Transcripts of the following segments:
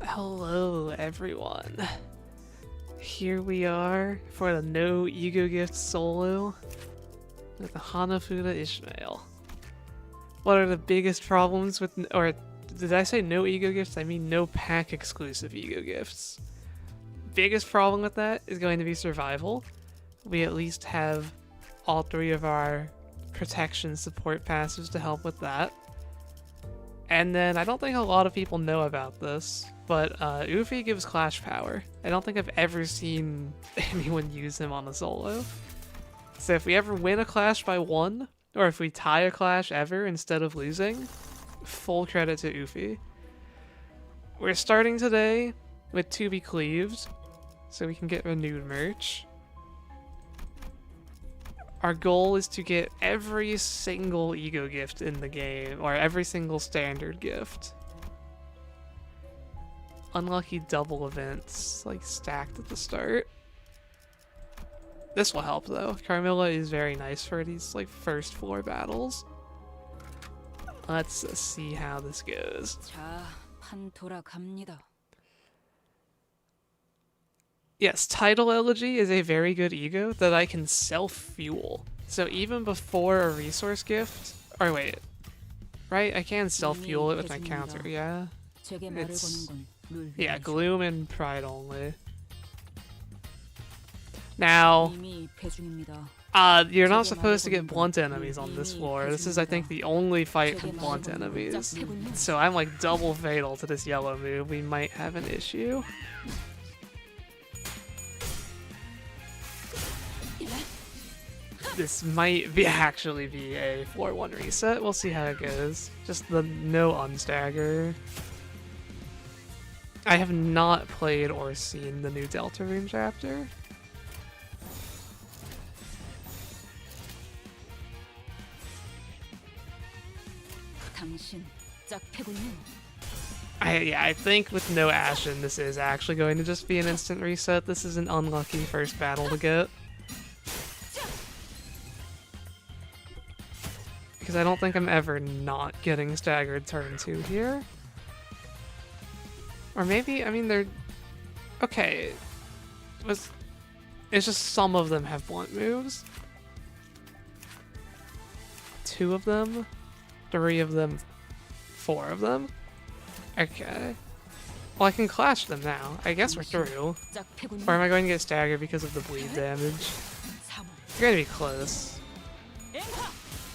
Hello everyone. Here we are for the no ego gift solo with the Hanafuda Ishmael. What are the biggest problems with, or did I say no ego gifts? I mean no pack exclusive ego gifts. Biggest problem with that is going to be survival. We at least have all three of our protection support passives to help with that. And then I don't think a lot of people know about this, but Ufi gives clash power. I don't think I've ever seen anyone use him on a solo. So if we ever win a clash by 1, or if we tie a clash ever instead of losing, full credit to Ufi. We're starting today with To Be Cleaved, so we can get renewed merch. Our goal is to get every single ego gift in the game, or every single standard gift. Unlucky double events, like stacked at the start. This will help though. Carmilla is very nice for these like first floor battles. Let's see how this goes. Yes, Title Elegy is a very good ego that I can self-fuel. So even before a resource gift, or wait, right? I can self-fuel it with my counter, yeah? It's, yeah, Gloom and Pride only. Now, you're not supposed to get blunt enemies on this floor. This is, I think, the only fight for blunt enemies. So I'm like double fatal to this yellow move. We might have an issue. This might actually be a floor 1 reset. We'll see how it goes. Just the no unstagger. I have not played or seen the new Deltarune chapter. I think with no Ashen, this is actually going to just be an instant reset. This is an unlucky first battle to get. Because I don't think I'm ever not getting staggered turn 2 here. Or maybe, I mean, they're... Okay. It's just some of them have blunt moves. 2 of them. 3 of them. 4 of them. Okay. Well, I can clash them now. I guess we're through. Or am I going to get staggered because of the bleed damage? You're gonna be close.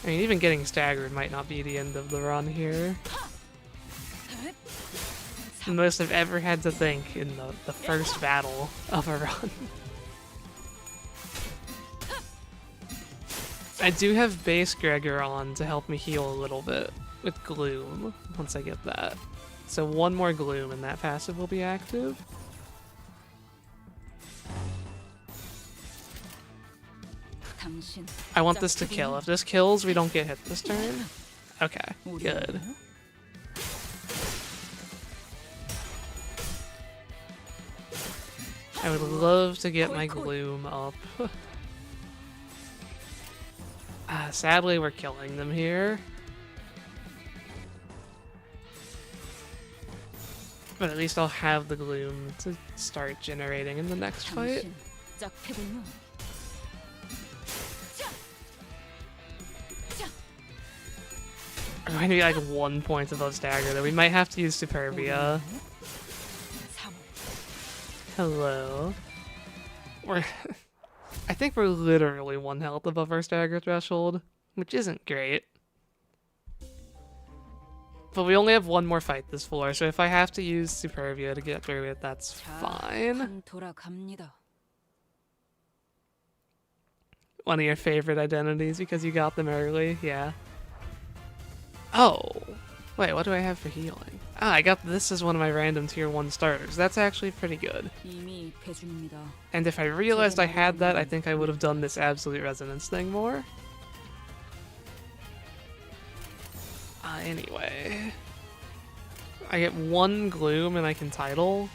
I mean, even getting staggered might not be the end of the run here. The most I've ever had to think in the first battle of a run. I do have base Gregor on to help me heal a little bit with Gloom once I get that. So 1 more Gloom and that passive will be active. I want this to kill. If this kills, we don't get hit this turn. Okay, good. I would love to get my Gloom up. Sadly, we're killing them here. But at least I'll have the Gloom to start generating in the next fight. We're going to be like 1 point above stagger though. We might have to use Superbia. Hello. I think we're literally 1 health above our stagger threshold, which isn't great. But we only have 1 more fight this floor, so if I have to use Superbia to get through it, that's fine. One of your favorite identities because you got them early, yeah. Oh, wait, what do I have for healing? Ah, I got this as one of my random tier 1 starters. That's actually pretty good. And if I realized I had that, I think I would have done this Absolute Resonance thing more. Anyway. I get 1 Gloom and I can Title.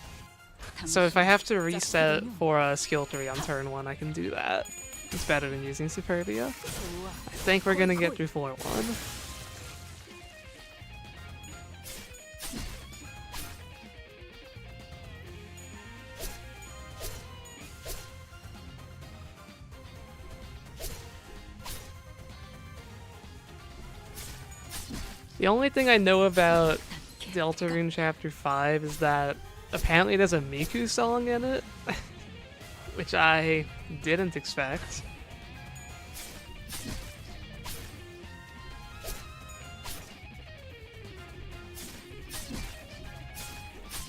So if I have to reset for a skill 3 on turn 1, I can do that. It's better than using Superbia. I think we're gonna get through floor 1. The only thing I know about Deltarune Chapter 5 is that apparently there's a Miku song in it, which I didn't expect.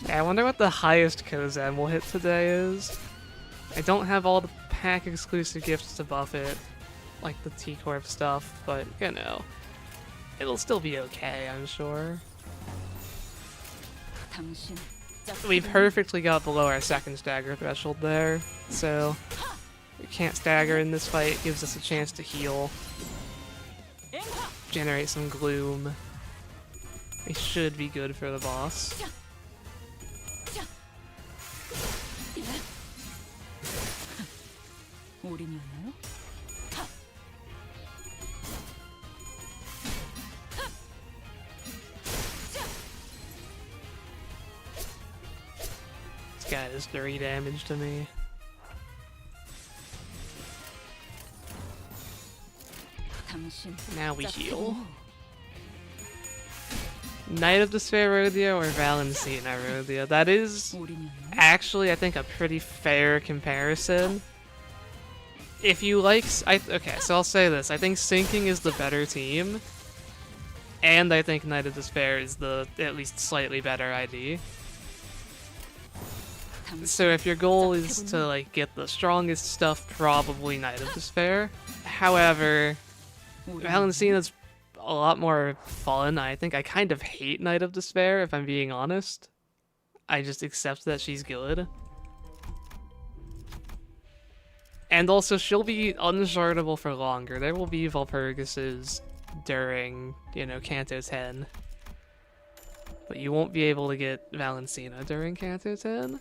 Yeah, I wonder what the highest Kozem will hit today is. I don't have all the pack exclusive gifts to buff it, like the T Corp stuff, but you know, it'll still be okay, I'm sure. We perfectly got below our second stagger threshold there, so we can't stagger in this fight. It gives us a chance to heal, generate some gloom. We should be good for the boss. This guy does 3 damage to me. Now we heal. Knight of Despair Rodeo or Valencina Rodeo? That is actually, I think, a pretty fair comparison. If you like... okay, so I'll say this. I think Sinking is the better team. And I think Knight of Despair is the at least slightly better ID. So if your goal is to like get the strongest stuff, probably Knight of Despair. However, Valencina's a lot more fun. I think I kind of hate Knight of Despair, if I'm being honest. I just accept that she's good. And also, she'll be unchartable for longer. There will be Valpurgises during, you know, Kanto 10. But you won't be able to get Valencina during Kanto 10.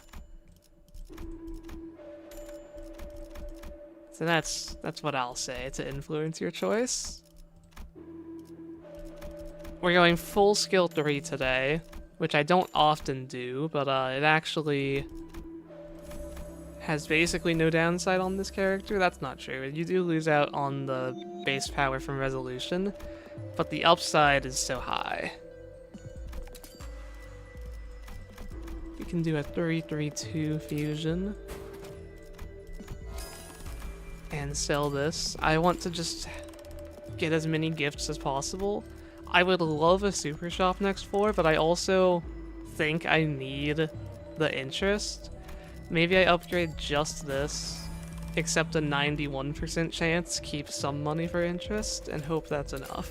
So that's what I'll say to influence your choice. We're going full skill 3 today, which I don't often do, but it actually has basically no downside on this character. That's not true. You do lose out on the base power from resolution, but the upside is so high. We can do a 3-3-2 fusion and sell this. I want to just get as many gifts as possible. I would love a super shop next floor, but I also think I need the interest. Maybe I upgrade just this, accept a 91% chance, keep some money for interest, and hope that's enough.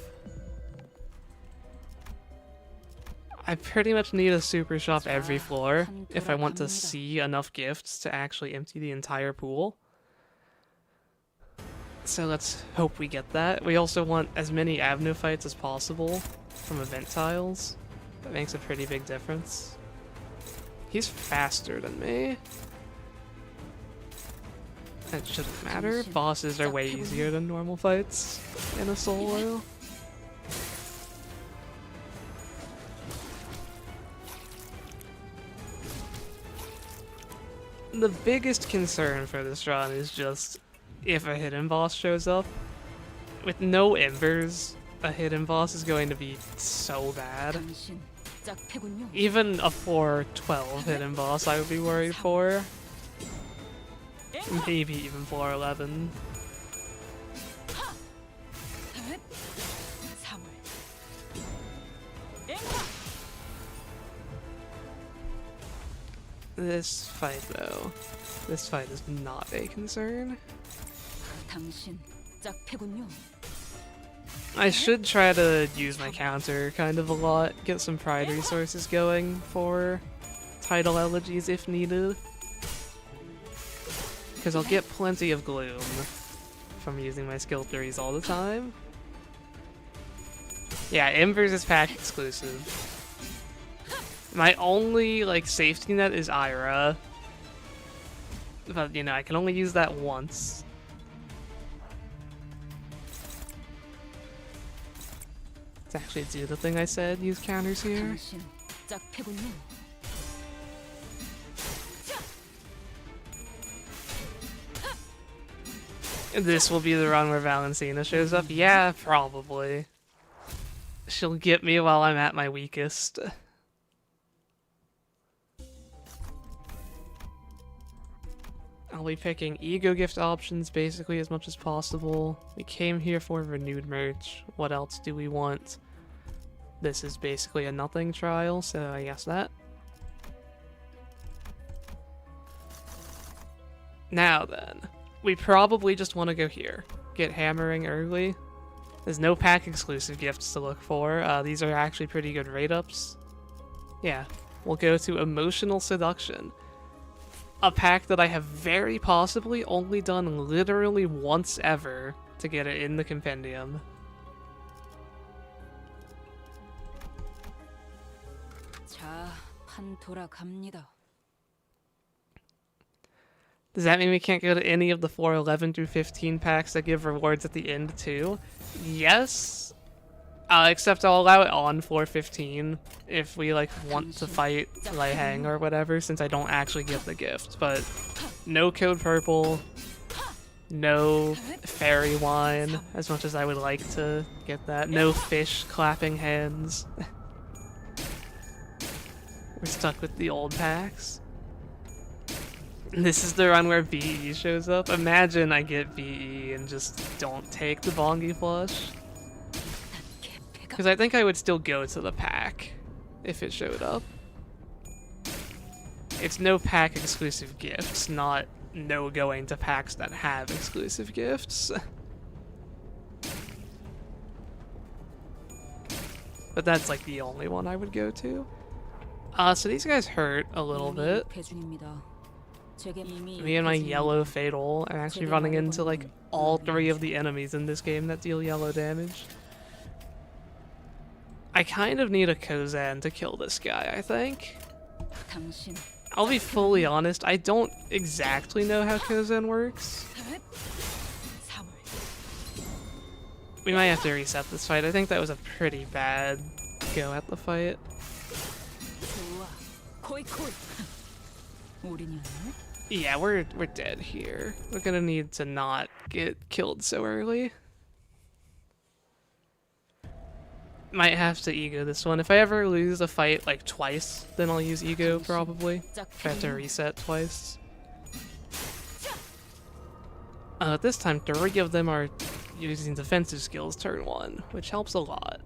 I pretty much need a super shop every floor if I want to see enough gifts to actually empty the entire pool. So let's hope we get that. We also want as many Avenue fights as possible from event tiles. That makes a pretty big difference. He's faster than me. That shouldn't matter. Bosses are way easier than normal fights in a solo. The biggest concern for this run is just if a hidden boss shows up. With no Embers, a hidden boss is going to be so bad. Even a 4-12 hidden boss I would be worried for. Maybe even 4-11. This fight, though. This fight is not a concern. I should try to use my counter kind of a lot, get some pride resources going for title elegies if needed. Because I'll get plenty of gloom from using my skill 3s all the time. Yeah, Embers is pack exclusive. My only, like, safety net is Ira. But, you know, I can only use that once. Let's actually do the thing I said, use counters here. This will be the run where Valencina shows up? Yeah, probably. She'll get me while I'm at my weakest. I'll be picking ego gift options basically as much as possible. We came here for renewed merch. What else do we want? This is basically a nothing trial, so I guess that. Now then, we probably just want to go here. Get hammering early. There's no pack exclusive gifts to look for. These are actually pretty good rate ups. Yeah, we'll go to Emotional Seduction. A pack that I have very possibly only done literally once ever to get it in the compendium. Does that mean we can't go to any of the 411 through 15 packs that give rewards at the end too? Yes. Except I'll allow it on 415 if we like want to fight Lei Hang or whatever, since I don't actually get the gift. But no code purple, no fairy wine, as much as I would like to get that. No fish clapping hands. We're stuck with the old packs. This is the run where BE shows up. Imagine I get BE and just don't take the Bongi plush. Because I think I would still go to the pack if it showed up. It's no pack exclusive gifts, not no going to packs that have exclusive gifts. But that's like the only one I would go to. So these guys hurt a little bit. Me and my yellow fatal are actually running into like all three of the enemies in this game that deal yellow damage. I kind of need a Kozan to kill this guy, I think. I'll be fully honest, I don't exactly know how Kozan works. We might have to reset this fight. I think that was a pretty bad go at the fight. Yeah, we're dead here. We're gonna need to not get killed so early. Might have to ego this one. If I ever lose a fight like twice, then I'll use ego probably. If I have to reset twice. This time 3 of them are using defensive skills turn 1, which helps a lot.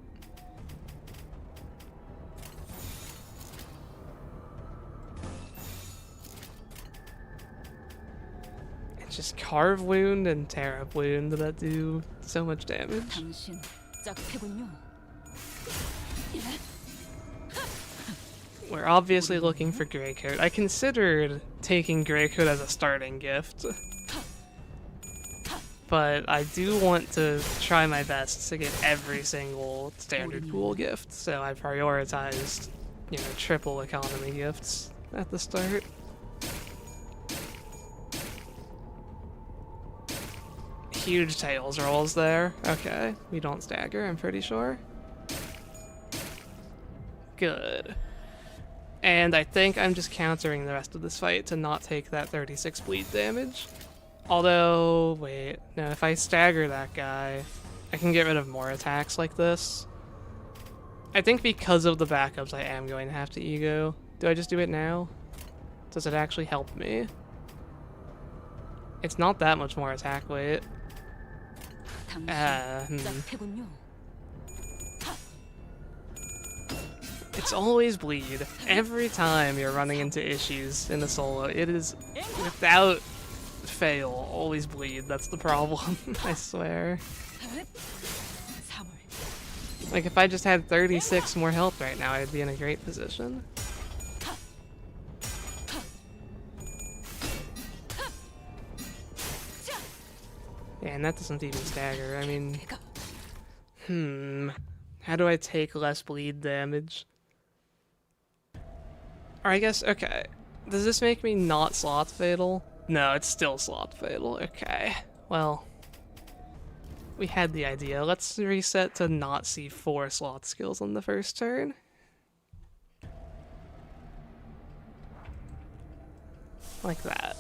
It's just Carve Wound and Tear Up Wound that do so much damage. We're obviously looking for Grey Coat. I considered taking Grey Coat as a starting gift, but I do want to try my best to get every single standard pool gift, so I prioritized, you know, triple economy gifts at the start. Huge tails rolls there. Okay, we don't stagger, I'm pretty sure. Good. And I think I'm just countering the rest of this fight to not take that 36 bleed damage. Although, wait, no, if I stagger that guy, I can get rid of more attacks like this. I think because of the backups, I am going to have to ego. Do I just do it now? Does it actually help me? It's not that much more attack weight. It's always bleed. Every time you're running into issues in the solo, it is, without fail, always bleed. That's the problem, I swear. Like, if I just had 36 more health right now, I'd be in a great position. Yeah, and that doesn't even stagger. I mean, how do I take less bleed damage? Or I guess, okay. Does this make me not slot fatal? No, it's still slot fatal. Okay. Well, we had the idea. Let's reset to not see 4 slot skills on the first turn. Like that.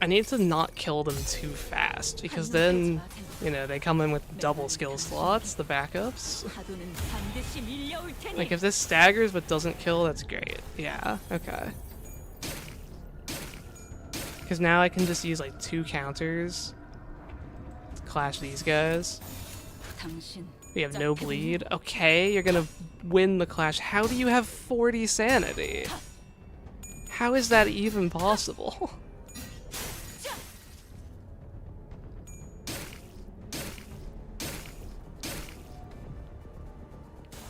I need to not kill them too fast, because then, you know, they come in with double skill slots, the backups. Like, if this staggers but doesn't kill, that's great. Yeah, okay. Because now I can just use, like, 2 counters to clash these guys. We have no bleed. Okay, you're gonna win the clash. How do you have 40 sanity? How is that even possible?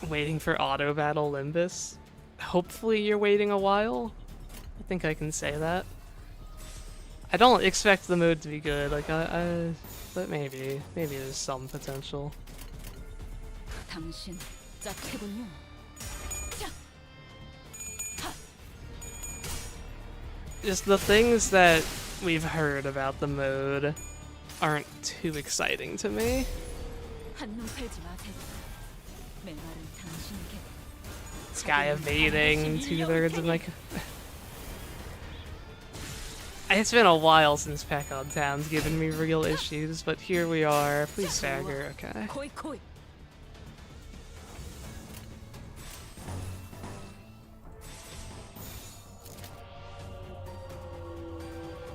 Waiting for auto battle Limbus. Hopefully you're waiting a while. I think I can say that. I don't expect the mode to be good, like but maybe there's some potential. Just the things that we've heard about the mode aren't too exciting to me. This guy evading 2/3 of my... It's been a while since Peck-on Town's given me real issues, but here we are. Please stagger, okay.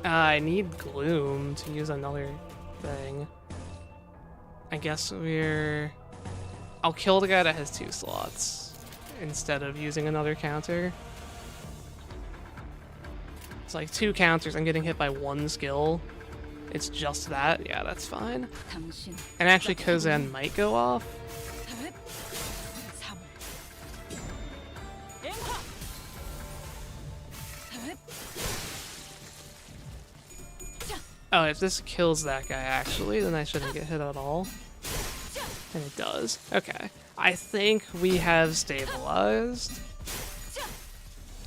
I need Gloom to use another thing. I guess I'll kill the guy that has 2 slots instead of using another counter. It's like 2 counters, I'm getting hit by 1 skill. It's just that, yeah, that's fine. And actually Kozan might go off. Oh, if this kills that guy actually, then I shouldn't get hit at all. And it does. Okay. I think we have stabilized.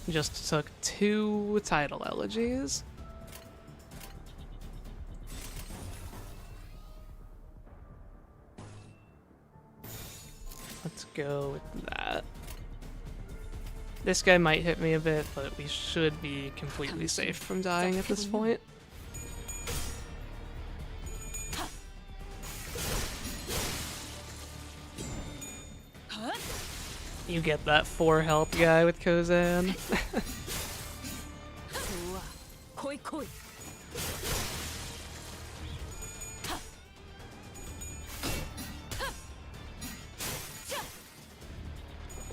Just took 2 title elegies. Let's go with that. This guy might hit me a bit, but we should be completely safe from dying at this point. You get that 4 health guy with Kozan.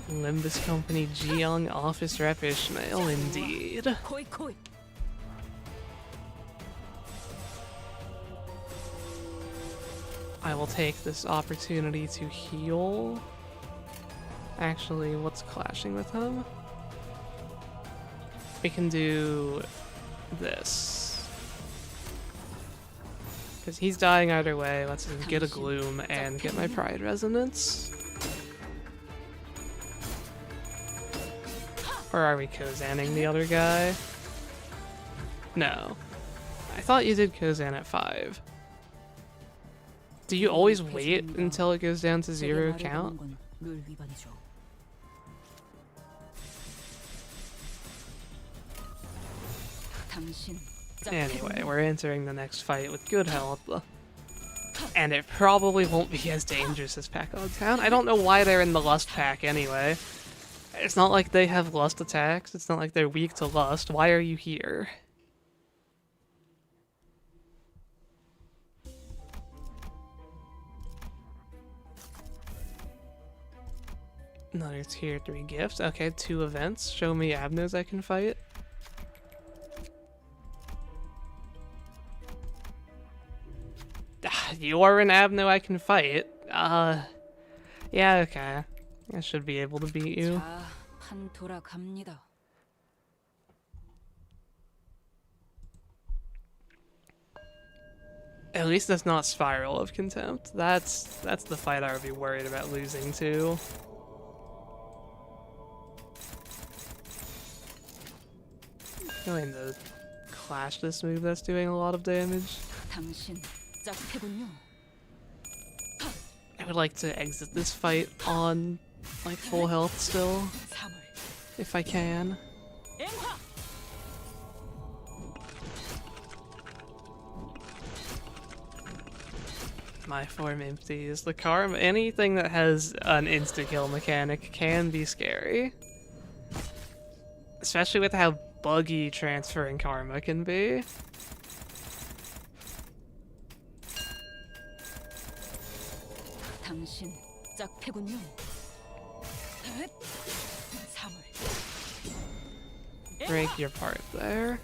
Limbus Company Jeong Office Rep Ishmael, indeed. I will take this opportunity to heal. Actually, what's clashing with him? We can do this. Because he's dying either way. Let's get a Gloom and get my Pride Resonance. Or are we Kozanning the other guy? No. I thought you did Kozan at 5. Do you always wait until it goes down to 0 count? Anyway, we're entering the next fight with good health. And it probably won't be as dangerous as Peck-on Town. I don't know why they're in the Lust pack anyway. It's not like they have Lust attacks. It's not like they're weak to Lust. Why are you here? Another tier 3 gift. Okay, 2 events. Show me Abnos I can fight. You are an Abno I can fight. Yeah, okay. I should be able to beat you. At least that's not Spiral of Contempt. That's the fight I would be worried about losing to. Going to clash this move that's doing a lot of damage. I would like to exit this fight on like full health still, if I can. My form empties. The karma, anything that has an insta-kill mechanic can be scary. Especially with how buggy transferring karma can be. Break your part there.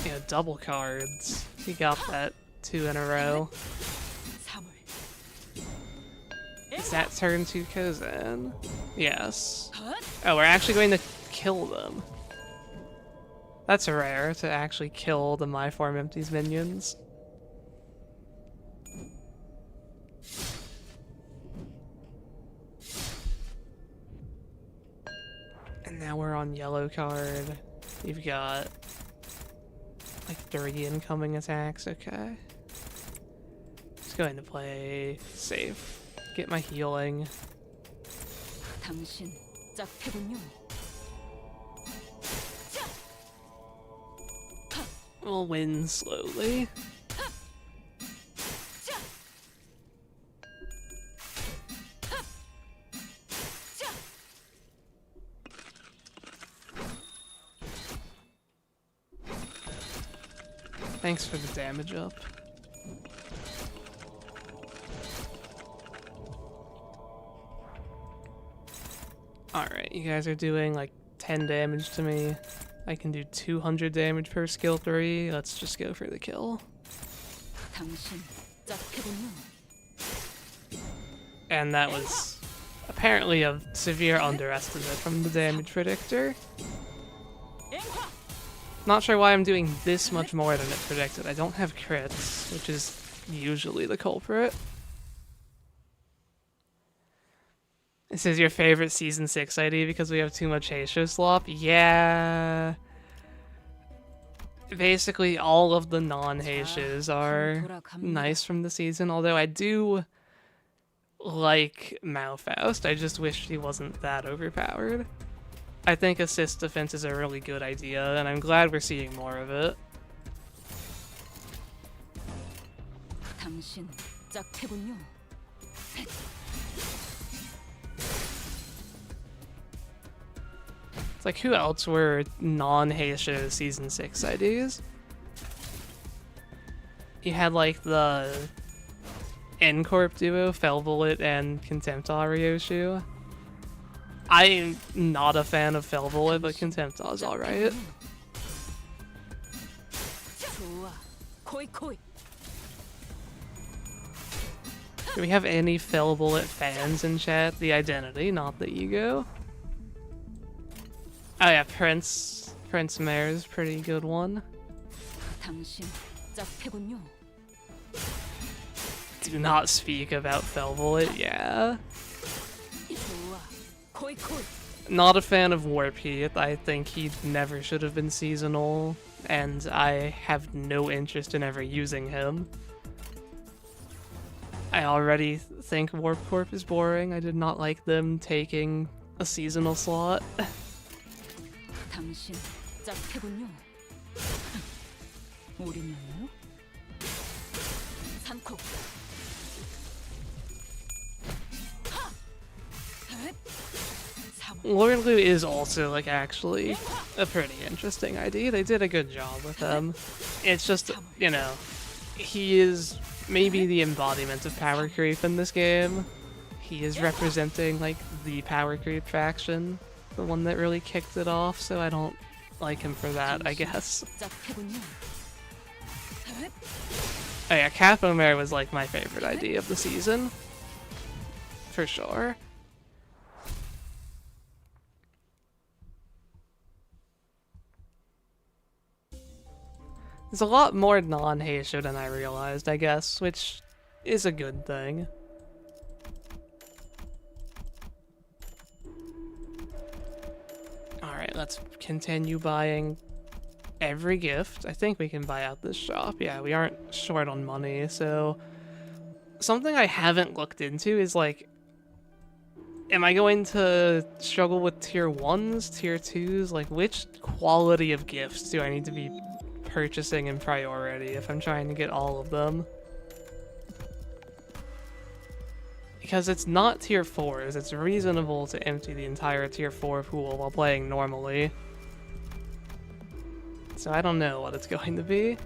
Yeah, double cards. He got that 2 in a row. Is that turn 2 Kozan? Yes. Oh, we're actually going to kill them. That's rare, to actually kill the My Form Empties minions. And now we're on yellow card. You've got like 3 incoming attacks, okay. Just going to play safe. Get my healing. We'll win slowly. Thanks for the damage up. Alright, you guys are doing like 10 damage to me. I can do 200 damage per skill 3. Let's just go for the kill. And that was apparently a severe underestimate from the damage predictor. Not sure why I'm doing this much more than it predicted. I don't have crits, which is usually the culprit. This is your favorite Season 6 ID because we have too much Heisho slop? Yeah. Basically, all of the non-Heishos are nice from the season, although I do like Malfaust. I just wish he wasn't that overpowered. I think assist defense is a really good idea, and I'm glad we're seeing more of it. It's like, who else were non-Heisho Season 6 IDs? You had like the N Corp duo, Felbullet and Contempt Ryoshu. I'm not a fan of Felbullet, but Contempt is alright. Do we have any Felbullet fans in chat? The identity, not the ego. Oh yeah, Prince Mare's pretty good one. Do not speak about Felbullet, yeah. Not a fan of Warp Heath. I think he never should have been seasonal, and I have no interest in ever using him. I already think Warp Corp is boring. I did not like them taking a seasonal slot. Lord Lu is also, like, actually a pretty interesting ID. They did a good job with him. It's just, you know, he is maybe the embodiment of power creep in this game. He is representing, like, the power creep faction, the one that really kicked it off, so I don't like him for that, I guess. Oh yeah, Capo Mare was, like, my favorite ID of the season. For sure. There's a lot more non-Heisho than I realized, I guess, which is a good thing. Alright, let's continue buying every gift. I think we can buy out this shop. Yeah, we aren't short on money, so... Something I haven't looked into is, like... Am I going to struggle with tier 1s, tier 2s? Like, which quality of gifts do I need to be purchasing in priority if I'm trying to get all of them. Because it's not tier 4s, it's reasonable to empty the entire tier 4 pool while playing normally. So I don't know what it's going to be.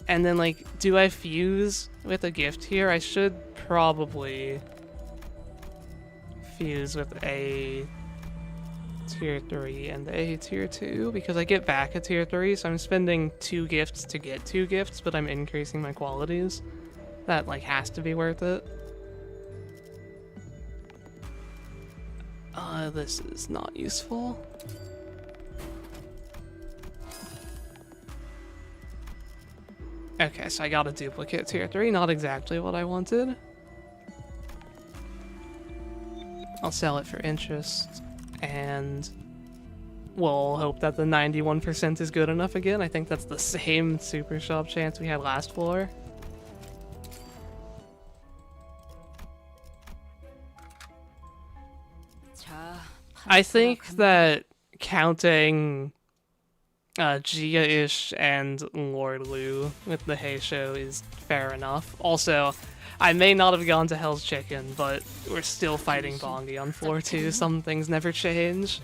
And then, like, do I fuse with a gift here? I should probably fuse with a tier 3 and a tier 2, because I get back a tier 3, so I'm spending 2 gifts to get 2 gifts, but I'm increasing my qualities. That, like, has to be worth it. This is not useful. Okay, so I got a duplicate tier 3, not exactly what I wanted. I'll sell it for interest, and we'll hope that the 91% is good enough again. I think that's the same super shop chance we had last floor. I think that counting Gia-ish and Lord Lu with the Hay Show is fair enough. Also, I may not have gone to Hell's Chicken, but we're still fighting Bongi on floor 2. Some things never change.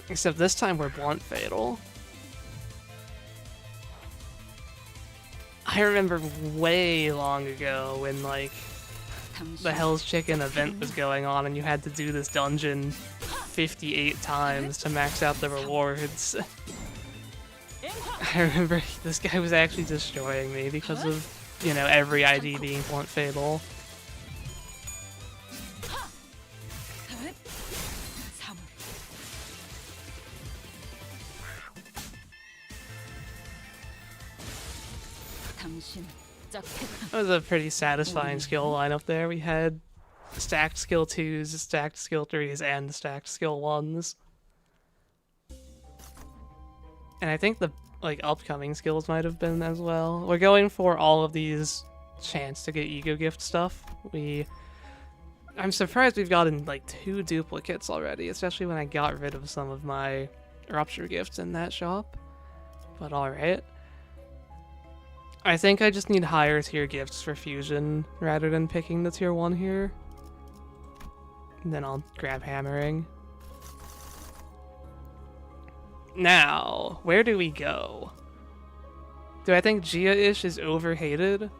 Except this time we're Blunt Fatal. I remember way long ago when, like, the Hell's Chicken event was going on and you had to do this dungeon 58 times to max out the rewards. I remember this guy was actually destroying me because of, you know, every ID being Blunt Fatal. That was a pretty satisfying skill lineup there. We had stacked skill 2s, stacked skill 3s, and stacked skill 1s. And I think the, like, upcoming skills might have been as well. We're going for all of these chance to get ego gift stuff. I'm surprised we've gotten, like, 2 duplicates already, especially when I got rid of some of my rupture gifts in that shop. But alright. I think I just need higher tier gifts for fusion rather than picking the tier 1 here. And then I'll grab hammering. Now, where do we go? Do I think Gia-ish is overhated?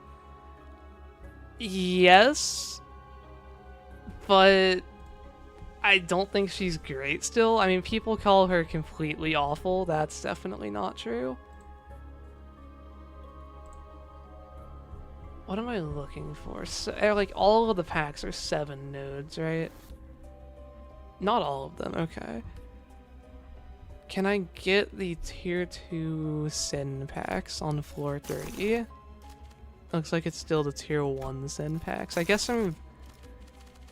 Yes. But I don't think she's great still. I mean, people call her completely awful. That's definitely not true. What am I looking for? So, like, all of the packs are 7 nodes, right? Not all of them, okay. Can I get the tier 2 Sin packs on floor 3? Looks like it's still the tier 1 Sin packs. I guess I'm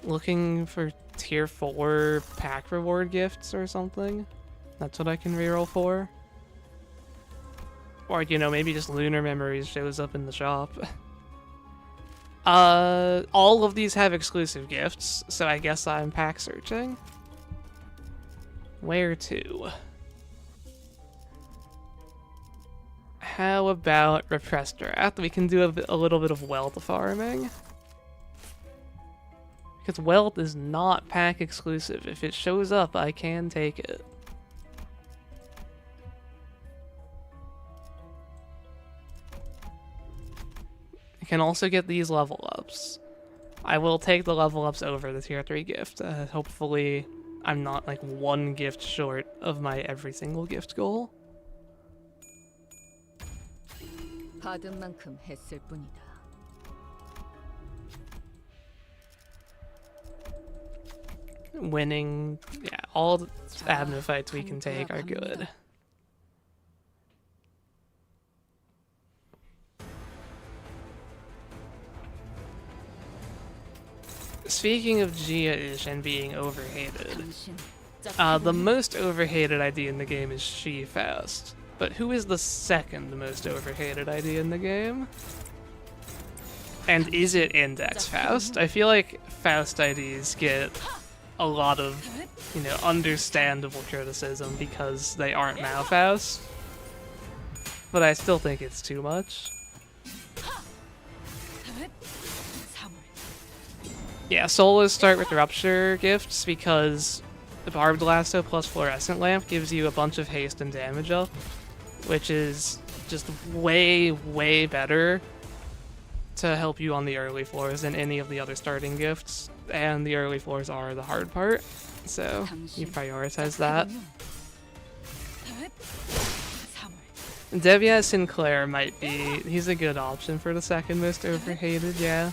looking for tier 4 pack reward gifts or something. That's what I can reroll for. Or, you know, maybe just Lunar Memories shows up in the shop. All of these have exclusive gifts, so I guess I'm pack searching. Where to? How about Repressed Wrath? We can do a little bit of wealth farming. Because wealth is not pack exclusive. If it shows up, I can take it. I can also get these level ups. I will take the level ups over the tier 3 gift. Hopefully I'm not like 1 gift short of my every single gift goal. Winning, yeah, all the admin fights we can take are good. Speaking of Gia-ish and being overhated, The most overhated ID in the game is She Faust. But who is the second most overhated ID in the game? And is it Index Faust? I feel like Faust IDs get a lot of, understandable criticism because they aren't Malfaust. But I still think it's too much. Yeah, solos start with Rupture gifts because the Barbed Lasso plus Fluorescent Lamp gives you a bunch of haste and damage up, which is just way, way better to help you on the early floors than any of the other starting gifts. And the early floors are the hard part, so you prioritize that. Deviat Sinclair might be, he's a good option for the second most overhated, yeah.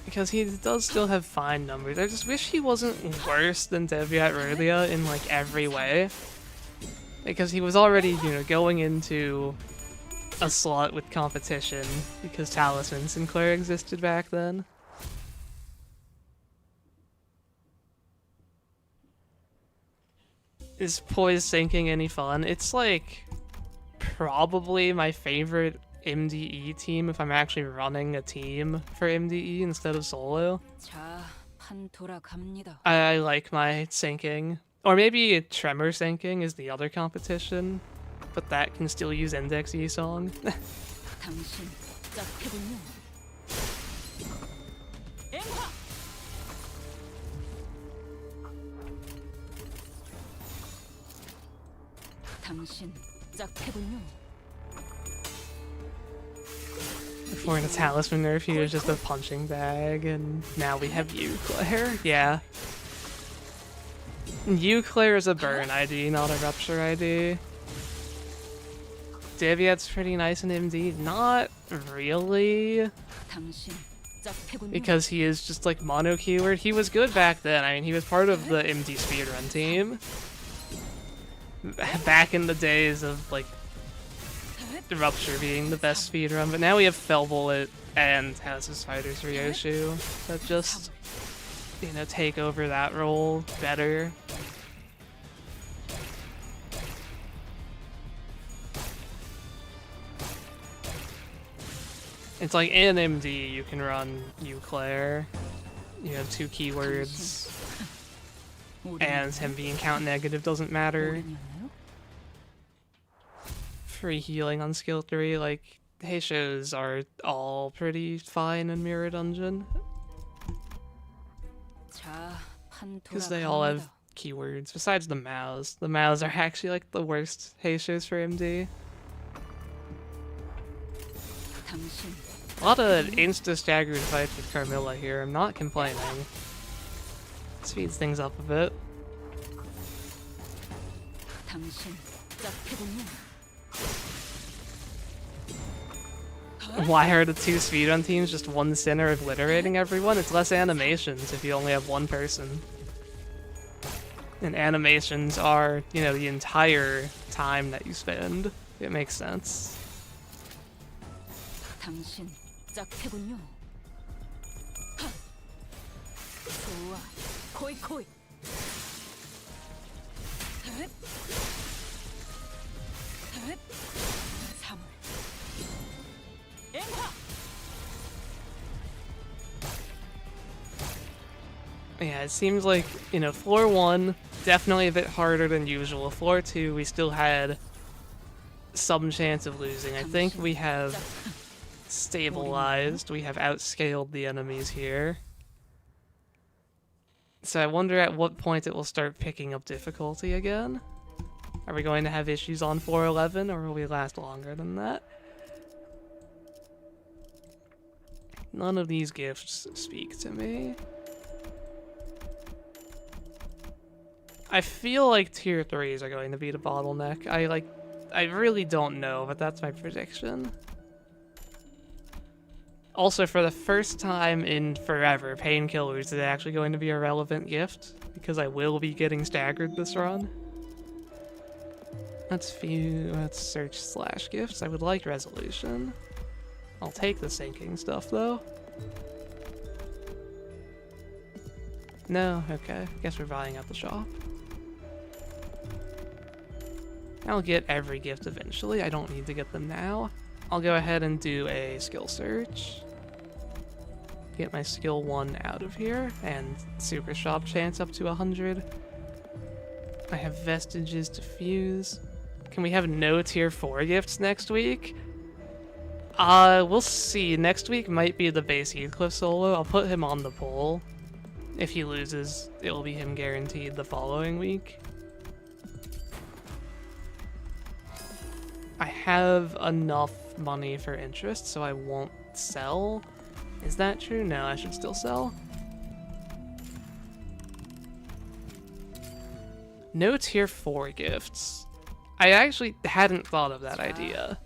Because he does still have fine numbers. I just wish he wasn't worse than Deviat Rurlia in like every way. Because he was already, going into a slot with competition because Talisman Sinclair existed back then. Is Poise Sinking any fun? It's like probably my favorite MDE team if I'm actually running a team for MDE instead of solo. I like my sinking. Or maybe Tremor Sinking is the other competition, but that can still use Index Yisong. Before in a Talisman nerf, he was just a punching bag, and now we have Euclair. Yeah. Euclair is a burn ID, not a rupture ID. Deviat's pretty nice in MD. Not really. Because he is just like mono keyword. He was good back then. I mean, he was part of the MD speedrun team. Back in the days of like the Rupture being the best speedrun, but now we have Felbullet and House's Fighters Ryoshu that just, take over that role better. It's like in MD you can run Euclair. You have 2 keywords, and him being count negative doesn't matter. Free healing on skill 3, like, Heishos are all pretty fine in Mirror Dungeon. Because they all have keywords, besides the Maos. The Maos are actually like the worst Heishos for MD. A lot of insta-staggered fights with Carmilla here, I'm not complaining. Speeds things up a bit. Why are the 2 speedrun teams just one sinner obliterating everyone? It's less animations if you only have one person. And animations are, the entire time that you spend. It makes sense. Yeah, it seems like, floor 1, definitely a bit harder than usual. Floor 2, we still had some chance of losing. I think we have stabilized, we have outscaled the enemies here. So I wonder at what point it will start picking up difficulty again. Are we going to have issues on 411, or will we last longer than that? None of these gifts speak to me. I feel like tier 3s are going to be the bottleneck. I really don't know, but that's my prediction. Also, for the first time in forever, painkillers is actually going to be a relevant gift, because I will be getting staggered this run. Let's search/gifts. I would like resolution. I'll take the sinking stuff though. No, okay. Guess we're buying at the shop. I'll get every gift eventually. I don't need to get them now. I'll go ahead and do a skill search. Get my skill 1 out of here, and super shop chance up to 100. I have vestiges to fuse. Can we have no tier 4 gifts next week? We'll see. Next week might be the base Heathcliff solo. I'll put him on the poll. If he loses, it will be him guaranteed the following week. I have enough money for interest, so I won't sell. Is that true? No, I should still sell. No tier 4 gifts. I actually hadn't thought of that idea.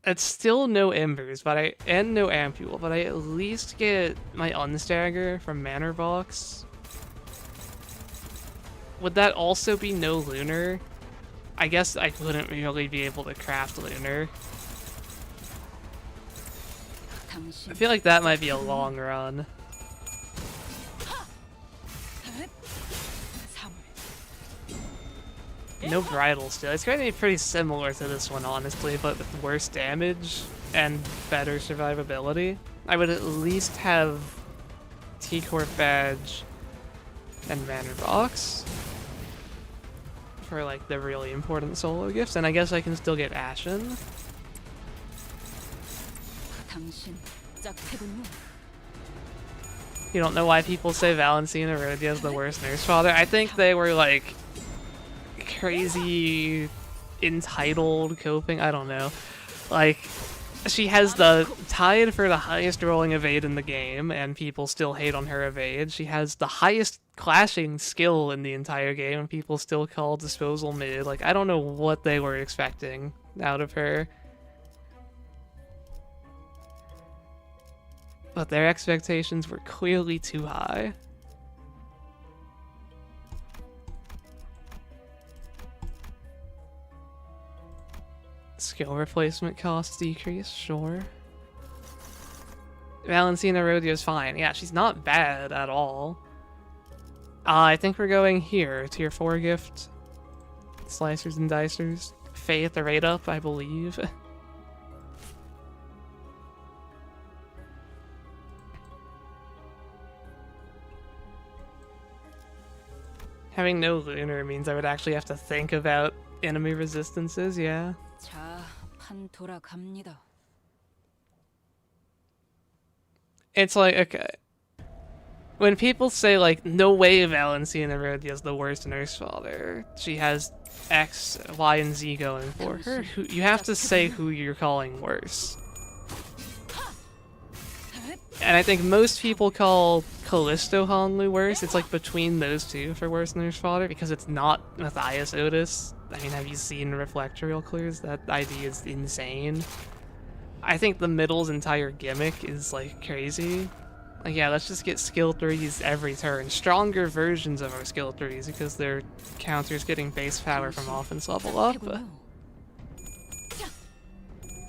It's still no Embers, and no Ampule, but I at least get my unstagger from Manor Box. Would that also be no Lunar? I guess I wouldn't really be able to craft Lunar. I feel like that might be a long run. No Bridle still. It's going to be pretty similar to this one, honestly, but with worse damage and better survivability. I would at least have T Corp Badge and Manor Box for like the really important solo gifts, and I guess I can still get Ashen. You don't know why people say Valentina Rhodia is the worst nurse father? I think they were like crazy entitled coping. I don't know. Like, she has the tied for the highest rolling evade in the game, and people still hate on her evade. She has the highest clashing skill in the entire game, and people still call disposal mid. Like, I don't know what they were expecting out of her. But their expectations were clearly too high. Skill replacement costs decrease, sure. Valentina Rhodia is fine. Yeah, she's not bad at all. I think we're going here. Tier 4 gift. Slicers and dicers. Faith, a rate up, I believe. Having no Lunar means I would actually have to think about enemy resistances, yeah. It's like, okay. When people say, like, no way Valentina Rhodia is the worst nurse father, she has X, Y, and Z going for her, you have to say who you're calling worse. And I think most people call Callisto Hanlu worse. It's like between those two for worst nurse father, because it's not Matthias Otis. I mean, have you seen Reflectorial Clears? That ID is insane. I think the middle's entire gimmick is like crazy. Like, yeah, let's just get skill 3s every turn. Stronger versions of our skill 3s because their counters getting base power from offense level up.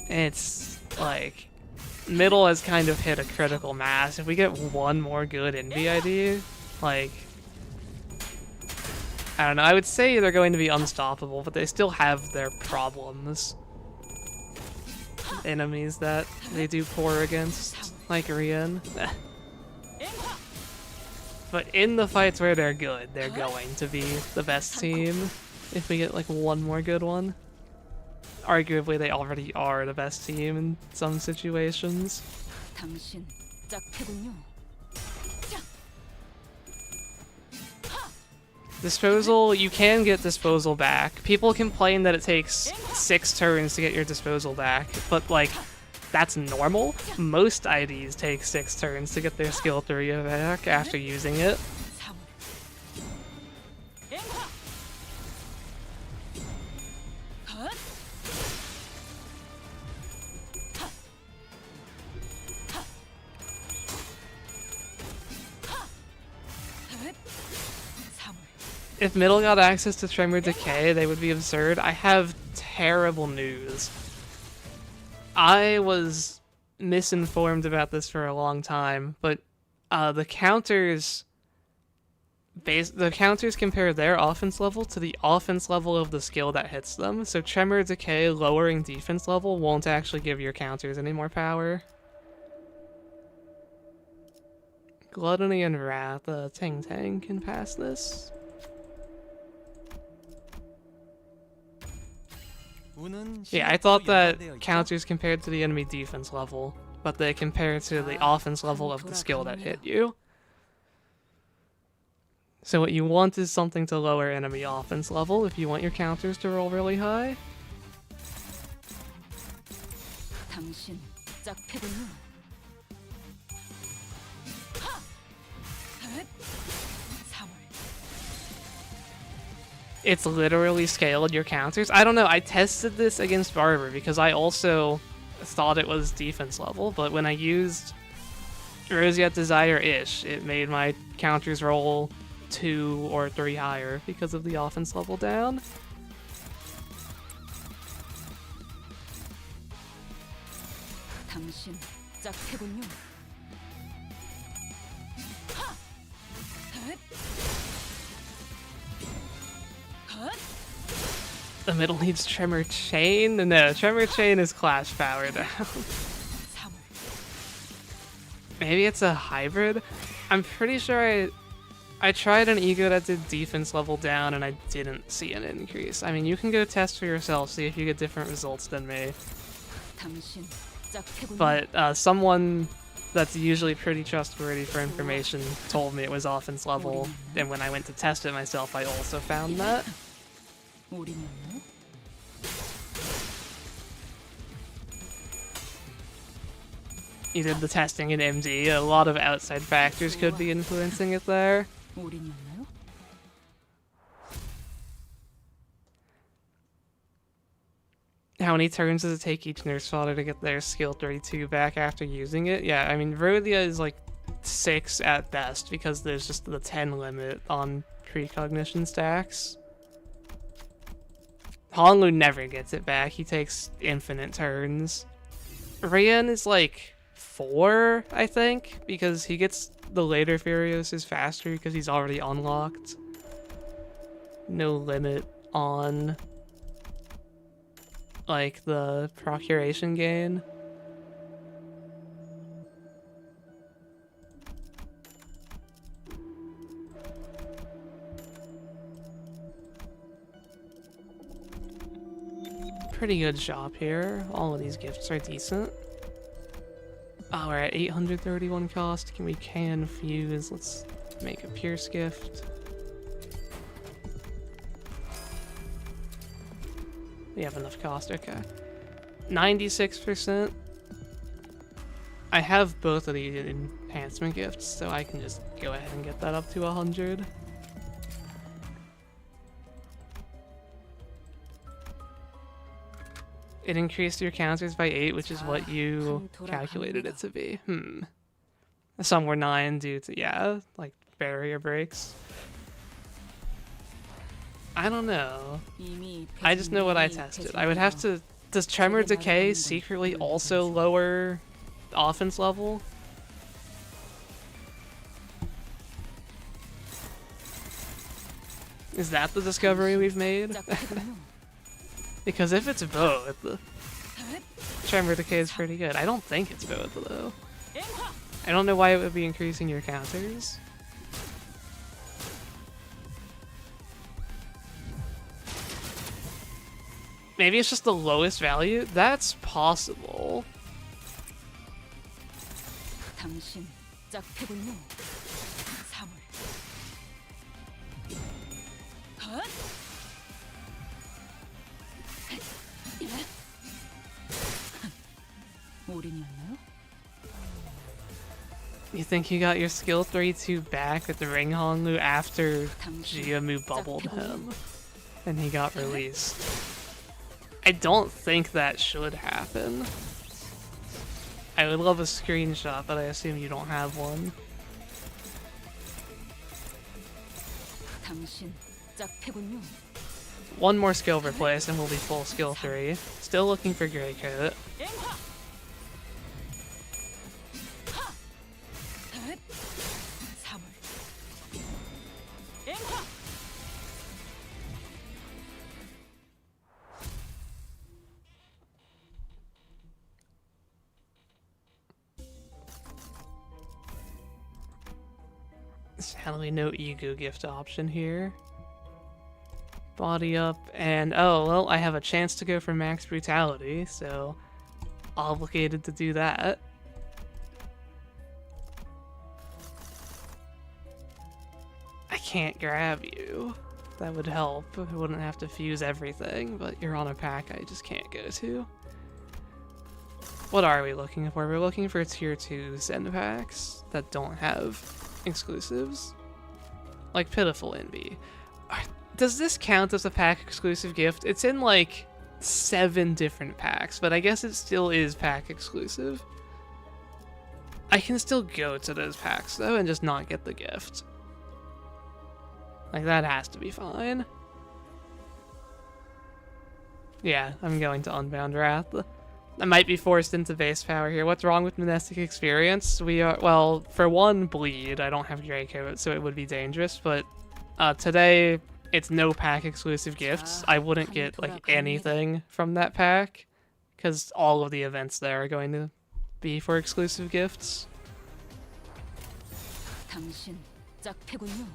It's like, middle has kind of hit a critical mass. If we get one more good NVID, like, I don't know, I would say they're going to be unstoppable, but they still have their problems. Enemies that they do poor against, like Rian. But in the fights where they're good, they're going to be the best team if we get like one more good one. Arguably, they already are the best team in some situations. Disposal, you can get disposal back. People complain that it takes 6 turns to get your disposal back, but like, that's normal. Most IDs take 6 turns to get their skill 3 back after using it. If Middle got access to Tremor Decay, they would be absurd. I have terrible news. I was misinformed about this for a long time, but the counters compare their offense level to the offense level of the skill that hits them. So Tremor Decay lowering defense level won't actually give your counters any more power. Gluttony and Wrath, Ting Tang can pass this. Yeah, I thought that counters compared to the enemy defense level, but they compare to the offense level of the skill that hit you. So what you want is something to lower enemy offense level if you want your counters to roll really high. It's literally scaled your counters. I don't know, I tested this against Barber because I also thought it was defense level, but when I used Roseate Desire-ish, it made my counters roll 2 or 3 higher because of the offense level down. The middle needs Tremor Chain? No, Tremor Chain is Clash power down. Maybe it's a hybrid? I'm pretty sure I tried an ego that did defense level down and I didn't see an increase. I mean, you can go test for yourself, see if you get different results than me. But someone that's usually pretty trustworthy for information told me it was offense level, and when I went to test it myself, I also found that. You did the testing in MDE, a lot of outside factors could be influencing it there. How many turns does it take each nurse fodder to get their skill 32 back after using it? Yeah, I mean, Rhodia is like 6 at best because there's just the 10 limit on precognition stacks. Honglu never gets it back, he takes infinite turns. Rian is like 4, I think, because he gets the later Furioses faster because he's already unlocked. No limit on like the procuration gain. Pretty good shop here. All of these gifts are decent. Oh, we're at 831 cost. Can we can fuse? Let's make a Pierce gift. We have enough cost, okay. 96%. I have both of these enhancement gifts, so I can just go ahead and get that up to 100. It increased your counters by 8, which is what you calculated it to be. Some were 9 due to, yeah, like barrier breaks. I don't know. I just know what I tested. I would have to... Does Tremor Decay secretly also lower offense level? Is that the discovery we've made? Because if it's both, Tremor Decay is pretty good. I don't think it's both, though. I don't know why it would be increasing your counters. Maybe it's just the lowest value? That's possible. You think you got your skill 3-2 back with the Ring Honglu after Jiamu bubbled him and he got released? I don't think that should happen. I would love a screenshot, but I assume you don't have one. 짝패군요. One more skill replace and we'll be full skill 3. Still looking for Grey Coat. 앵화. 사물. 앵화. Sadly, no ego gift option here. Body up, and oh, well, I have a chance to go for max brutality, so obligated to do that. I can't grab you. That would help. I wouldn't have to fuse everything, but you're on a pack I just can't go to. What are we looking for? We're looking for tier 2 Zen packs that don't have exclusives. Like Pitiful Envy. Does this count as a pack exclusive gift? It's in like 7 different packs, but I guess it still is pack exclusive. I can still go to those packs though and just not get the gift. Like that has to be fine. Yeah, I'm going to Unbound Wrath. I might be forced into base power here. What's wrong with Monastic Experience? We are, well, for one, bleed. I don't have Grey Coat, so it would be dangerous, but today it's no pack exclusive gifts. I wouldn't get like anything from that pack because all of the events there are going to be for exclusive gifts. 당신 짝패군요.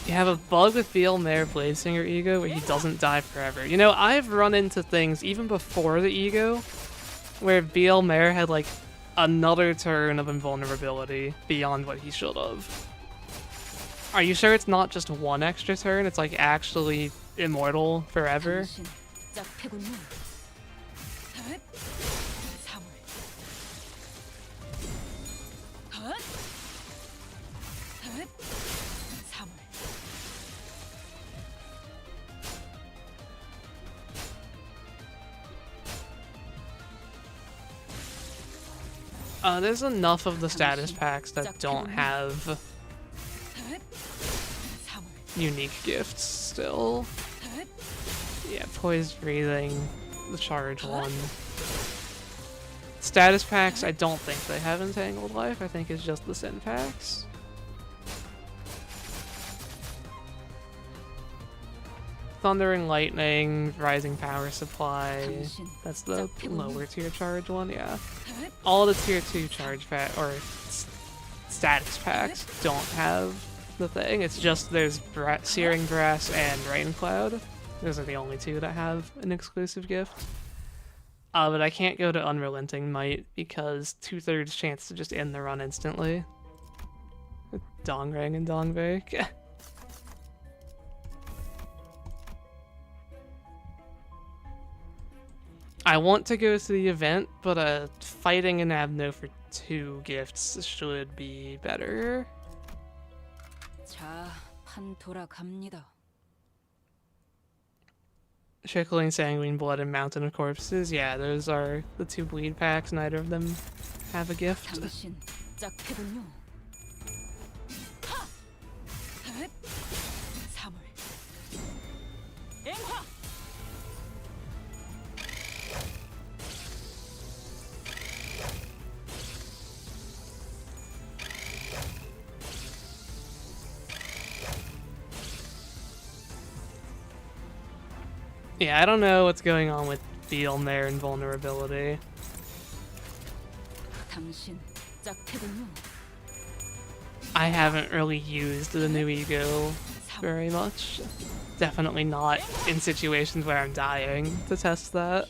You have a bug with BL Mare Bladesinger Ego where he doesn't die forever. You know, I've run into things even before the Ego where BL Mare had like another turn of invulnerability beyond what he should have. Are you sure it's not just one extra turn? It's like actually immortal forever? 당신 짝패군요. 사물. 사물. There's enough of the status packs that don't have unique gifts still. Yeah, Poised Breathing, the Charge one. Status packs, I don't think they have Entangled Life. I think it's just the Sin packs. Thundering Lightning, Rising Power Supply. That's the lower tier charge one, yeah. All the tier 2 charge pack or status packs don't have the thing. It's just there's Searing Brass and Rain Cloud. Those are the only 2 that have an exclusive gift. But I can't go to Unrelenting Might because 2/3 chance to just end the run instantly. With Dongrang and Dongbake. I want to go to the event, but fighting an Abno for 2 gifts should be better. 자, 판 돌아갑니다. Trickling Sanguine Blood and Mountain of Corpses, yeah, those are the 2 bleed packs, neither of them have a gift. 당신 짝패군요. 사물. 앵화. Yeah, I don't know what's going on with BL Mare and vulnerability. 당신 짝패군요. I haven't really used the new Ego very much. Definitely not in situations where I'm dying to test that.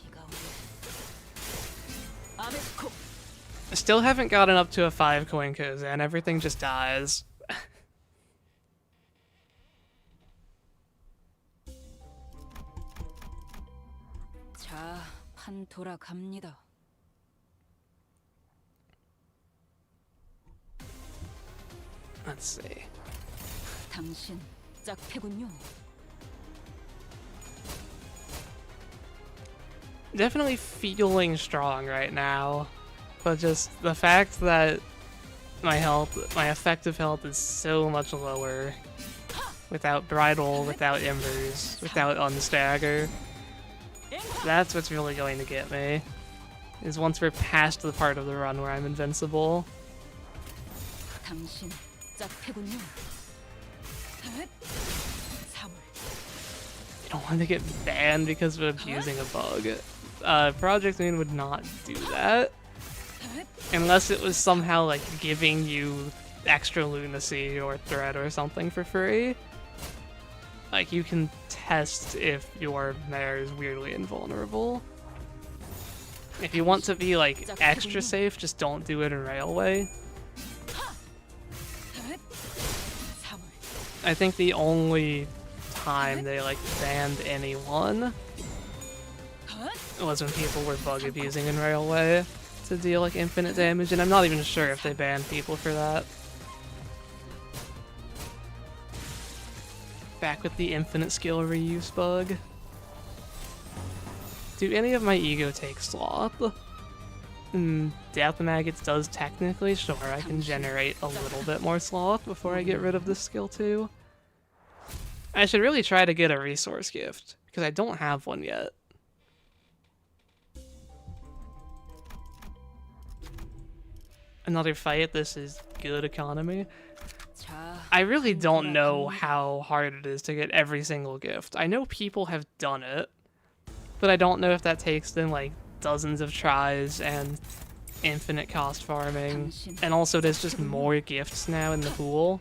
I still haven't gotten up to a 5 coin Kozan, everything just dies. 자, 판 돌아갑니다. Let's see. 당신 짝패군요. Definitely feeling strong right now. but just the fact that my effective health is so much lower without Bridle, without Embers, without unstagger. That's what's really going to get me, is once we're past the part of the run where I'm invincible. 당신 짝패군요. You don't want to get banned because of abusing a bug. Project Moon would not do that. Unless it was somehow like giving you extra lunacy or threat or something for free. Like you can test if your mare is weirdly invulnerable. If you want to be like extra safe, just don't do it in Railway. I think the only time they like banned anyone was when people were bug abusing in Railway to deal like infinite damage, and I'm not even sure if they banned people for that. Back with the infinite skill reuse bug. Do any of my ego take sloth? Death Maggots does technically, sure, I can generate a little bit more sloth before I get rid of this skill too. I should really try to get a resource gift, because I don't have one yet. Another fight, this is good economy. I really don't know how hard it is to get every single gift. I know people have done it, but I don't know if that takes them like dozens of tries and infinite cost farming. And also there's just more gifts now in the pool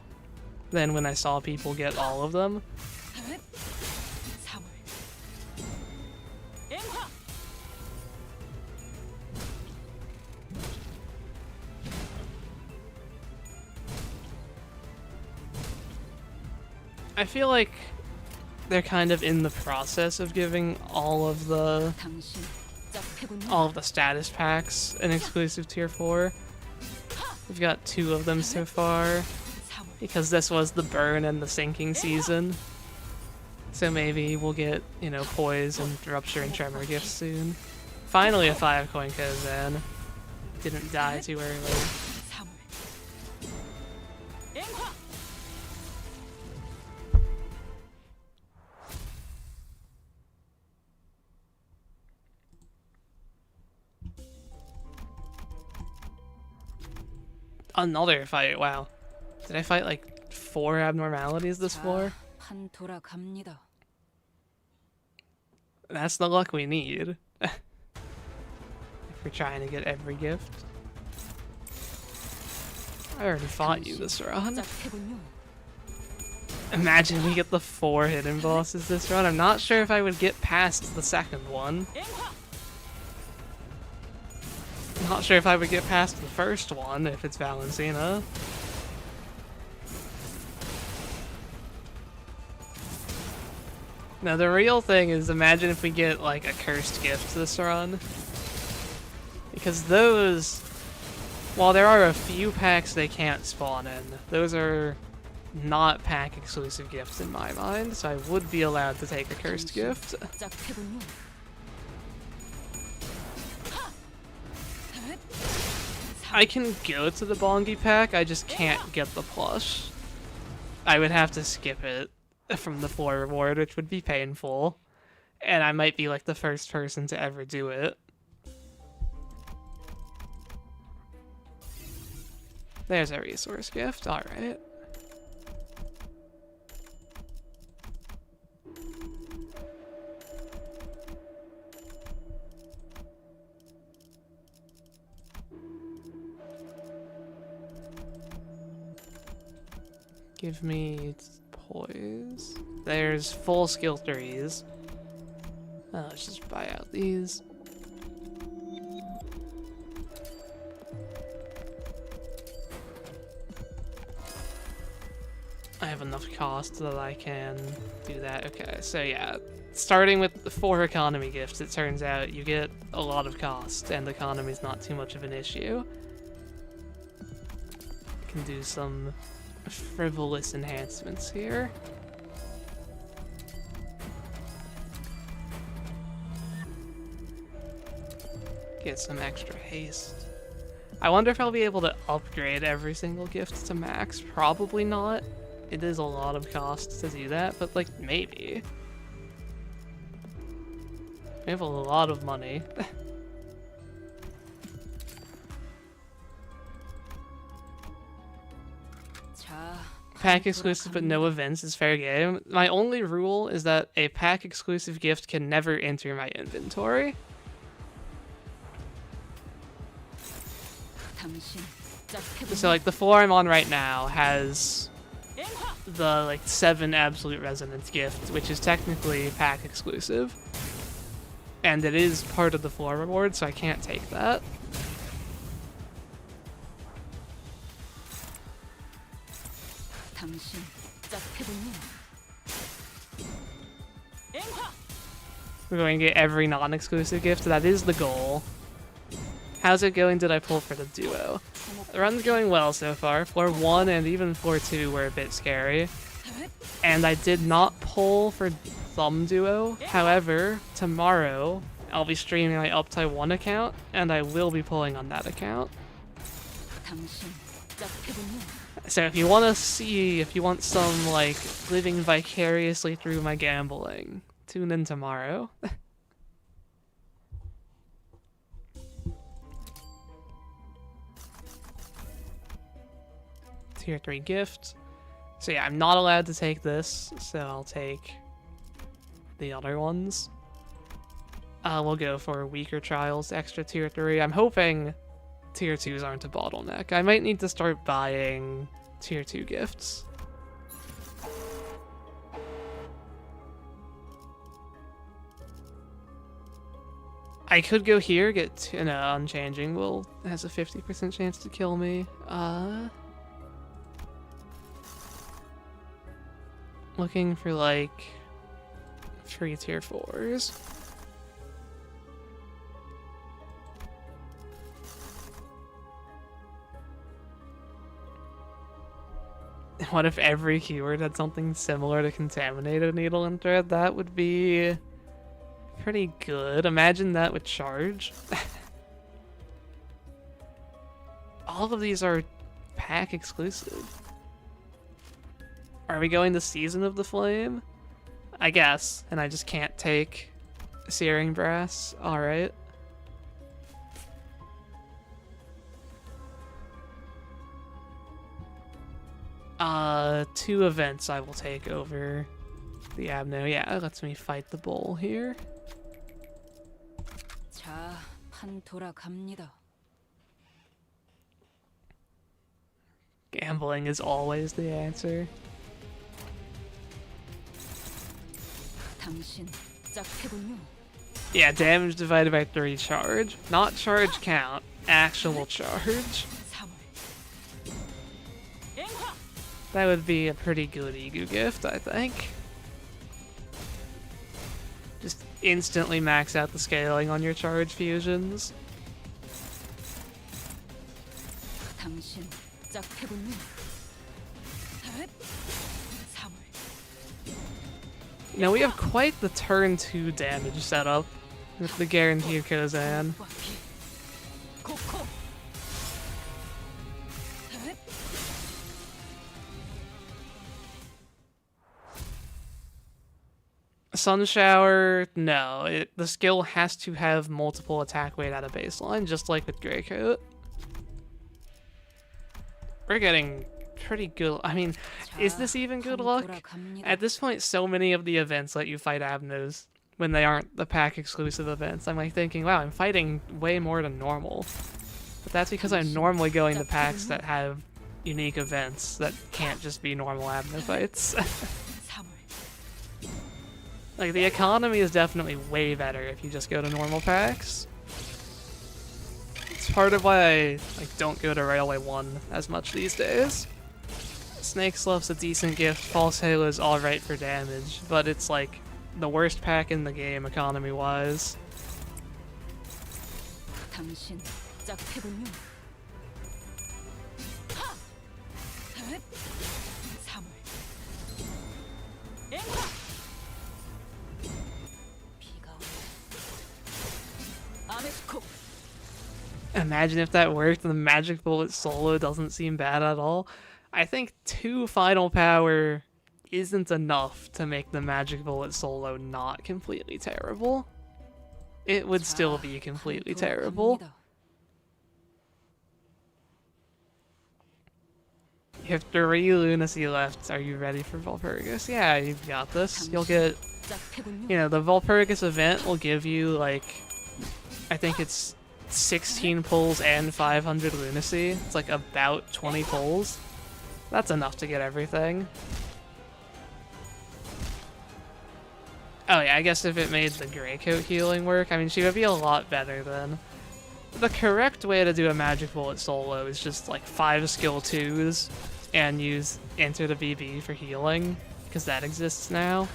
than when I saw people get all of them. I feel like they're kind of in the process of giving all of the status packs an exclusive tier 4. We've got 2 of them so far, because this was the burn and the sinking season. So maybe we'll get, you know, Poise and Rupture and Tremor gifts soon. Finally a 5-coin Kozan. Didn't die too early. Another fight, wow. Did I fight like 4 abnormalities this floor? That's the luck we need. If we're trying to get every gift. I already fought you this run. Imagine we get the 4 hidden bosses this run. I'm not sure if I would get past the second one. Not sure if I would get past the first one if it's Valencina. Now the real thing is, imagine if we get like a cursed gift this run. Because those, while there are a few packs they can't spawn in, those are not pack exclusive gifts in my mind, so I would be allowed to take a cursed gift. I can go to the Bongi pack, I just can't get the plush. I would have to skip it from the floor reward, which would be painful. And I might be like the first person to ever do it. There's a resource gift, alright. Give me Poise. There's full skill 3s. Let's just buy out these. I have enough cost that I can do that. Okay, so yeah. Starting with the 4 economy gifts, it turns out you get a lot of cost, and economy's not too much of an issue. Can do some frivolous enhancements here. Get some extra haste. I wonder if I'll be able to upgrade every single gift to max. Probably not. It is a lot of cost to do that, but like maybe. We have a lot of money. Pack exclusive but no events is fair game. My only rule is that a pack exclusive gift can never enter my inventory. So like the floor I'm on right now has the like 7 absolute resonance gift, which is technically pack exclusive. And it is part of the floor reward, so I can't take that. We're going to get every non-exclusive gift. That is the goal. How's it going? Did I pull for the duo? The run's going well so far. Floor 1 and even floor 2 were a bit scary. And I did not pull for Thumb Duo. However, tomorrow I'll be streaming my Uptime 1 account, and I will be pulling on that account. So if you want to see, if you want some, like, living vicariously through my gambling, tune in tomorrow. Tier 3 gift. So yeah, I'm not allowed to take this, so I'll take the other ones. We'll go for weaker trials, extra tier 3. I'm hoping tier 2s aren't a bottleneck. I might need to start buying tier 2 gifts. I could go here, get Unchanging has a 50% chance to kill me. Looking for like 3 tier 4s. What if every keyword had something similar to Contaminated Needle and Thread? That would be pretty good. Imagine that with Charge. All of these are pack exclusive. Are we going to Season of the Flame? I guess. And I just can't take Searing Brass. Alright. Two events I will take over the Abno. Yeah, it lets me fight the bull here. 자, 판 돌아갑니다. Gambling is always the answer. 당신 짝패군요. Yeah, damage divided by 3 charge. Not charge count, actual charge. That would be a pretty good Egu gift, I think. Just instantly max out the scaling on your charge fusions. 당신 짝패군요. Now we have quite the turn 2 damage setup with the guaranteed Kozan. Sun Shower, no. The skill has to have multiple attack weight at a baseline, just like with Greycoat. We're getting pretty good. I mean, is this even good luck? At this point, so many of the events let you fight Abnos when they aren't the pack exclusive events. I'm like thinking, wow, I'm fighting way more than normal. But that's because I'm normally going to packs that have unique events that can't just be normal Abno fights. Like, the economy is definitely way better if you just go to normal packs. It's part of why I don't go to Railway 1 as much these days. Snake Slough's a decent gift, False Halo is alright for damage, but it's like the worst pack in the game economy-wise. Imagine if that worked and the magic bullet solo doesn't seem bad at all. I think 2 final power isn't enough to make the magic bullet solo not completely terrible. It would still be completely terrible. You have 3 lunacy left. Are you ready for Valpurgis? Yeah, you've got this. You'll get, you know, the Valpurgis event will give you, like, I think it's 16 pulls and 500 lunacy. It's like about 20 pulls. That's enough to get everything. Oh yeah, I guess if it made the Greycoat healing work, I mean, she would be a lot better then. The correct way to do a magic bullet solo is just like 5 skill 2s and use enter the BB for healing, because that exists now.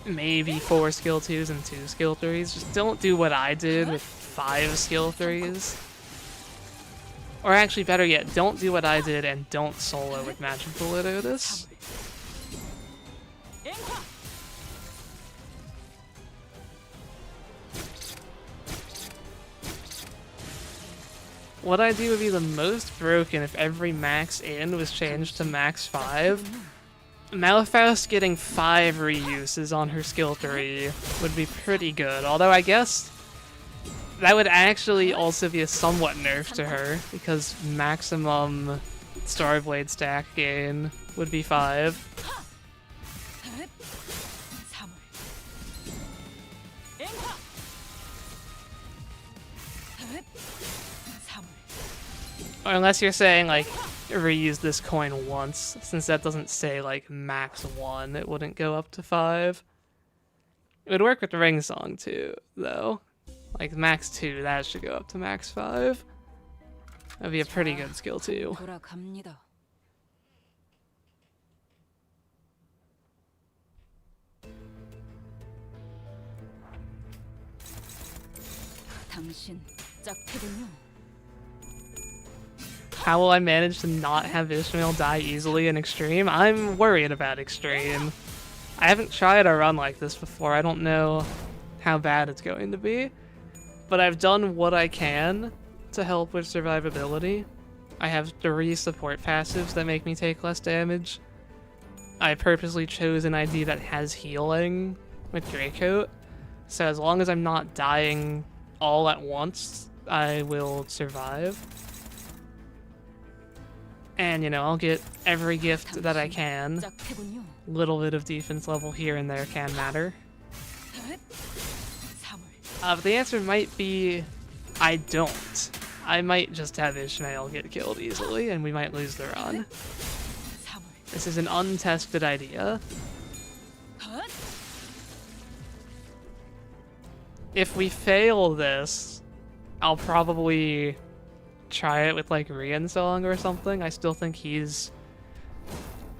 Maybe 4 skill 2s and 2 skill 3s. Just don't do what I did with 5 skill 3s. Or actually, better yet, don't do what I did and don't solo with Magic Bullet Otis. What I do would be the most broken if every max in was changed to max 5. Malfaust getting 5 reuses on her skill 3 would be pretty good, although I guess that would actually also be a somewhat nerf to her, because maximum Starblade stack gain would be 5. Or unless you're saying, like, reuse this coin once, since that doesn't say, like, max 1, it wouldn't go up to 5. It would work with Ring Song, too, though. Like, max 2, that should go up to max 5. That'd be a pretty good skill, too. How will I manage to not have Ishmael die easily in Extreme? I'm worried about Extreme. I haven't tried a run like this before. I don't know how bad it's going to be. But I've done what I can to help with survivability. I have 3 support passives that make me take less damage. I purposely chose an ID that has healing with Greycoat. So as long as I'm not dying all at once, I will survive. And, you know, I'll get every gift that I can. Little bit of defense level here and there can matter. But the answer might be, I don't. I might just have Ishmael get killed easily, and we might lose the run. This is an untested idea. If we fail this, I'll probably try it with, like, Rian Song or something. I still think he's,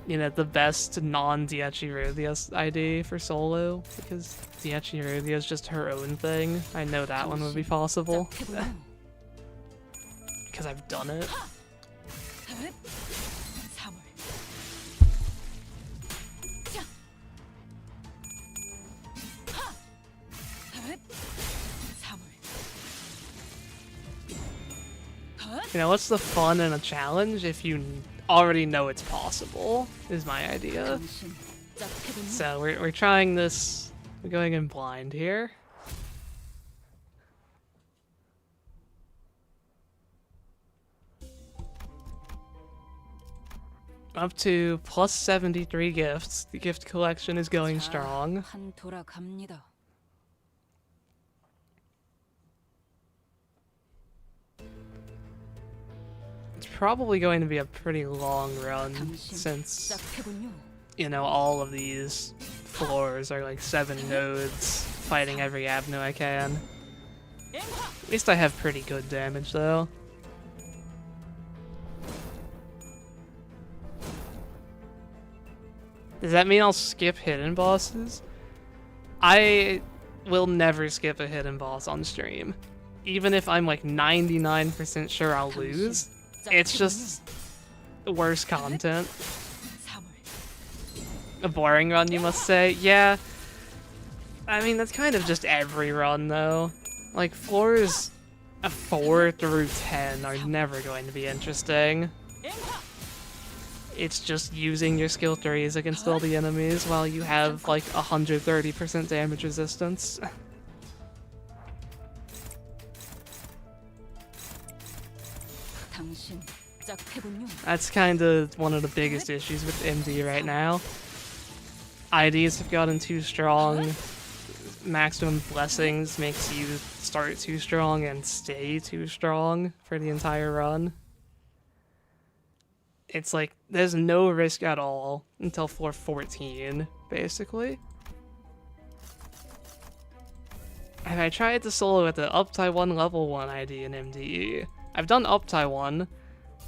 you know, the best non-Diachi ID for solo, because Diachi is just her own thing. I know that one would be possible. Because I've done it. You know, what's the fun in a challenge if you already know it's possible, is my idea. So we're trying this, we're going in blind here. Up to plus 73 gifts. The gift collection is going strong. It's probably going to be a pretty long run since, you know, all of these floors are like 7 nodes fighting every Abno I can. At least I have pretty good damage though. Does that mean I'll skip hidden bosses? I will never skip a hidden boss on stream. Even if I'm like 99% sure I'll lose, it's just worse content. A boring run, you must say? Yeah. I mean, that's kind of just every run, though. Like, floors 4 through 10 are never going to be interesting. It's just using your skill 3s against all the enemies while you have, like, 130% damage resistance. That's kind of one of the biggest issues with MD right now. IDs have gotten too strong. Maximum blessings makes you start too strong and stay too strong for the entire run. It's like, there's no risk at all until floor 14, basically. And I tried to solo at the Uptie 1 level 1 ID in MDE. I've done Uptie 1,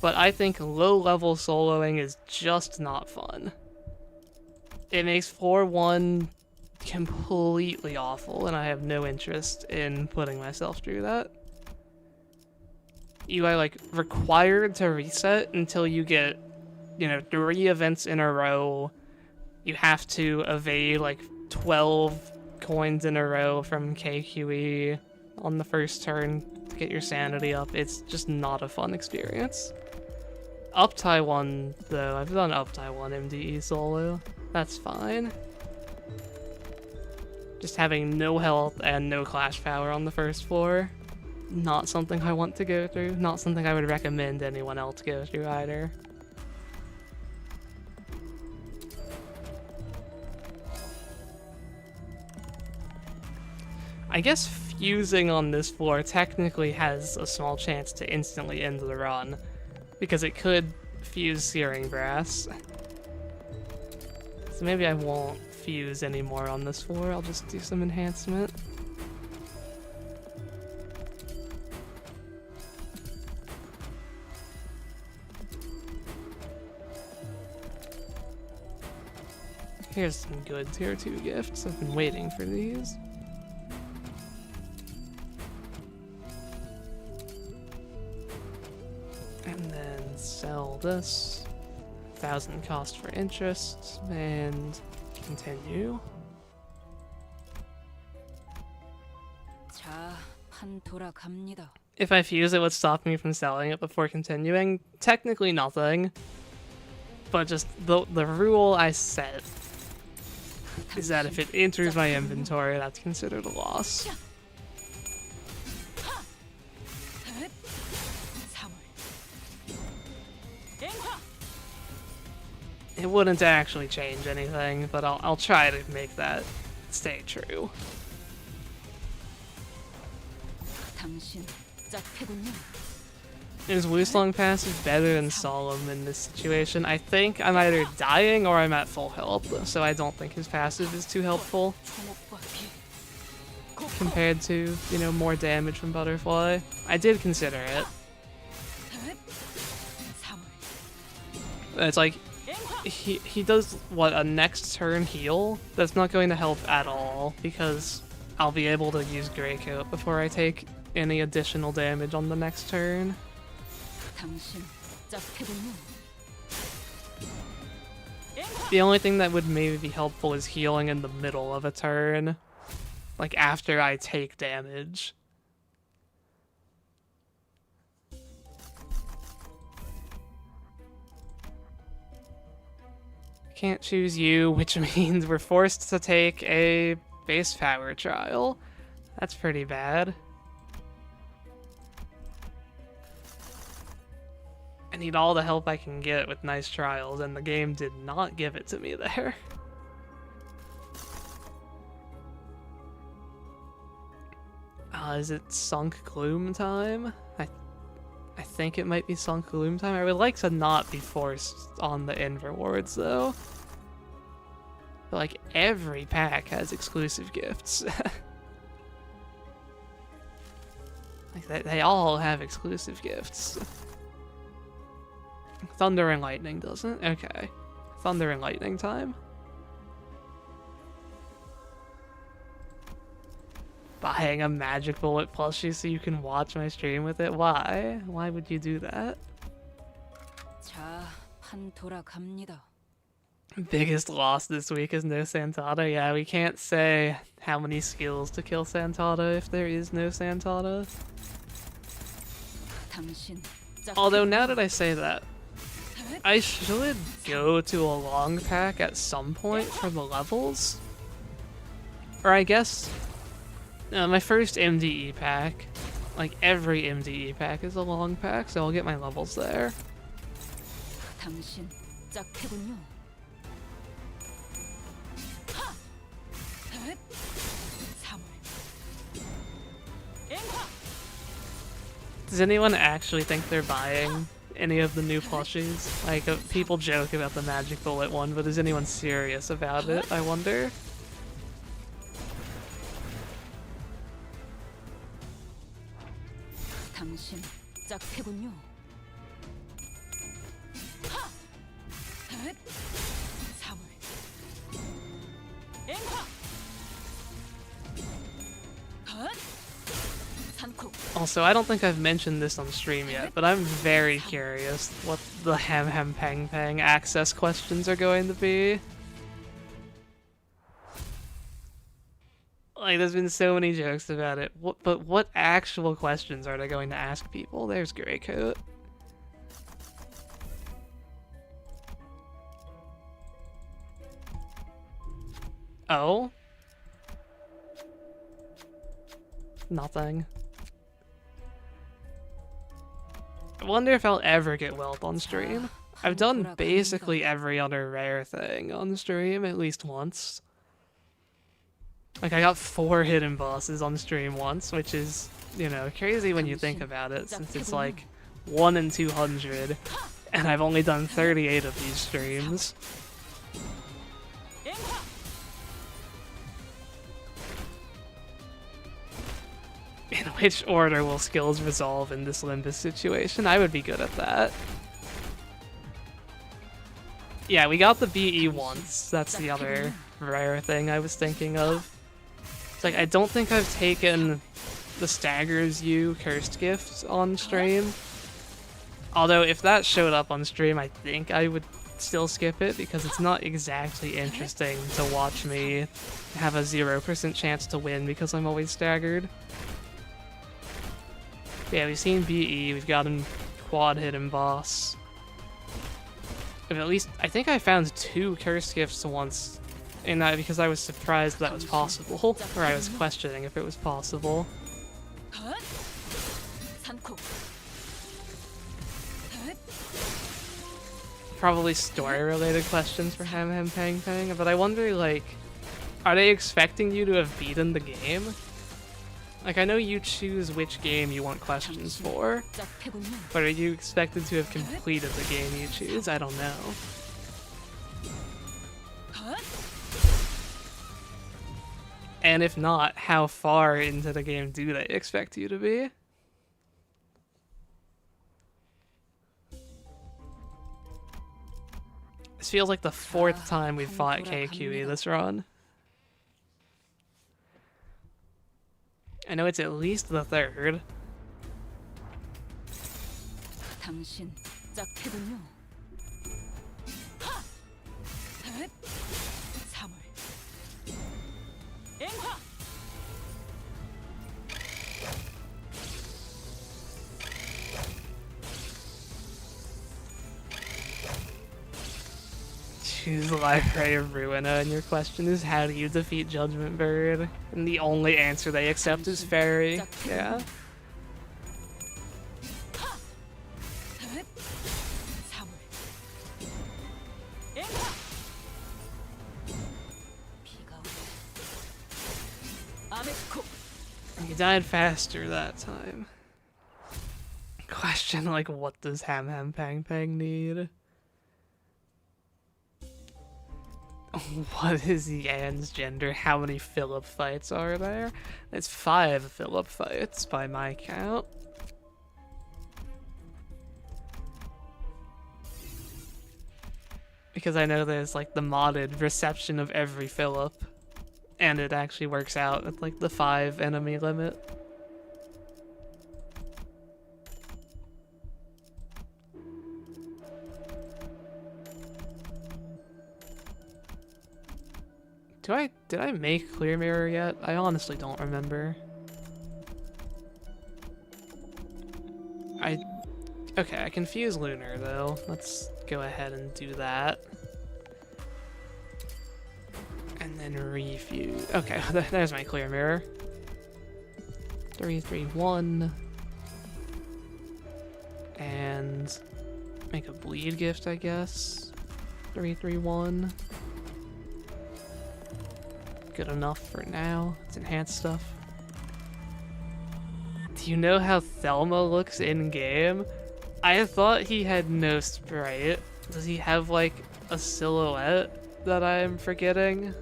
but I think low-level soloing is just not fun. It makes floor 1 completely awful, and I have no interest in putting myself through that. You are, like, required to reset until you get, you know, 3 events in a row. You have to evade, like, 12 coins in a row from KQE on the first turn to get your sanity up. It's just not a fun experience. Uptie 1, though, I've done Uptie 1 MDE solo. That's fine. Just having no health and no clash power on the first floor. Not something I want to go through. Not something I would recommend anyone else go through either. I guess fusing on this floor technically has a small chance to instantly end the run, because it could fuse Searing Brass. So maybe I won't fuse anymore on this floor, I'll just do some enhancement. Here's some good tier 2 gifts, I've been waiting for these. And then sell this. 1,000 cost for interest, and continue. If I fuse it, what's stopping me from selling it before continuing? Technically nothing. But just the rule I set is that if it enters my inventory, that's considered a loss. It wouldn't actually change anything, but I'll try to make that stay true. Is Wusong passive better than Solemn in this situation? I think I'm either dying or I'm at full health, so I don't think his passive is too helpful compared to, you know, more damage from Butterfly. I did consider it. It's like, he does, what, a next turn heal? That's not going to help at all, because I'll be able to use Grey Coat before I take any additional damage on the next turn. The only thing that would maybe be helpful is healing in the middle of a turn, like after I take damage. Can't choose you, which means we're forced to take a base power trial. That's pretty bad. I need all the help I can get with nice trials, and the game did not give it to me there. Is it Sunk Gloom time? I think it might be Sunk Gloom time. I would like to not be forced on the end rewards, though. But, like, every pack has exclusive gifts. Like, they all have exclusive gifts. Thunder and Lightning doesn't? Okay. Thunder and Lightning time. Buying a Magic Bullet plushie so you can watch my stream with it? Why? Why would you do that? Biggest loss this week is no Santata. Yeah, we can't say how many skills to kill Santata if there is no Santata. 당신 Although now that I say that, I should go to a long pack at some point for the levels. Or I guess my first MDE pack, like every MDE pack is a long pack, so I'll get my levels there. 당신 짝패군요. Does anyone actually think they're buying any of the new plushies? Like, people joke about the Magic Bullet one, but is anyone serious about it, I wonder? 당신 짝패군요. Also, I don't think I've mentioned this on stream yet, but I'm very curious what the Ham Ham Pang Pang access questions are going to be. Like, there's been so many jokes about it, but what actual questions are they going to ask people? There's Greycoat. Oh? Nothing. I wonder if I'll ever get Whelp on stream. I've done basically every other rare thing on stream at least once. Like, I got 4 hidden bosses on stream once, which is, you know, crazy when you think about it, since it's like 1 in 200, and I've only done 38 of these streams. In which order will skills resolve in this Limbus situation? I would be good at that. Yeah, we got the BE once. That's the other rare thing I was thinking of. It's like, I don't think I've taken the Staggers You Cursed Gift on stream. Although, if that showed up on stream, I think I would still skip it, because it's not exactly interesting to watch me have a 0% chance to win because I'm always staggered. Yeah, we've seen BE, we've gotten quad hidden boss. At least, I think I found 2 cursed gifts once, and that because I was surprised that was possible, or I was questioning if it was possible. Probably story-related questions for Ham Ham Pang Pang, but I wonder, like, are they expecting you to have beaten the game? Like, I know you choose which game you want questions for, but are you expected to have completed the game you choose? I don't know. And if not, how far into the game do they expect you to be? This feels like the 4th time we've fought KQE this run. I know it's at least the 3rd. 당신 짝패군요. Choose the Library of Ruina, and your question is, how do you defeat Judgment Bird? And the only answer they accept is Fairy. Yeah. You died faster that time. Question, like, what does Ham Ham Pang Pang need? What is Yan's gender? How many Philip fights are there? It's 5 Philip fights by my count. Because I know there's like the modded reception of every Philip, and it actually works out at like the 5 enemy limit. Did I make Clear Mirror yet? I honestly don't remember. Okay, I confuse Lunar though. Let's go ahead and do that. And then refuse. Okay, there's my Clear Mirror. 3, 3, 1. And make a bleed gift, I guess. 3, 3, 1. Good enough for now. It's enhanced stuff. Do you know how Thelma looks in game? I thought he had no sprite. Does he have like a silhouette that I'm forgetting?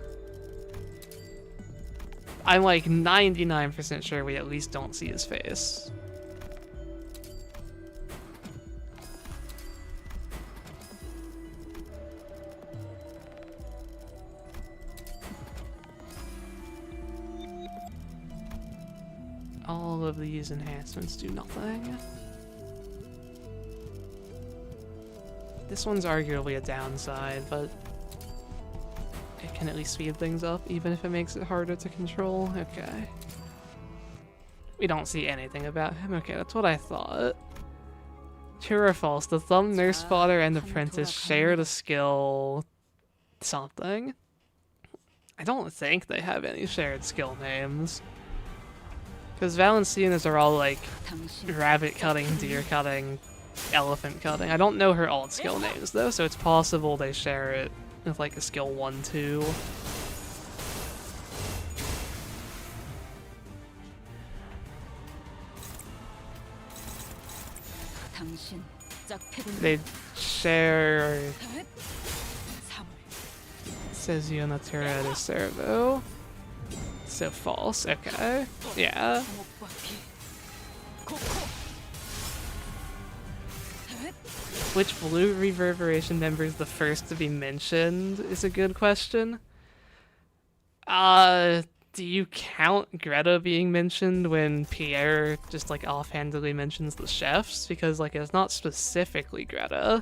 I'm like 99% sure we at least don't see his face. All of these enhancements do nothing. This one's arguably a downside, but it can at least speed things up, even if it makes it harder to control. Okay. We don't see anything about him. Okay, that's what I thought. True or false? The Thumb Nurse Spotter and the Princess shared a skill... something? I don't think they have any shared skill names. Because Valenciana's are all like rabbit cutting, deer cutting, elephant cutting. I don't know her alt skill names though, so it's possible they share it with like a skill 1, 2. They share... says you Natura de Servo. So false, okay. Yeah. Which blue reverberation member is the first to be mentioned is a good question. Do you count Greta being mentioned when Pierre just like offhandedly mentions the chefs? Because like it's not specifically Greta.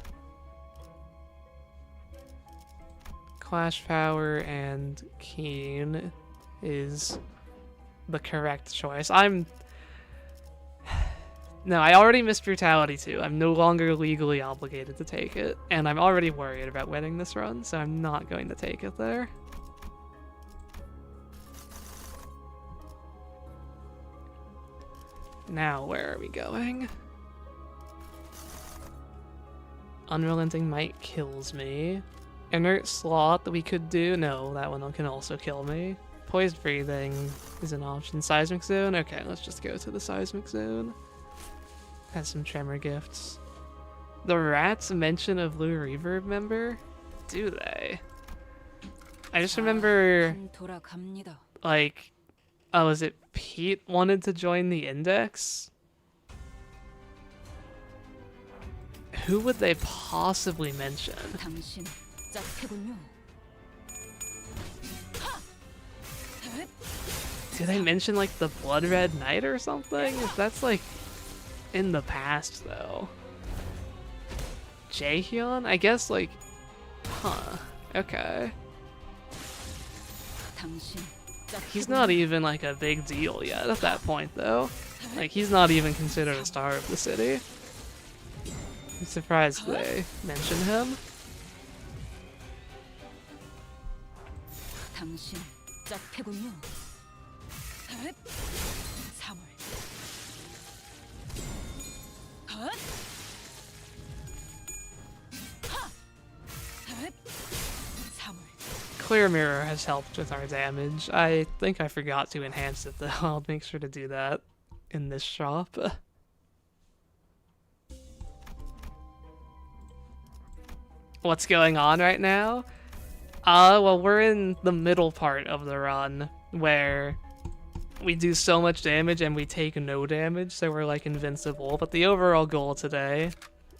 Clash Power and Keen is the correct choice. No, I already missed Brutality too. I'm no longer legally obligated to take it, and I'm already worried about winning this run, so I'm not going to take it there. Now, where are we going? Unrelenting Might kills me. Inert Sloth that we could do? No, that one can also kill me. Poised Breathing is an option. Seismic Zone? Okay, let's just go to the Seismic Zone. Has some Tremor gifts. The rats mention a Blue Reverb member? Do they? I just remember, like, oh, is it Pete wanted to join the Index? Who would they possibly mention? Do they mention like the Blood Red Knight or something? If that's like in the past though. Jaehyun? I guess like, huh, okay. He's not even like a big deal yet at that point though. Like he's not even considered a star of the city. I'm surprised they mention him. Clear Mirror has helped with our damage. I think I forgot to enhance it though. I'll make sure to do that in this shop. What's going on right now? Well, we're in the middle part of the run where we do so much damage and we take no damage, so we're like invincible. But the overall goal today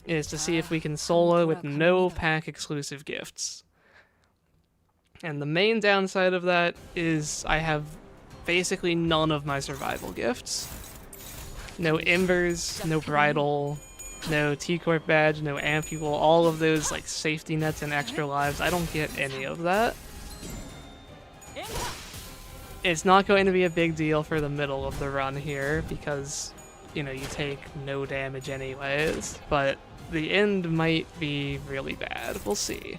is to see if we can solo with no pack exclusive gifts. And the main downside of that is I have basically none of my survival gifts. No Embers, no Bridle, no T Corp Badge, no Ampule, all of those like safety nets and extra lives. I don't get any of that. It's not going to be a big deal for the middle of the run here because, you know, you take no damage anyways, but the end might be really bad. We'll see.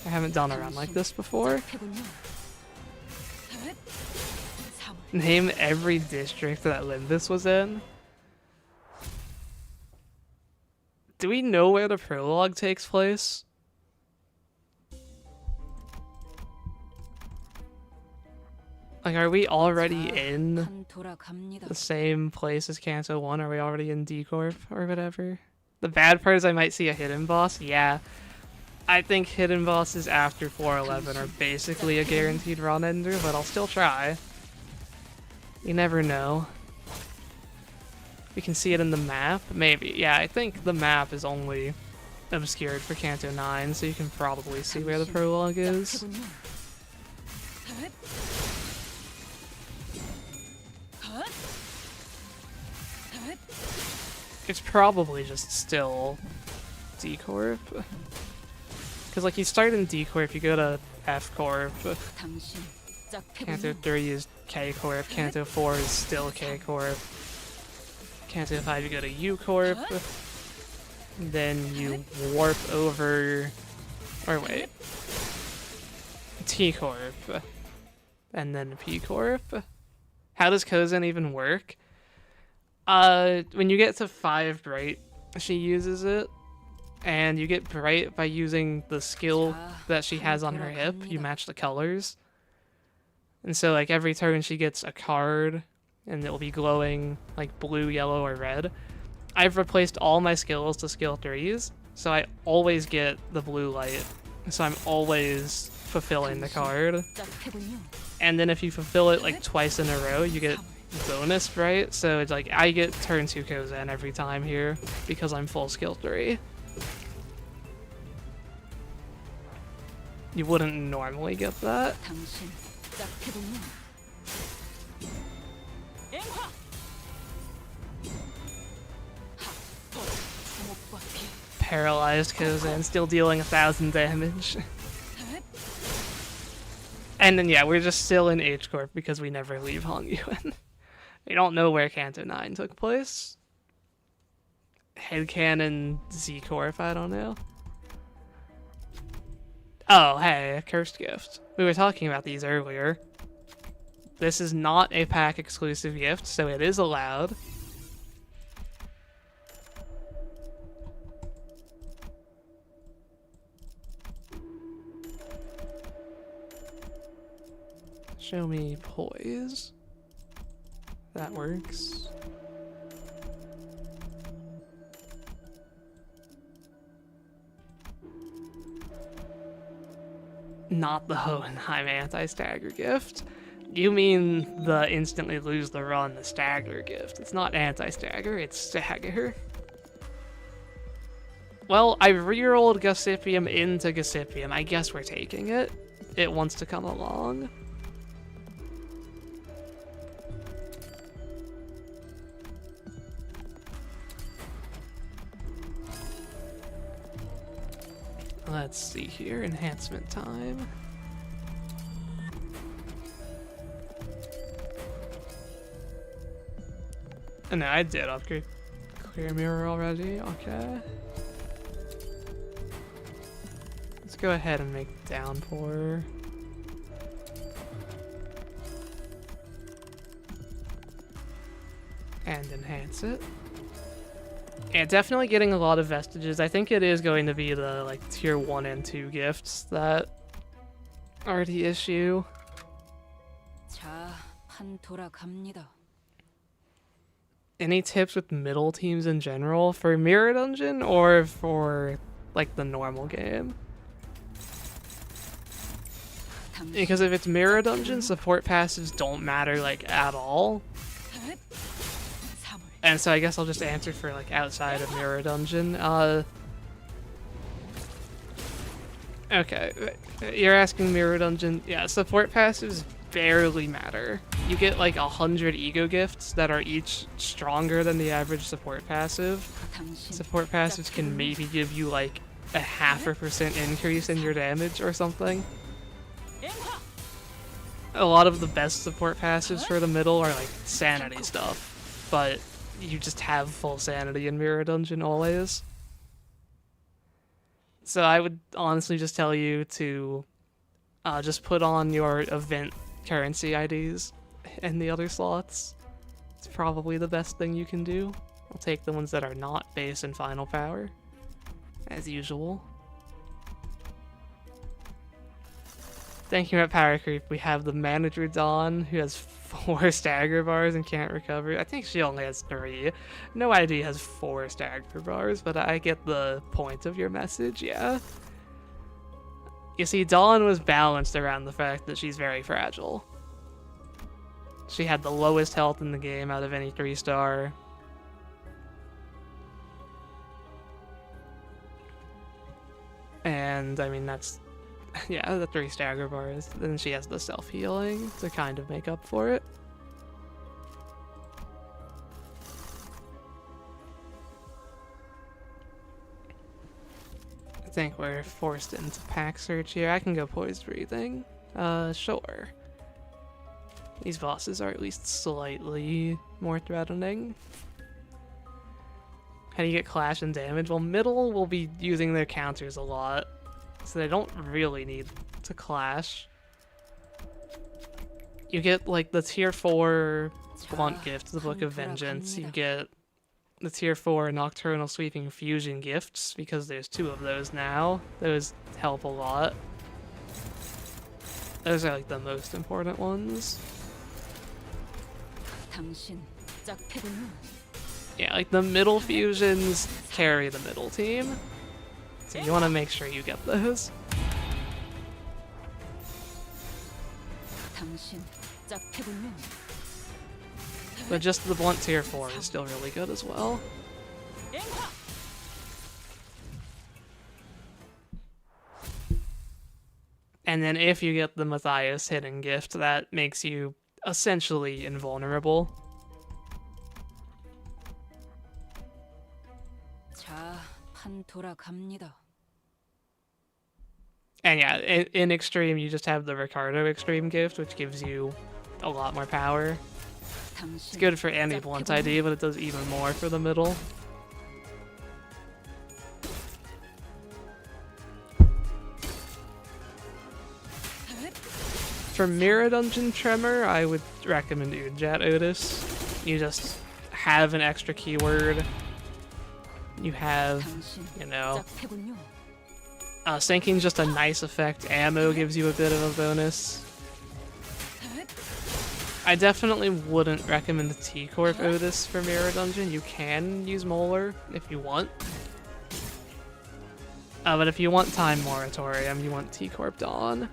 I haven't done a run like this before. Name every district that Limbus was in. Do we know where the prologue takes place? Like, are we already in the same place as Kanto 1? Are we already in D Corp or whatever? The bad part is I might see a hidden boss. Yeah. I think hidden bosses after 411 are basically a guaranteed run ender, but I'll still try. You never know. We can see it in the map? Maybe. Yeah, I think the map is only obscured for Kanto 9, so you can probably see where the prologue is. It's probably just still D Corp. Because, like, you start in D Corp, you go to F Corp. Kanto 3 is K Corp, Kanto 4 is still K Corp. Kanto 5 you go to U Corp. Then you warp over. Or wait. T Corp. And then P Corp. How does Kozen even work? When you get to 5 Bright, she uses it, and you get Bright by using the skill that she has on her hip. You match the colors. And so, like, every turn she gets a card, and it will be glowing, like, blue, yellow, or red. I've replaced all my skills to skill 3s, so I always get the blue light. So I'm always fulfilling the card. And then if you fulfill it, like, twice in a row, you get bonus, right? So it's like I get turn 2 Kozen every time here because I'm full skill 3. You wouldn't normally get that. Paralyzed Kozen, still dealing 1,000 damage. And then yeah, we're just still in H Corp because we never leave Hongyuan. We don't know where Kanto 9 took place. Headcanon Z Corp, I don't know. Oh, hey, a cursed gift. We were talking about these earlier. This is not a pack exclusive gift, so it is allowed. Show me poise. That works. Not the Hohenheim anti-stagger gift. You mean the instantly lose the run, the stagger gift. It's not anti-stagger, it's stagger. Well, I rerolled Gossipium into Gossipium. I guess we're taking it. It wants to come along. Let's see here, enhancement time. Oh, no, I did upgrade clear mirror already, okay. Let's go ahead and make downpour. And enhance it. Yeah, definitely getting a lot of vestiges. I think it is going to be the like tier 1 and 2 gifts that are the issue. Any tips with middle teams in general for Mirror Dungeon or for like the normal game? Because if it's Mirror Dungeon, support passives don't matter like at all. And so I guess I'll just answer for like outside of Mirror Dungeon. Okay, you're asking Mirror Dungeon. Yeah, support passives barely matter. You get like 100 ego gifts that are each stronger than the average support passive. Support passives can maybe give you like a 0.5% increase in your damage or something. a lot of the best support passives for the middle are like sanity stuff, but you just have full sanity in Mirror Dungeon always. So I would honestly just tell you to just put on your event currency IDs in the other slots. It's probably the best thing you can do. I'll take the ones that are not base and final power, as usual. Thank you at Power Creep. We have the manager Dawn, who has 4 stagger bars and can't recover. I think she only has 3. No ID has 4 stagger bars, but I get the point of your message, yeah. You see, Dawn was balanced around the fact that she's very fragile. She had the lowest health in the game out of any 3-star. And, I mean, that's... yeah, the 3 stagger bars. Then she has the self-healing to kind of make up for it. I think we're forced into pack search here. I can go poised breathing. Sure. These bosses are at least slightly more threatening. How do you get clash and damage? Well, middle will be using their counters a lot, so they don't really need to clash. You get, like, the tier 4 Blunt gift, the Book of Vengeance. You get the tier 4 Nocturnal Sweeping Fusion gifts, because there's 2 of those now. Those help a lot. Those are, like, the most important ones. Yeah, like, the middle fusions carry the middle team. So you want to make sure you get those. But just the Blunt tier 4 is still really good as well. And then if you get the Matthias hidden gift, that makes you essentially invulnerable. And yeah, in Extreme, you just have the Ricardo Extreme gift, which gives you a lot more power. It's good for any Blunt ID, but it does even more for the middle. For Mirror Dungeon Tremor, I would recommend Ujat Otis. You just have an extra keyword. You have, you know, Sinking's just a nice effect. Ammo gives you a bit of a bonus. I definitely wouldn't recommend the T Corp Otis for Mirror Dungeon. You can use Molar if you want. But if you want Time Moratorium, you want T Corp Dawn.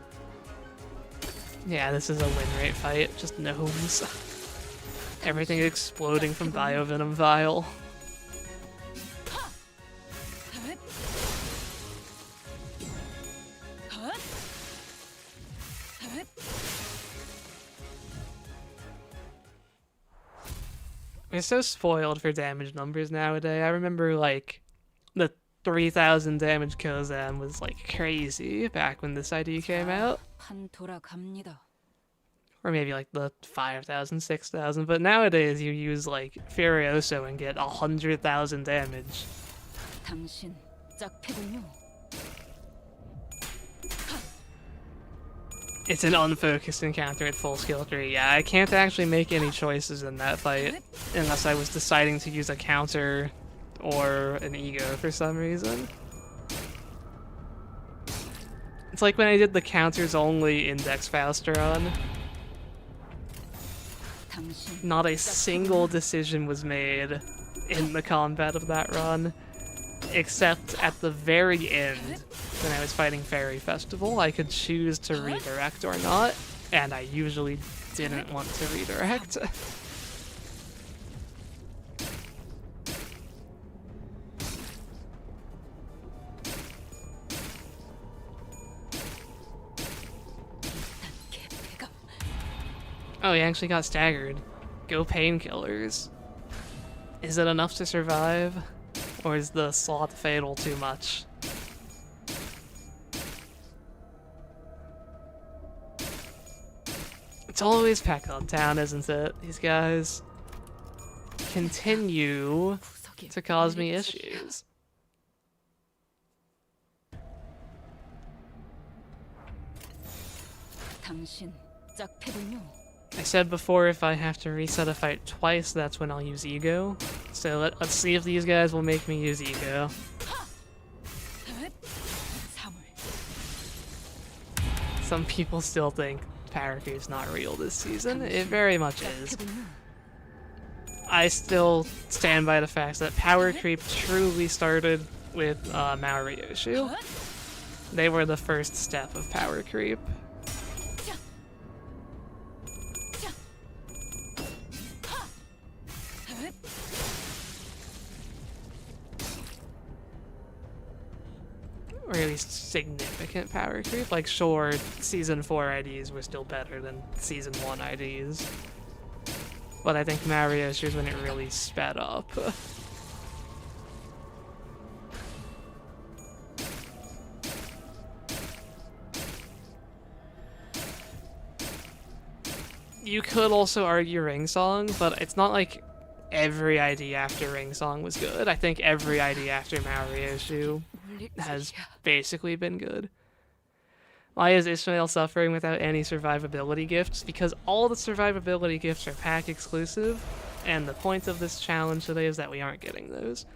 Yeah, this is a win rate fight, just gnomes. Everything exploding from Biovenom Vial. We're so spoiled for damage numbers nowadays. I remember, like, the 3,000 damage Kozan was, like, crazy back when this ID came out. Or maybe, like, the 5,000, 6,000. But nowadays, you use, like, Furioso and get 100,000 damage. It's an unfocused encounter at full skill 3. Yeah, I can't actually make any choices in that fight unless I was deciding to use a counter or an ego for some reason. It's like when I did the counters only Index Faust run. Not a single decision was made in the combat of that run, except at the very end, when I was fighting Fairy Festival. I could choose to redirect or not, and I usually didn't want to redirect. Oh, he actually got staggered. Go painkillers. Is it enough to survive? Or is the Sloth Fatal too much? It's always Peck on town, isn't it? These guys continue to cause me issues. 당신 짝패군요. I said before, if I have to reset a fight twice, that's when I'll use Ego. So let's see if these guys will make me use Ego. Some people still think Power Creep's not real this season. It very much is. I still stand by the fact that Power Creep truly started with Maorioshu. They were the first step of Power Creep. Or at least significant power creep. Like, sure, Season 4 IDs were still better than Season 1 IDs. But I think Maorioshu is when it really sped up. You could also argue Ring Song, but it's not like every ID after Ring Song was good. I think every ID after Maorioshu has basically been good. Why is Ishmael suffering without any survivability gifts? Because all the survivability gifts are pack exclusive, and the point of this challenge today is that we aren't getting those.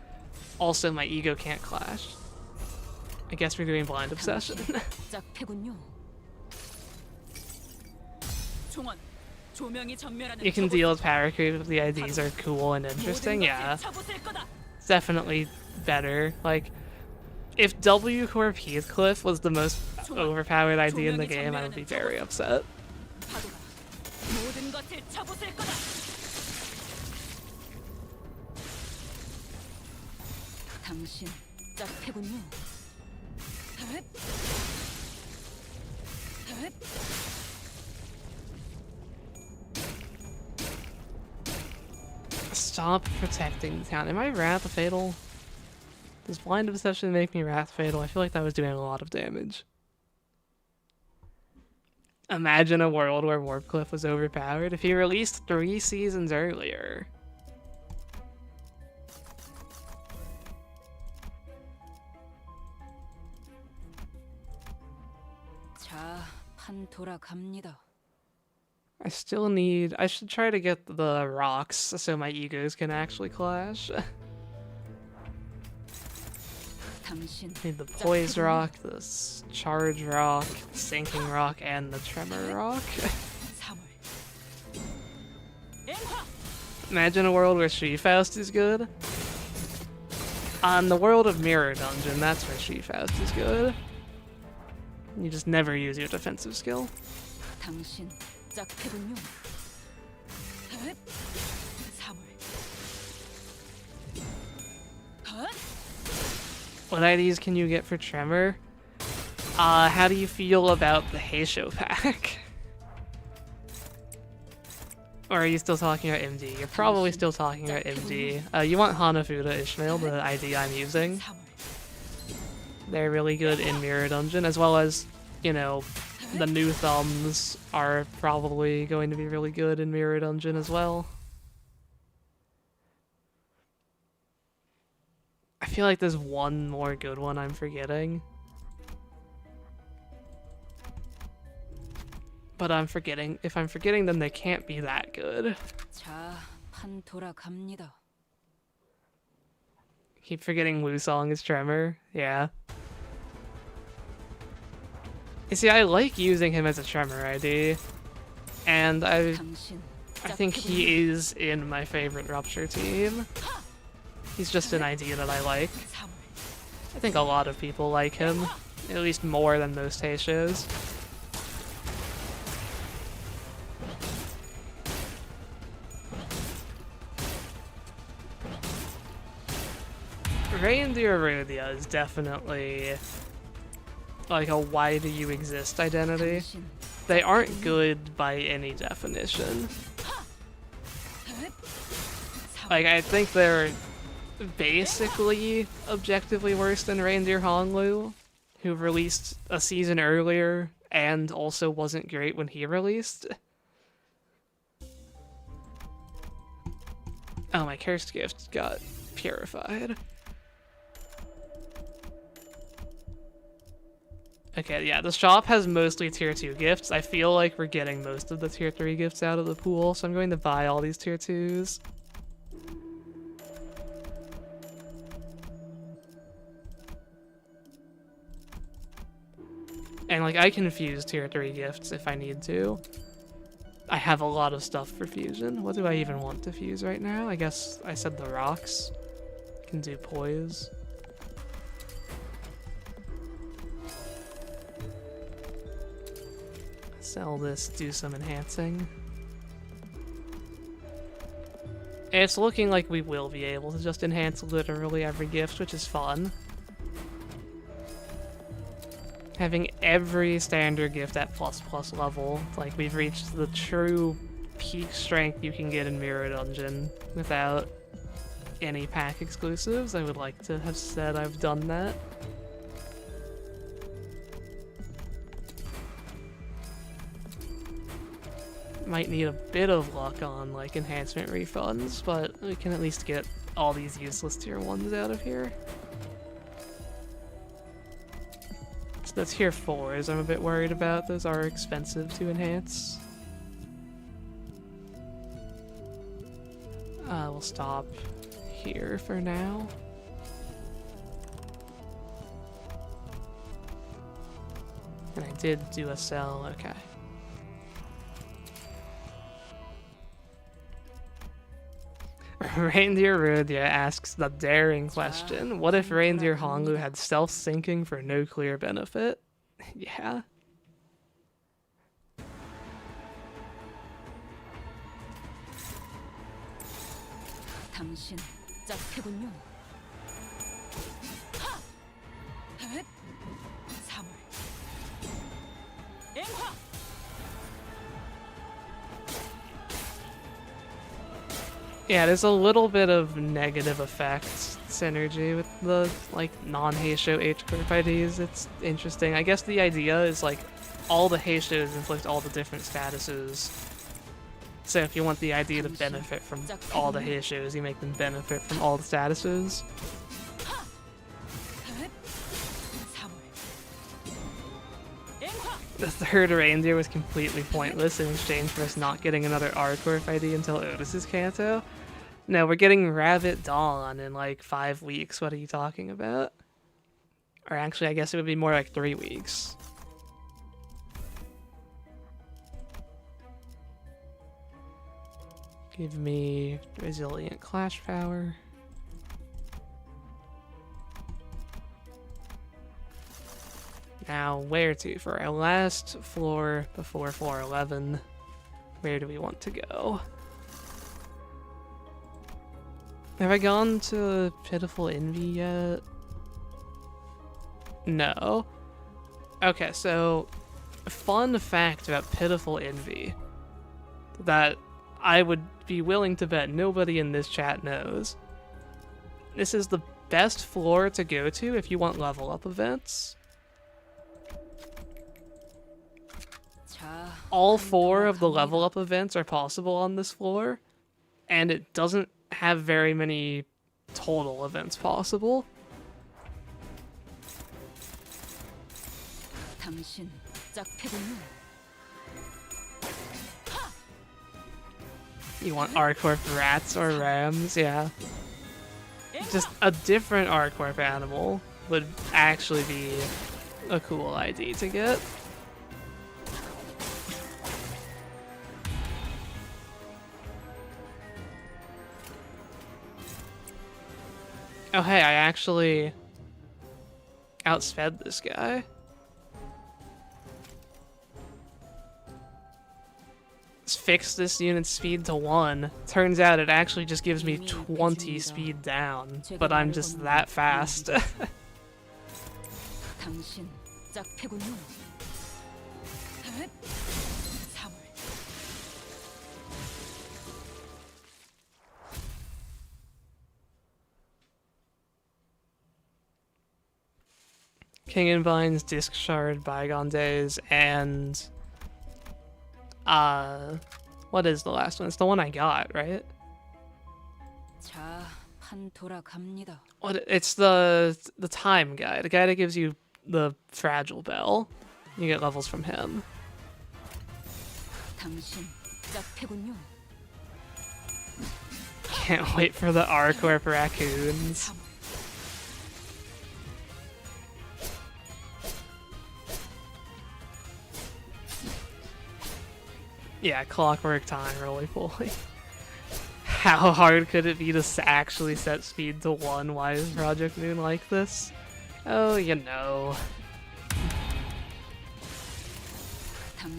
Also, my ego can't clash. I guess we're doing Blind Obsession. You can deal with power creep if the IDs are cool and interesting, yeah. It's definitely better. Like, if W Corp Heathcliff was the most overpowered ID in the game, I would be very upset. Stop protecting the town. Am I Wrath Fatal? Does Blind Obsession make me Wrath Fatal? I feel like that was doing a lot of damage. Imagine a world where Warpcliff was overpowered if he released 3 seasons earlier. I still need... I should try to get the rocks so my egos can actually clash. Need the Poise Rock, the Charge Rock, the Sinking Rock, and the Tremor Rock. Imagine a world where She-Faust is good. On the world of Mirror Dungeon, that's where She-Faust is good. You just never use your defensive skill. What IDs can you get for Tremor? How do you feel about the Heisho pack? Or are you still talking about MD? You're probably still talking about MD. You want Hanafuda Ishmael, the ID I'm using. They're really good in Mirror Dungeon, as well as, you know, the new thumbs are probably going to be really good in Mirror Dungeon as well. I feel like there's one more good one I'm forgetting. But I'm forgetting. If I'm forgetting them, they can't be that good. Keep forgetting Wusong is Tremor. Yeah. You see, I like using him as a Tremor ID. And I think he is in my favorite Rupture team. He's just an ID that I like. I think a lot of people like him, at least more than most Heishos. Reindeer Rudia is definitely like a why do you exist identity. They aren't good by any definition. Like, I think they're basically objectively worse than Reindeer Honglu, who released a season earlier and also wasn't great when he released. Oh, my cursed gift got purified. Okay, yeah, the shop has mostly tier 2 gifts. I feel like we're getting most of the tier 3 gifts out of the pool, so I'm going to buy all these tier 2s. And, like, I can fuse tier 3 gifts if I need to. I have a lot of stuff for fusion. What do I even want to fuse right now? I guess I said the rocks. I can do poise. Sell this, do some enhancing. It's looking like we will be able to just enhance literally every gift, which is fun. Having every standard gift at ++ level, like we've reached the true peak strength you can get in Mirror Dungeon without any pack exclusives. I would like to have said I've done that. Might need a bit of luck on like enhancement refunds, but we can at least get all these useless tier 1s out of here. So the tier 4s I'm a bit worried about. Those are expensive to enhance. We'll stop here for now. And I did do a sell, okay. Reindeer Rudia asks the daring question. What if Reindeer Honglu had self-sinking for no clear benefit? Yeah. 당신 짝패군요. 사물. 앵화. Yeah, there's a little bit of negative effects synergy with the like non-Heisho H Corp IDs. It's interesting. I guess the idea is like all the Heishos inflict all the different statuses. So if you want the ID to benefit from all the Heishos, you make them benefit from all the statuses. The third reindeer was completely pointless in exchange for us not getting another R-Corp ID until Otis's Kanto. No, we're getting Rabbit Dawn in like 5 weeks. What are you talking about? Or actually, I guess it would be more like 3 weeks. Give me Resilient Clash Power. Now, where to? For our last floor before floor 11, where do we want to go? Have I gone to Pitiful Envy yet? No. Okay, so, fun fact about Pitiful Envy that I would be willing to bet nobody in this chat knows. This is the best floor to go to if you want level up events. All 4 of the level up events are possible on this floor, and it doesn't have very many total events possible. You want R-Corp rats or rams? Yeah. Just a different R-Corp animal would actually be a cool ID to get. Oh hey, I actually outsped this guy. Let's fix this unit's speed to 1. Turns out it actually just gives me 20 speed down, but I'm just that fast. King and Vines, Disc Shard, Bygone Days, and what is the last one? It's the one I got, right? 자, 판 돌아갑니다. What? It's the time guy, the guy that gives you the fragile bell. You get levels from him. 당신 짝패군요. Can't wait for the R-Corp raccoons. Yeah, clockwork time, roly-poly. How hard could it be to actually set speed to 1? Why is Project Moon like this? Oh, you know.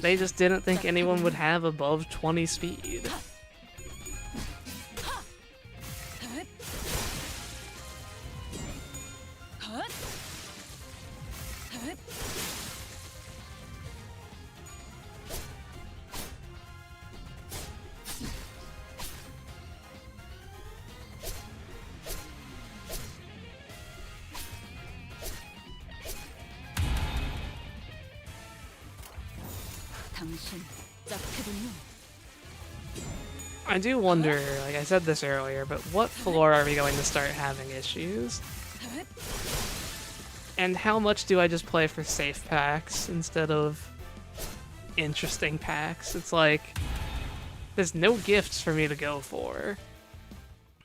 They just didn't think anyone would have above 20 speed. 당신 짝패군요. I do wonder, like I said this earlier, but what floor are we going to start having issues? And how much do I just play for safe packs instead of interesting packs? It's like, there's no gifts for me to go for.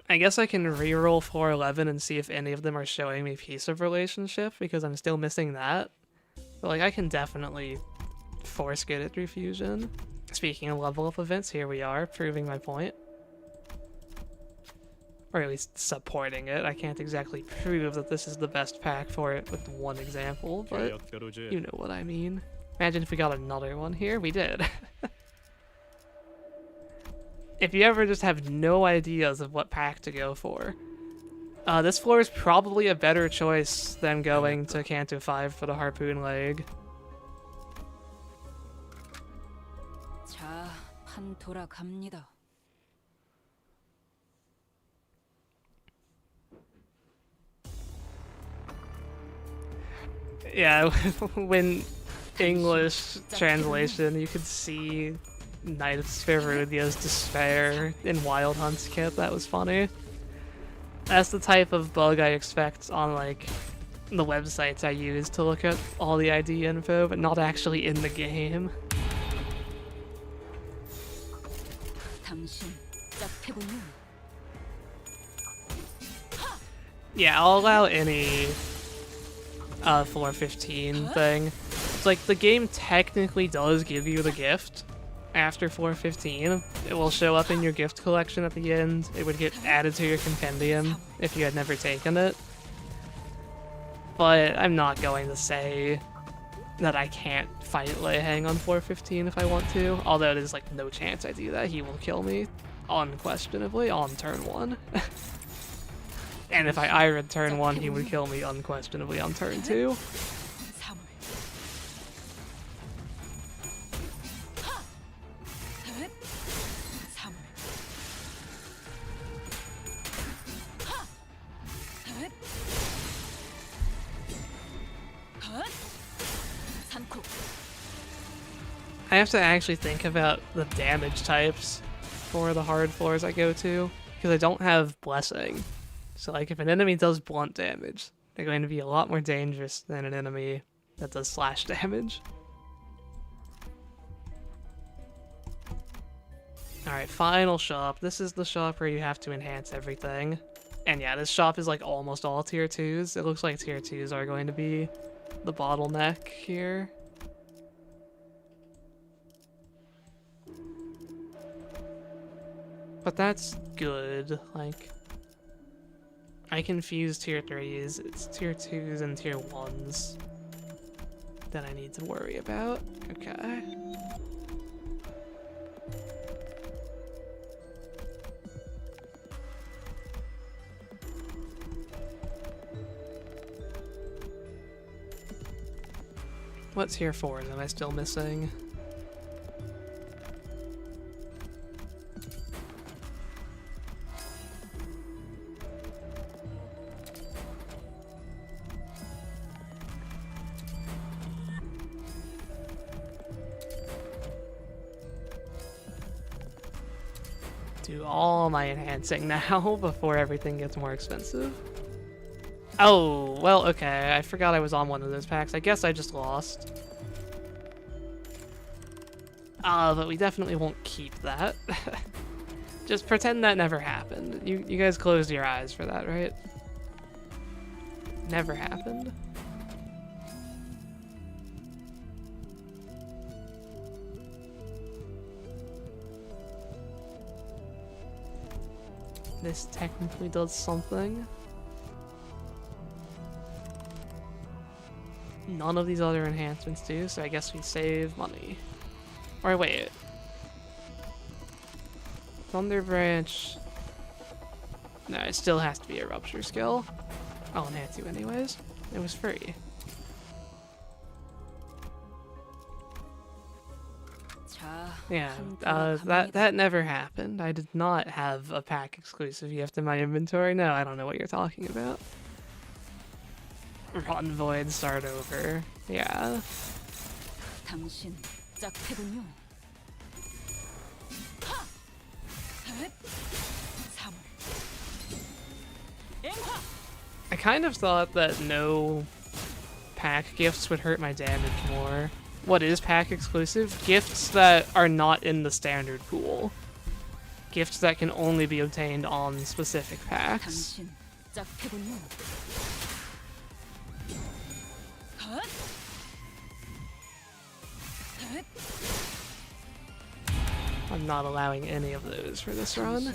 I guess I can reroll 411 and see if any of them are showing me Piece of Relationship, because I'm still missing that. But like, I can definitely force good at Refusion. Speaking of level up events, here we are, proving my point. Or at least supporting it. I can't exactly prove that this is the best pack for it with one example, but you know what I mean. Imagine if we got another one here. We did. If you ever just have no ideas of what pack to go for, this floor is probably a better choice than going to Canto 5 for the Harpoon leg. 자, 판 돌아갑니다. Yeah, when English translation, you could see Knight of Spherudia's despair in Wild Hunt's kit. That was funny. That's the type of bug I expect on, like, the websites I use to look at all the ID info, but not actually in the game. 당신 짝패군요. Yeah, I'll allow any floor 15 thing. It's like, the game technically does give you the gift after floor 15. It will show up in your gift collection at the end. It would get added to your compendium if you had never taken it. But I'm not going to say that I can't fight Lei Hang on floor 15 if I want to, although there's like no chance I do that. He will kill me unquestionably on turn 1. And if I Iron turn 1, he would kill me unquestionably on turn 2. I have to actually think about the damage types for the hard floors I go to, because I don't have Blessing. So like, if an enemy does blunt damage, they're going to be a lot more dangerous than an enemy that does slash damage. Alright, final shop. This is the shop where you have to enhance everything. And yeah, this shop is like almost all tier 2s. It looks like tier 2s are going to be the bottleneck here. But that's good, like, I confuse tier 3s, it's tier 2s and tier 1s that I need to worry about. Okay. What tier 4s am I still missing? do all my enhancing now before everything gets more expensive. Oh, well, okay. I forgot I was on one of those packs. I guess I just lost. But we definitely won't keep that. Just pretend that never happened. You guys closed your eyes for that, right? Never happened. This technically does something. None of these other enhancements do, so I guess we save money. Or wait. Thunder Branch. No, it still has to be a Rupture skill. I'll enhance you anyways. It was free. Yeah, that never happened. I did not have a pack exclusive gift in my inventory. No, I don't know what you're talking about. Rotten Void, start over. Yeah. I kind of thought that no pack gifts would hurt my damage more. What is pack exclusive? Gifts that are not in the standard pool. Gifts that can only be obtained on specific packs. I'm not allowing any of those for this run.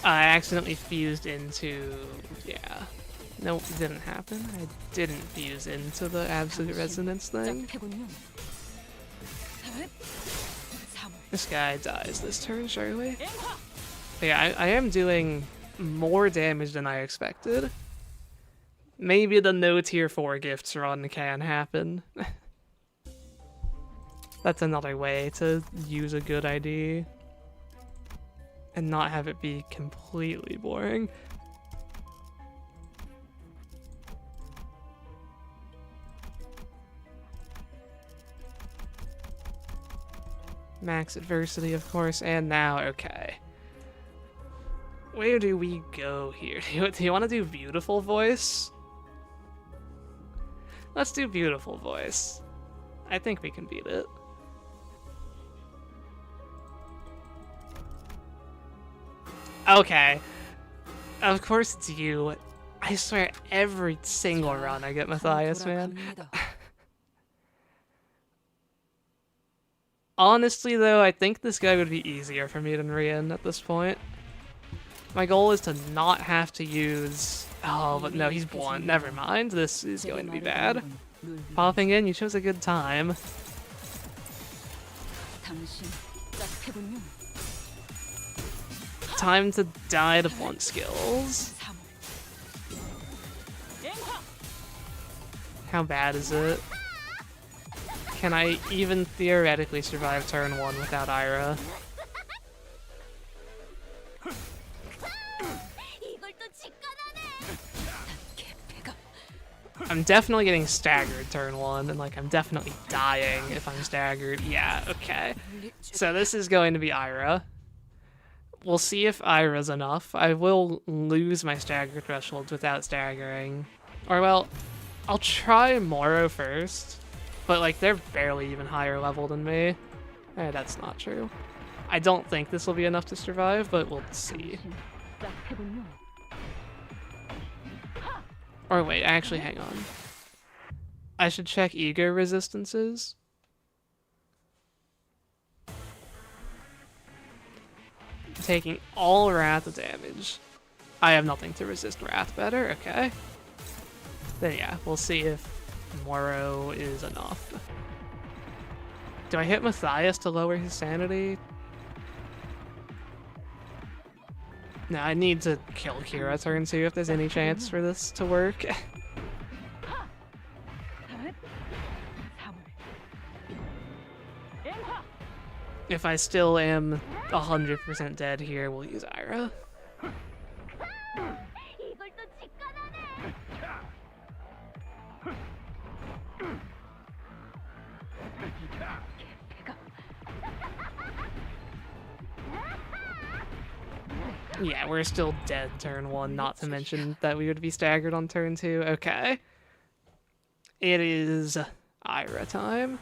I accidentally fused into... yeah. Nope, it didn't happen. I didn't fuse into the Absolute Resonance thing. This guy dies this turn, surely. But yeah, I am doing more damage than I expected. Maybe the no tier 4 gifts run can happen. That's another way to use a good ID. And not have it be completely boring. Max adversity, of course, and now, okay. Where do we go here? Do you want to do beautiful voice? Let's do beautiful voice. I think we can beat it. Okay. Of course it's you. I swear every single run I get Matthias, man. Honestly though, I think this guy would be easier for me than Rian at this point. My goal is to not have to use... oh, but no, he's blunt. Never mind. This is going to be bad. Popping in, you chose a good time. Time to die to blunt skills. How bad is it? Can I even theoretically survive turn 1 without Ira? I'm definitely getting staggered turn 1, and like I'm definitely dying if I'm staggered. Yeah, okay. So this is going to be Ira. We'll see if Ira's enough. I will lose my stagger thresholds without staggering. Or well, I'll try Moro first. But like they're barely even higher level than me. That's not true. I don't think this will be enough to survive, but we'll see. Or wait, actually hang on. I should check ego resistances. Taking all Wrath damage. I have nothing to resist Wrath better, okay. Then yeah, we'll see if Moro is enough. Do I hit Matthias to lower his sanity? No, I need to kill Kira turn 2 if there's any chance for this to work. If I still am 100% dead here, we'll use Ira. Yeah, we're still dead turn 1, not to mention that we would be staggered on turn 2. Okay. It is Ira time.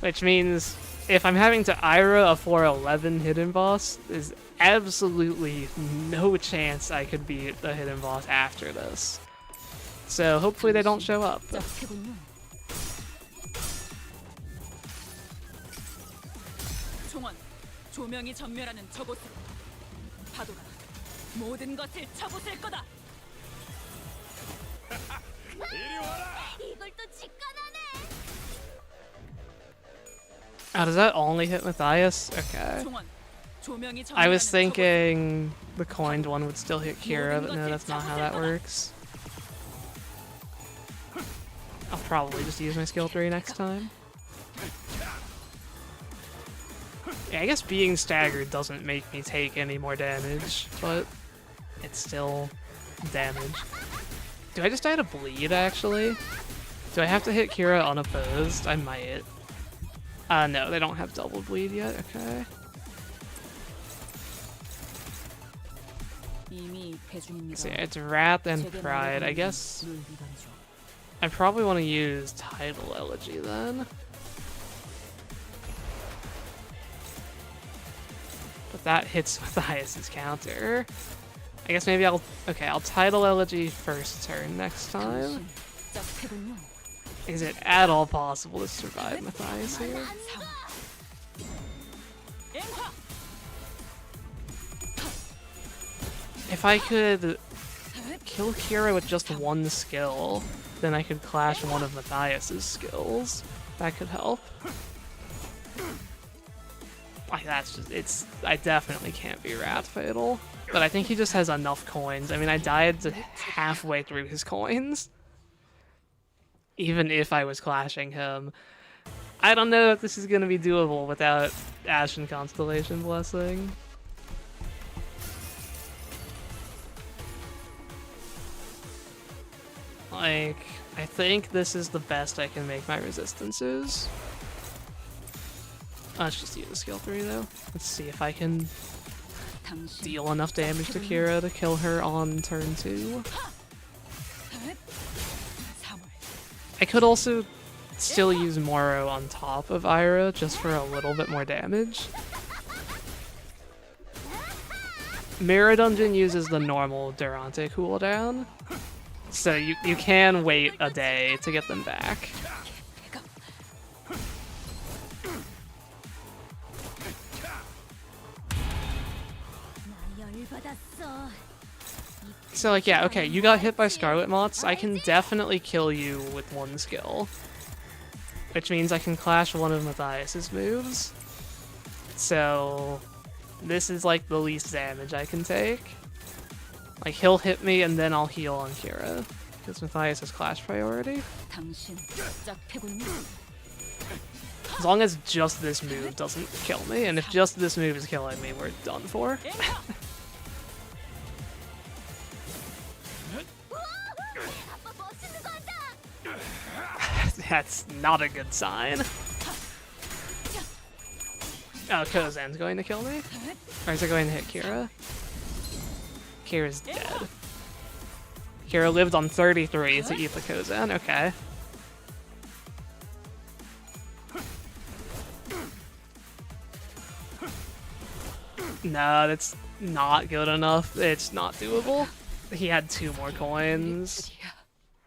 Which means if I'm having to Ira a 411 hidden boss, there's absolutely no chance I could beat the hidden boss after this. So hopefully they don't show up. 시작해군요. 종원, 조명이 전멸하는 저곳으로 파도가 모든 것을 쳐부술 거다. 이걸 또 직관하네. Oh, does that only hit Matthias? Okay. 종원, 조명이 I was 전멸하는 thinking the coined one would still hit Kira, but no, that's not how that works. I'll probably just use my skill 3 next time. Yeah, I guess being staggered doesn't make me take any more damage, but it's still damage. Do I just die to bleed, actually? Do I have to hit Kira unopposed? I might. No, they don't have double bleed yet, okay. 이미 배중입니다. So yeah, it's Wrath and Pride. I guess I probably want to use Tidal Elegy then. But that hits Matthias's counter. I guess maybe I'll Tidal Elegy first turn next time. 시작해군요. Is it at all possible to survive Matthias here? 앵화, If I could kill Kira with just one skill, then I could clash one of Matthias's skills. That could help. Like, that's just, I definitely can't be Wrath Fatal. But I think he just has enough coins. I mean, I died to halfway through his coins. Even if I was clashing him. I don't know if this is going to be doable without Ashen Constellation Blessing. Like, I think this is the best I can make my resistances. Let's just use a skill 3 though. Let's see if I can 당신 deal enough damage to Kira to kill her on turn 2. 3월 I could also still use Moro on top of Ira just for a little bit more damage. Mirror Dungeon uses the normal Durante cooldown, so you can wait a day to get them back. So like, yeah, okay, you got hit by Scarlet Moths, I can definitely kill you with one skill. Which means I can clash one of Matthias's moves. So this is like the least damage I can take. Like, he'll hit me and then I'll heal on Kira. Because Matthias is clash priority. 당신 시작해군요. As long as just this move doesn't kill me, and if just this move is killing me, we're done for. That's not a good sign. Oh, Kozan's going to kill me? Or is it going to hit Kira? Kira's dead. Kira lived on 33 to eat the Kozan, okay. No, that's not good enough. It's not doable. He had 2 more coins.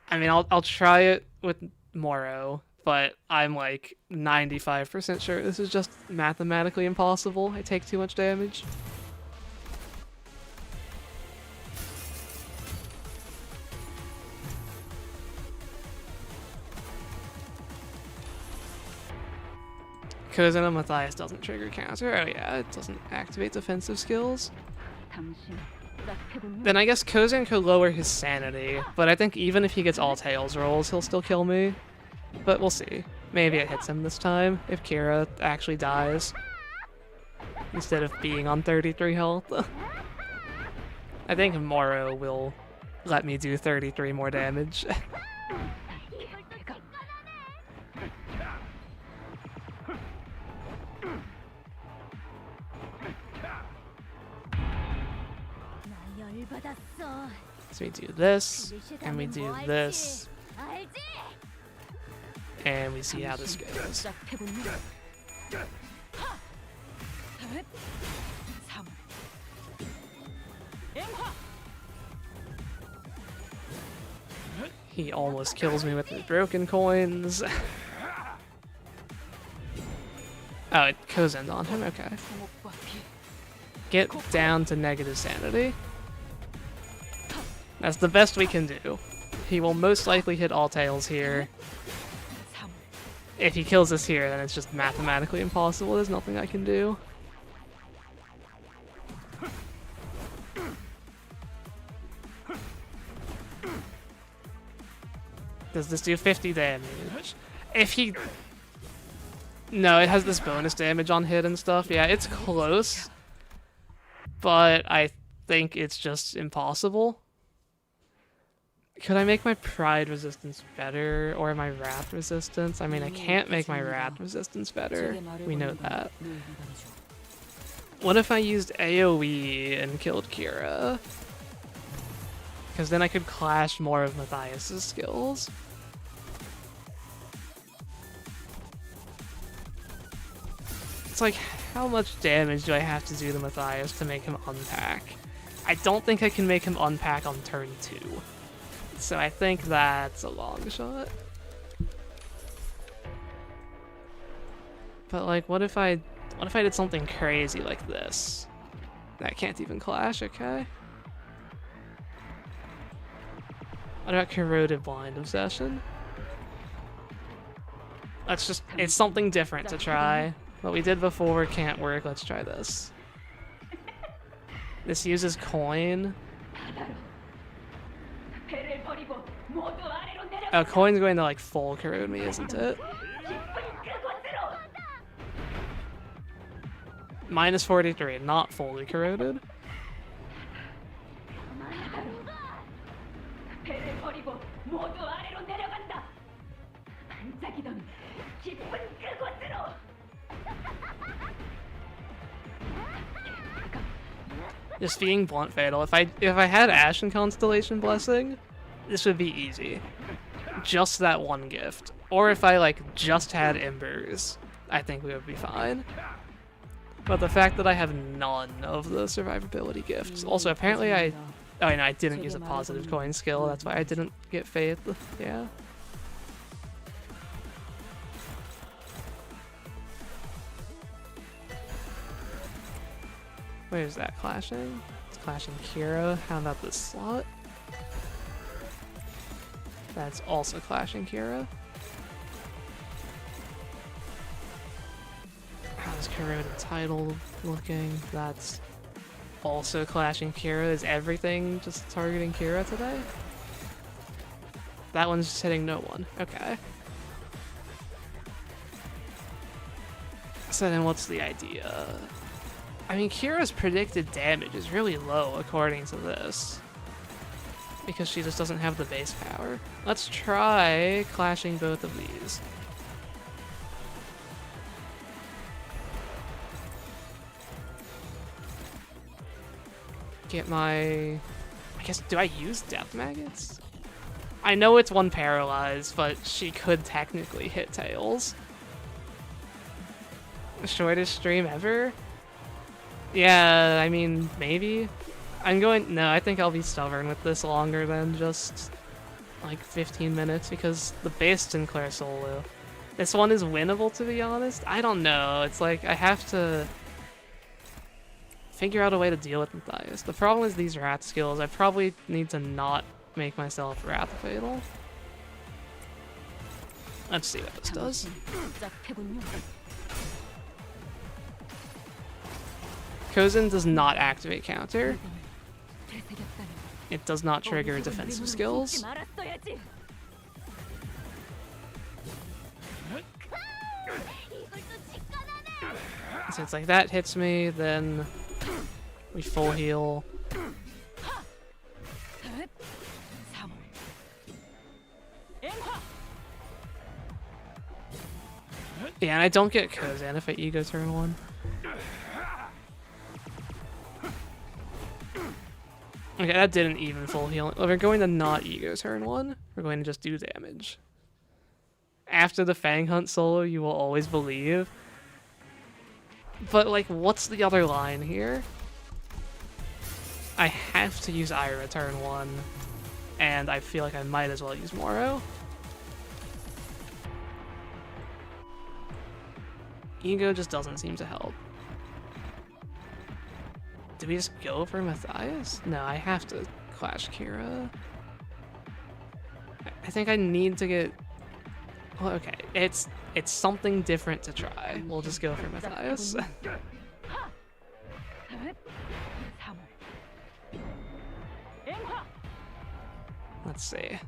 I mean, I'll try it with Moro, but I'm like 95% sure this is just mathematically impossible. I take too much damage. Kozan and Matthias doesn't trigger counter. Oh yeah, it doesn't activate defensive skills. 당신 시작해군요. Then I guess Kozan could lower his sanity, but I think even if he gets all tails rolls, he'll still kill me. But we'll see. Maybe it hits him this time, if Kira actually dies. Instead of being on 33 health. I think Moro will let me do 33 more damage. So we do this, and we do this, and we see how this goes. He almost kills me with his broken coins. Oh, it Kozen's on him, okay. Get down to negative sanity. That's the best we can do. He will most likely hit all tails here. If he kills us here, then it's just mathematically impossible. There's nothing I can do. Does this do 50 damage? If he... No, it has this bonus damage on hit and stuff. Yeah, it's close. But I think it's just impossible. Could I make my pride resistance better? Or my wrath resistance? I mean, I can't make my wrath resistance better. We know that. What if I used AoE and killed Kira? Because then I could clash more of Matthias's skills. It's like, how much damage do I have to do to Matthias to make him unpack? I don't think I can make him unpack on turn 2. So I think that's a long shot. But like, what if I did something crazy like this? That can't even clash, okay? What about Corroded Blind Obsession? Let's just, it's something different to try. What we did before can't work, let's try this. This uses coin. Oh, coin's going to like full corrode me, isn't it? Minus 43, not fully corroded. Just being blunt fatal. If I had Ashen Constellation Blessing, this would be easy. Just that one gift. Or if I like just had Embers, I think we would be fine. But the fact that I have none of the survivability gifts. Also, apparently I didn't use a positive coin skill. That's why I didn't get Faith. Yeah. Where is that clashing? It's clashing Kira. How about this slot? That's also clashing Kira. How's Corroded Title looking? That's also clashing Kira. Is everything just targeting Kira today? That one's just hitting no one. Okay. So then what's the idea? I mean, Kira's predicted damage is really low according to this. Because she just doesn't have the base power. Let's try clashing both of these. Get my... I guess, do I use Death Maggots? I know it's one paralyzed, but she could technically hit Tails. The shortest stream ever? Yeah, I mean, maybe. No, I think I'll be stubborn with this longer than just like 15 minutes because the base Sinclair solo. This one is winnable, to be honest. I don't know. It's like I have to figure out a way to deal with Matthias. The problem is these rat skills. I probably need to not make myself Wrath Fatal. Let's see what this does. Kozen does not activate counter. It does not trigger defensive skills. So it's like that hits me, then we full heal. Yeah, and I don't get Kozen if I ego turn 1. Okay, that didn't even full heal. We're going to not ego turn 1. We're going to just do damage. After the Fang Hunt solo, you will always believe. But, like, what's the other line here? I have to use Ira turn 1, and I feel like I might as well use Moro. Ego just doesn't seem to help. Do we just go for Matthias? No, I have to Clash Kira. I think I need to get... Well, okay, it's something different to try. We'll just go for Matthias. Let's see.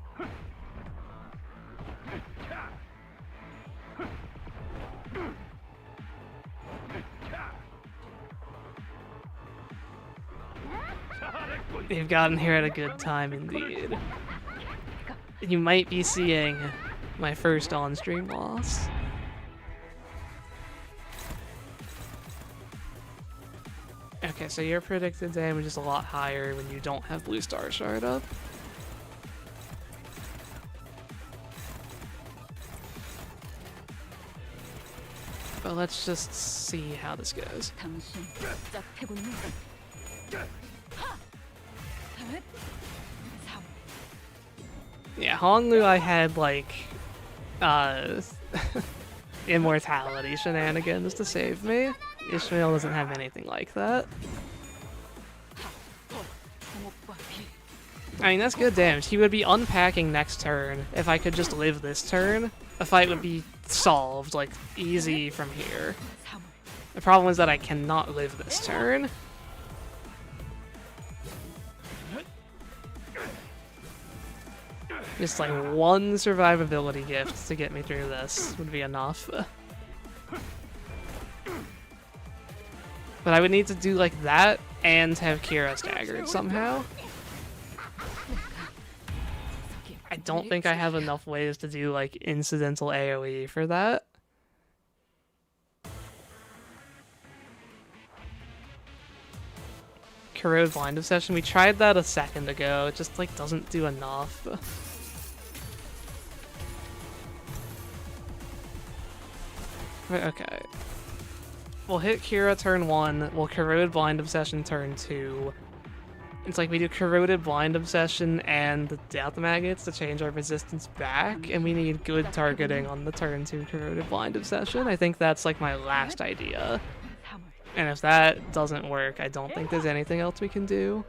We've gotten here at a good time indeed. You might be seeing my first on-stream loss. Okay, so your predicted damage is a lot higher when you don't have Blue Star Shard up. But let's just see how this goes. Yeah, Honglu I had like immortality shenanigans to save me. Ishmael doesn't have anything like that. I mean, that's good damage. He would be unpacking next turn. If I could just live this turn, the fight would be solved, like, easy from here. The problem is that I cannot live this turn. Just like one survivability gift to get me through this would be enough. But I would need to do like that and have Kira staggered somehow. I don't think I have enough ways to do like incidental AoE for that. Corrode Blind Obsession, we tried that a second ago, it just like doesn't do enough. Okay. We'll hit Kira turn 1, we'll Corrode Blind Obsession turn 2. It's like we do Corroded Blind Obsession and the Death Maggots to change our resistance back, and we need good targeting on the turn 2 Corroded Blind Obsession. I think that's like my last idea. And if that doesn't work, I don't think there's anything else we can do.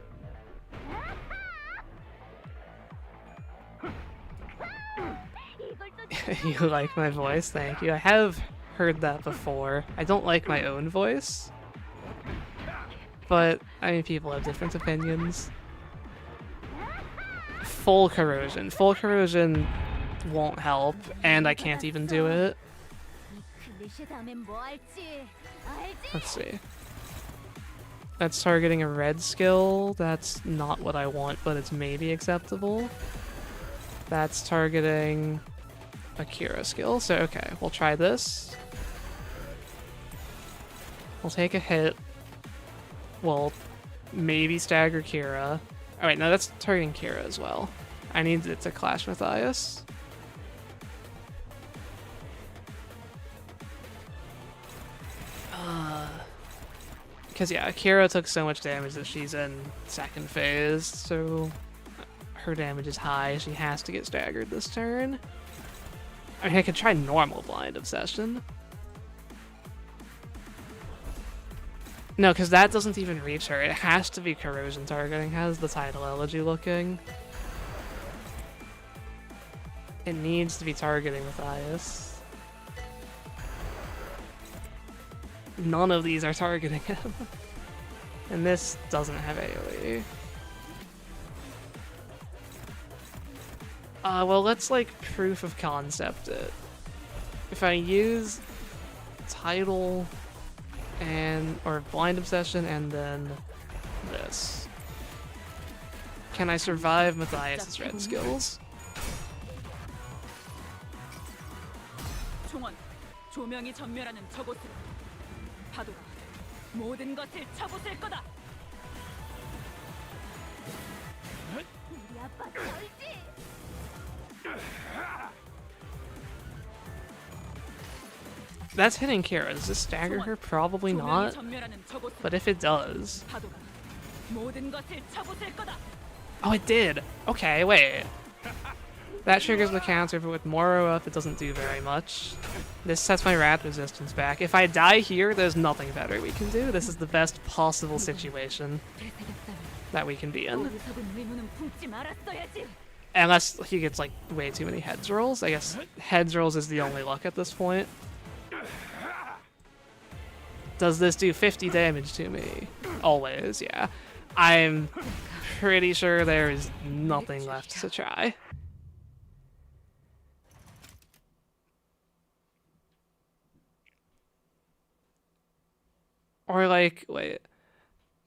You like my voice? Thank you. I have heard that before. I don't like my own voice. But, I mean, people have different opinions. Full corrosion. Full corrosion won't help, and I can't even do it. Let's see. That's targeting a red skill. That's not what I want, but it's maybe acceptable. That's targeting a Kira skill, so okay, we'll try this. We'll take a hit. We'll maybe stagger Kira. Oh wait, no, that's targeting Kira as well. I need it to clash Matthias. Because yeah, Kira took so much damage that she's in second phase, so her damage is high. She has to get staggered this turn. I mean, I could try normal Blind Obsession. No, because that doesn't even reach her. It has to be Corrosion targeting. How's the title elegy looking? It needs to be targeting Matthias. None of these are targeting him. And this doesn't have AoE. Well, let's like proof of concept it. If I use title and or Blind Obsession and then this, can I survive Matthias' red skills? 조명이 전멸하는 저곳으로 파도가 모든 것을 쳐부술 거다. That's hitting Kira. Does this stagger her? Probably not. But if it does... Oh, it did! Okay, wait. That triggers the counter, but with Moro up, it doesn't do very much. This sets my rat resistance back. If I die here, there's nothing better we can do. This is the best possible situation that we can be in. Unless he gets, like, way too many heads rolls. I guess heads rolls is the only luck at this point. Does this do 50 damage to me? Always, yeah. I'm pretty sure there is nothing left to try. Or like, wait.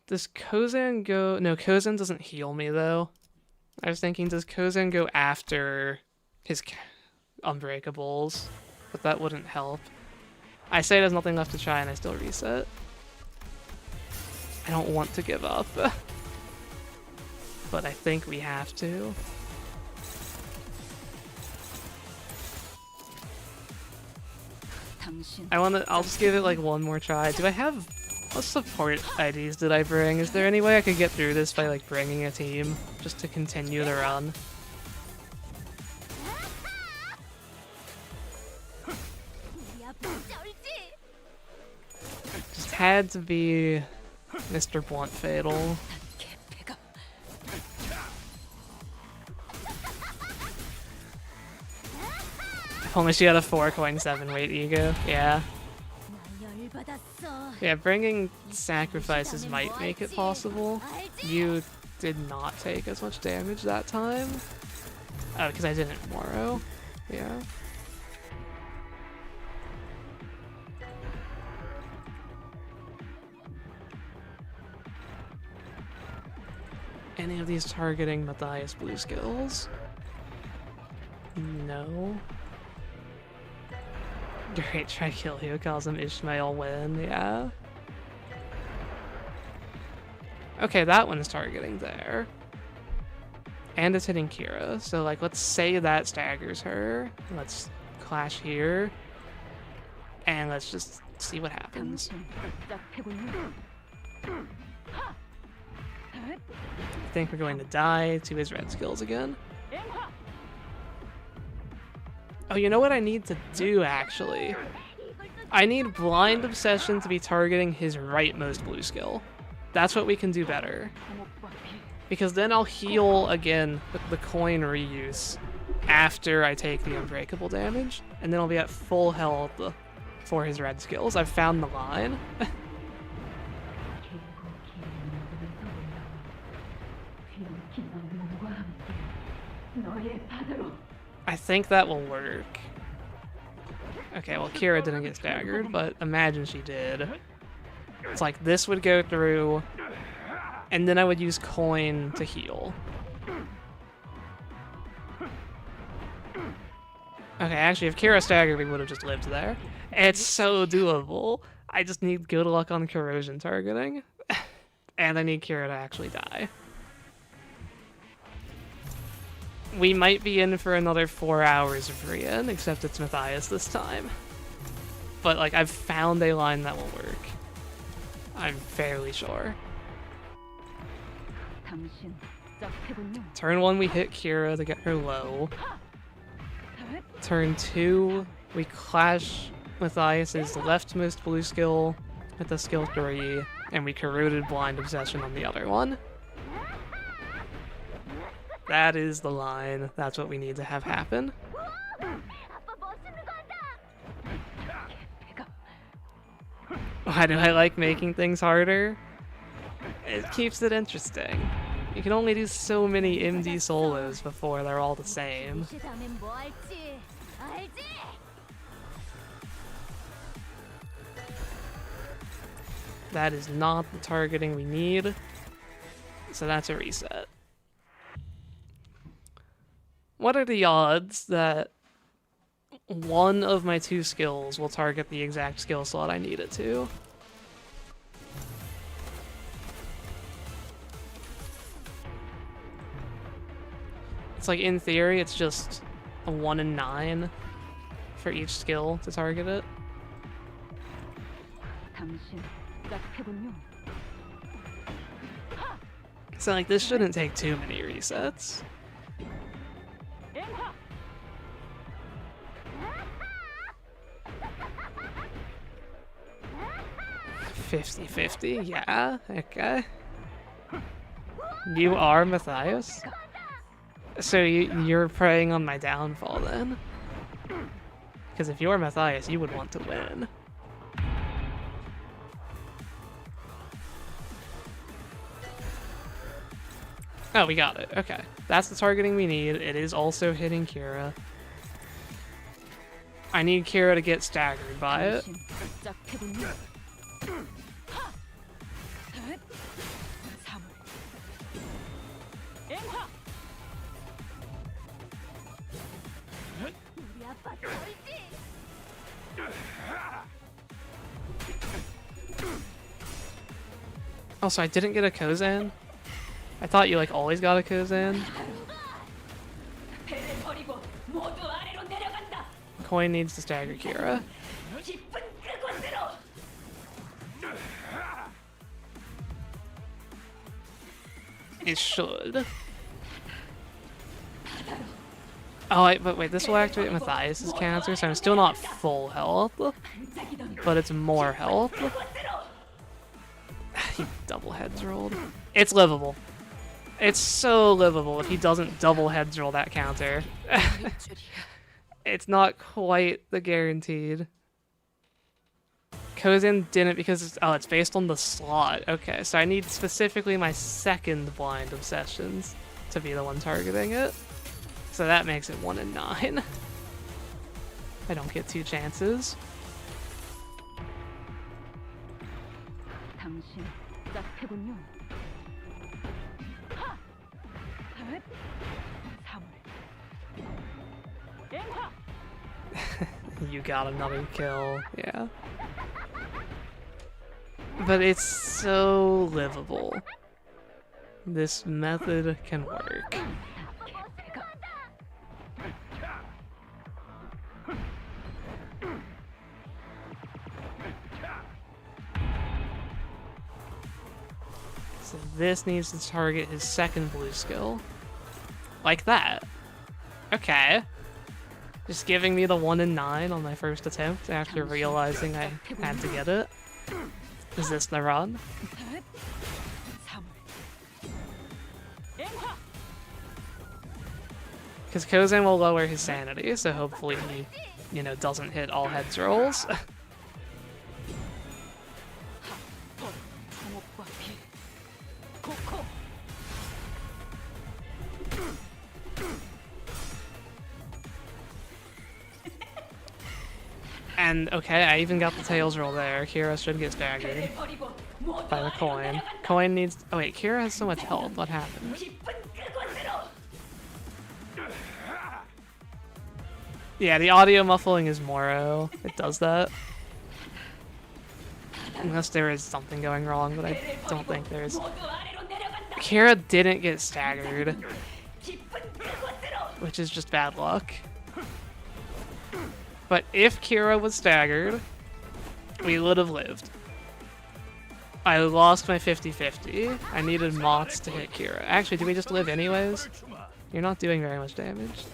Does Kozan go... No, Kozan doesn't heal me, though. I was thinking, does Kozan go after his Unbreakables? But that wouldn't help. I say there's nothing left to try and I still reset. I don't want to give up. But I think we have to. I'll just give it like one more try. Do I have... What support IDs did I bring? Is there any way I could get through this by like bringing a team just to continue the run? Just had to be Mr. Blunt Fatal. If only she had a 4.7 weight ego. Yeah. Yeah, bringing sacrifices might make it possible. You did not take as much damage that time. Oh, because I didn't Moro. Yeah. Any of these targeting Matthias blue skills? No. Great, try kill you, calls him Ishmael win, yeah. Okay, that one's targeting there. And it's hitting Kira, so like, let's say that staggers her. Let's clash here. And let's just see what happens. I think we're going to die to his red skills again. Oh, you know what I need to do, actually? I need Blind Obsession to be targeting his rightmost blue skill. That's what we can do better. Because then I'll heal again with the coin reuse after I take the unbreakable damage, and then I'll be at full health for his red skills. I've found the line. I think that will work. Okay, well, Kira didn't get staggered, but imagine she did. It's like this would go through, and then I would use coin to heal. Okay, actually, if Kira staggered, we would have just lived there. It's so doable. I just need good luck on corrosion targeting, and I need Kira to actually die. We might be in for another 4 hours of Rian, except it's Matthias this time. But, like, I've found a line that will work. I'm fairly sure. Turn 1, we hit Kira to get her low. Turn 2, we clash Matthias's leftmost blue skill with the skill 3, and we corroded Blind Obsession on the other one. That is the line. That's what we need to have happen. Why do I like making things harder? It keeps it interesting. You can only do so many MD solos before they're all the same. That is not the targeting we need, so that's a reset. What are the odds that one of my 2 skills will target the exact skill slot I need it to? it's like, in theory, it's just a 1 in 9 for each skill to target it. So, like, this shouldn't take too many resets. 50-50, yeah, okay. You are Matthias? So you're preying on my downfall then? Because if you're Matthias, you would want to win. Oh, we got it, okay. That's the targeting we need. It is also hitting Kira. I need Kira to get staggered by it. Also, I didn't get a Kozan. I thought you like always got a Kozan. Coin needs to stagger Kira. It should. Oh, but wait, this will activate Matthias' counter, so I'm still not full health, but it's more health. He double heads rolled. It's livable. It's so livable if he doesn't double heads roll that counter. It's not quite the guaranteed. Kozan didn't because it's based on the slot. Okay, so I need specifically my second blind obsessions to be the one targeting it. So that makes it 1 in 9. I don't get 2 chances. You got another kill, yeah. But it's so livable. This method can work. So this needs to target his second blue skill. Like that. Okay. Just giving me the 1 in 9 on my first attempt after realizing I had to get it. Is this the run? Because Kozan will lower his sanity, so hopefully he, you know, doesn't hit all heads rolls. And, okay, I even got the tails roll there. Kira should get staggered by the coin. Coin needs... Oh wait, Kira has so much health. What happened? Yeah, the audio muffling is Moro. It does that. Unless there is something going wrong, but I don't think there is. Kira didn't get staggered, which is just bad luck. But if Kira was staggered, we would have lived. I lost my 50-50. I needed Mots to hit Kira. Actually, do we just live anyways? You're not doing very much damage.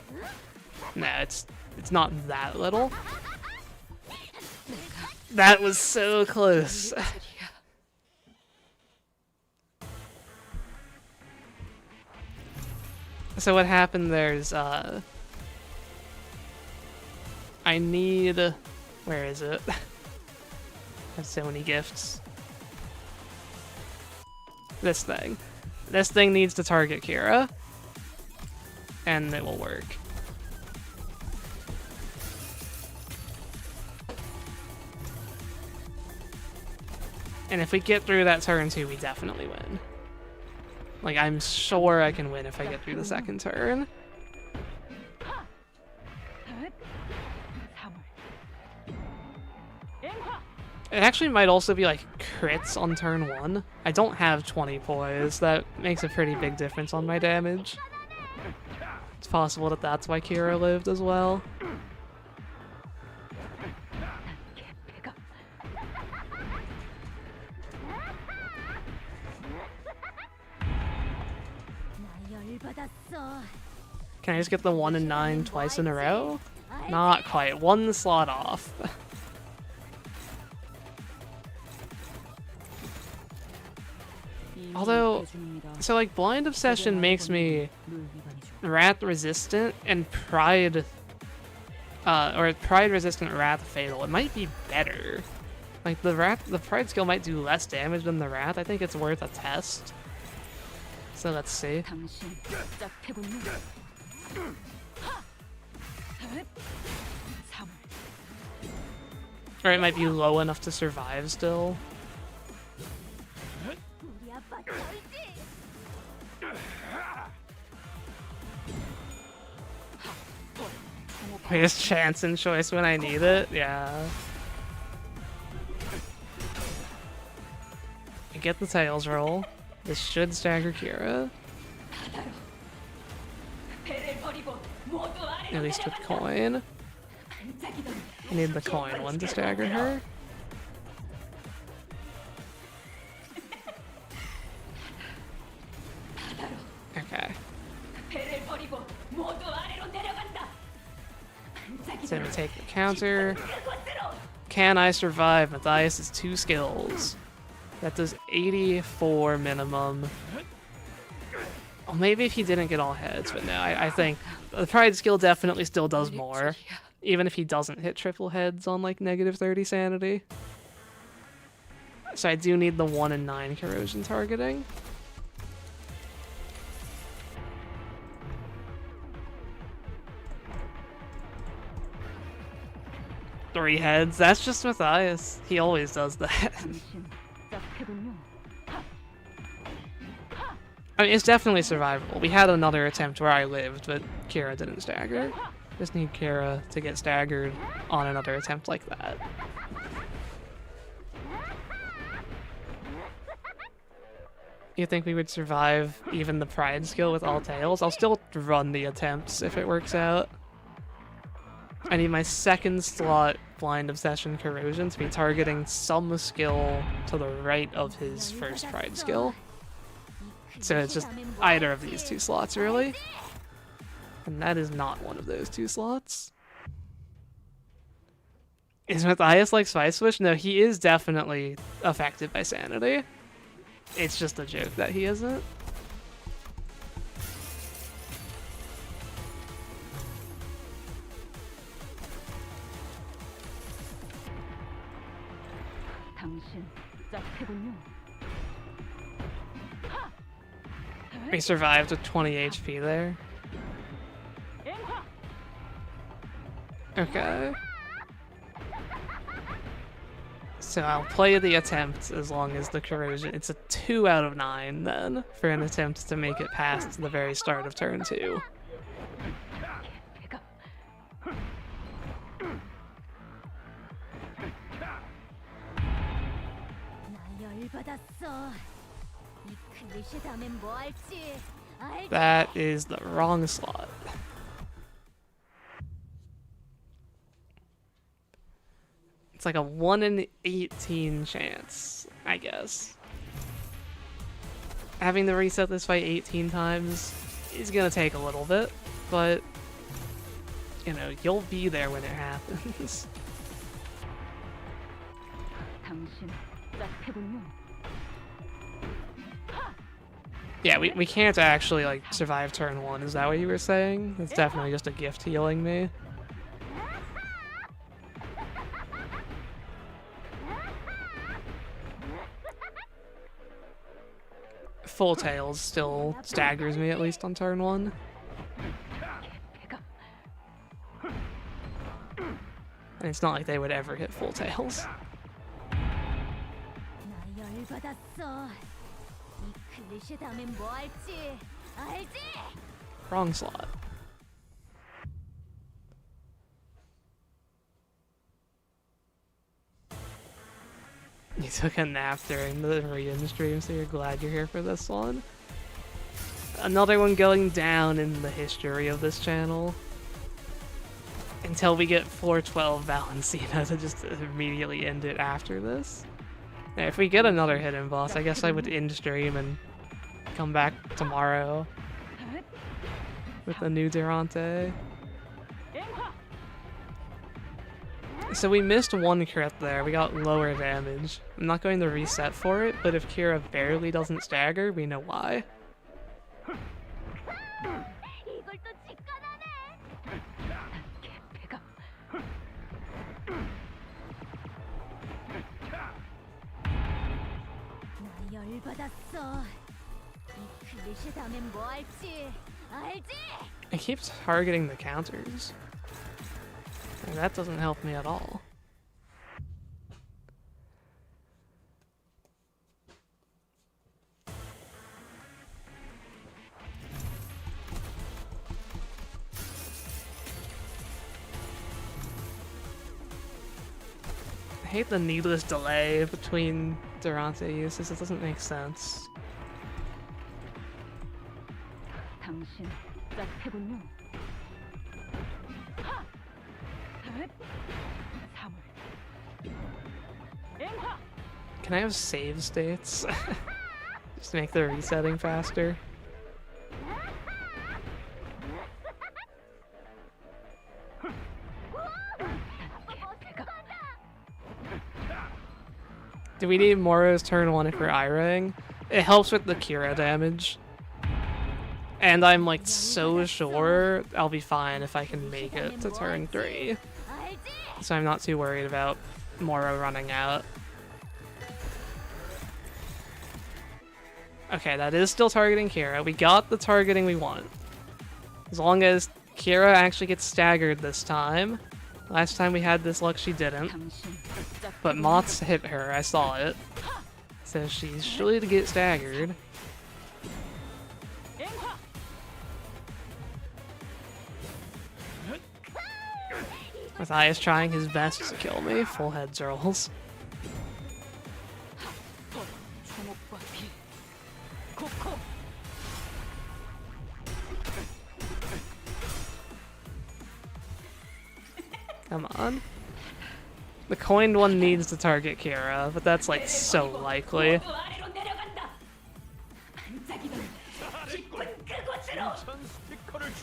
Nah, it's not that little. That was so close. So what happened there is, I need... Where is it? I have so many gifts. This thing. This thing needs to target Kira. And it will work. And if we get through that turn 2, we definitely win. Like, I'm sure I can win if I get through the second turn. It actually might also be like crits on turn 1. I don't have 20 poise. That makes a pretty big difference on my damage. It's possible that that's why Kira lived as well. Can I just get the 1 and 9 twice in a row? Not quite. One slot off. Although, so like Blind Obsession makes me Wrath resistant and Pride, or Pride resistant Wrath fatal. It might be better. Like the Pride skill might do less damage than the Wrath. I think it's worth a test. So let's see. Or it might be low enough to survive still. Just chance and choice when I need it, yeah. I get the tails roll. This should stagger Kira. At least with coin. I need the coin one to stagger her. Okay. So we take the counter. Can I survive Matthias' 2 skills? That does 84 minimum. Well, maybe if he didn't get all heads, but no, I think the Pride skill definitely still does more. Even if he doesn't hit triple heads on like -30 sanity. So I do need the 1 and 9 corrosion targeting. Three heads, that's just Matthias. He always does that. I mean, it's definitely survivable. We had another attempt where I lived, but Kira didn't stagger. Just need Kira to get staggered on another attempt like that. You think we would survive even the Pride skill with all tails? I'll still run the attempts if it works out. I need my second slot Blind Obsession Corrosion to be targeting some skill to the right of his first Pride skill. So it's just either of these 2 slots, really. And that is not one of those 2 slots. Is Matthias like Spice Switch? No, he is definitely affected by sanity. It's just a joke that he isn't. We survived with 20 HP there. Okay. So I'll play the attempt as long as the corrosion. It's a 2 out of 9 then for an attempt to make it past the very start of turn 2. That is the wrong slot. It's like a 1 in 18 chance, I guess. Having to reset this fight 18 times is gonna take a little bit, but you know, you'll be there when it happens. Yeah, we can't actually like survive turn 1, is that what you were saying? It's definitely just a gift healing me. Full tails still staggers me at least on turn 1. And it's not like they would ever hit full tails. Wrong slot. You took a nap during the reading stream, so you're glad you're here for this one. another one going down in the history of this channel. Until we get 412 Valentina to just immediately end it after this. Yeah, if we get another hidden boss, I guess I would end stream and come back tomorrow with a new Durante. So we missed one crit there, we got lower damage. I'm not going to reset for it, but if Kira barely doesn't stagger, we know why. It keeps targeting the counters. And that doesn't help me at all. I hate the needless delay between Durante uses, it doesn't make sense. Can I have save states? Just to make the resetting faster. Do we need Moro's turn 1 if we're Irang? It helps with the Kira damage. And I'm like so sure I'll be fine if I can make it to turn 3. So I'm not too worried about Moro running out. Okay, that is still targeting Kira. We got the targeting we want. As long as Kira actually gets staggered this time. Last time we had this luck, she didn't. But Moths hit her, I saw it. So she should get staggered. Matthias trying his best to kill me. Full heads rolls. Come on. The coined one needs to target Kira, but that's like so likely.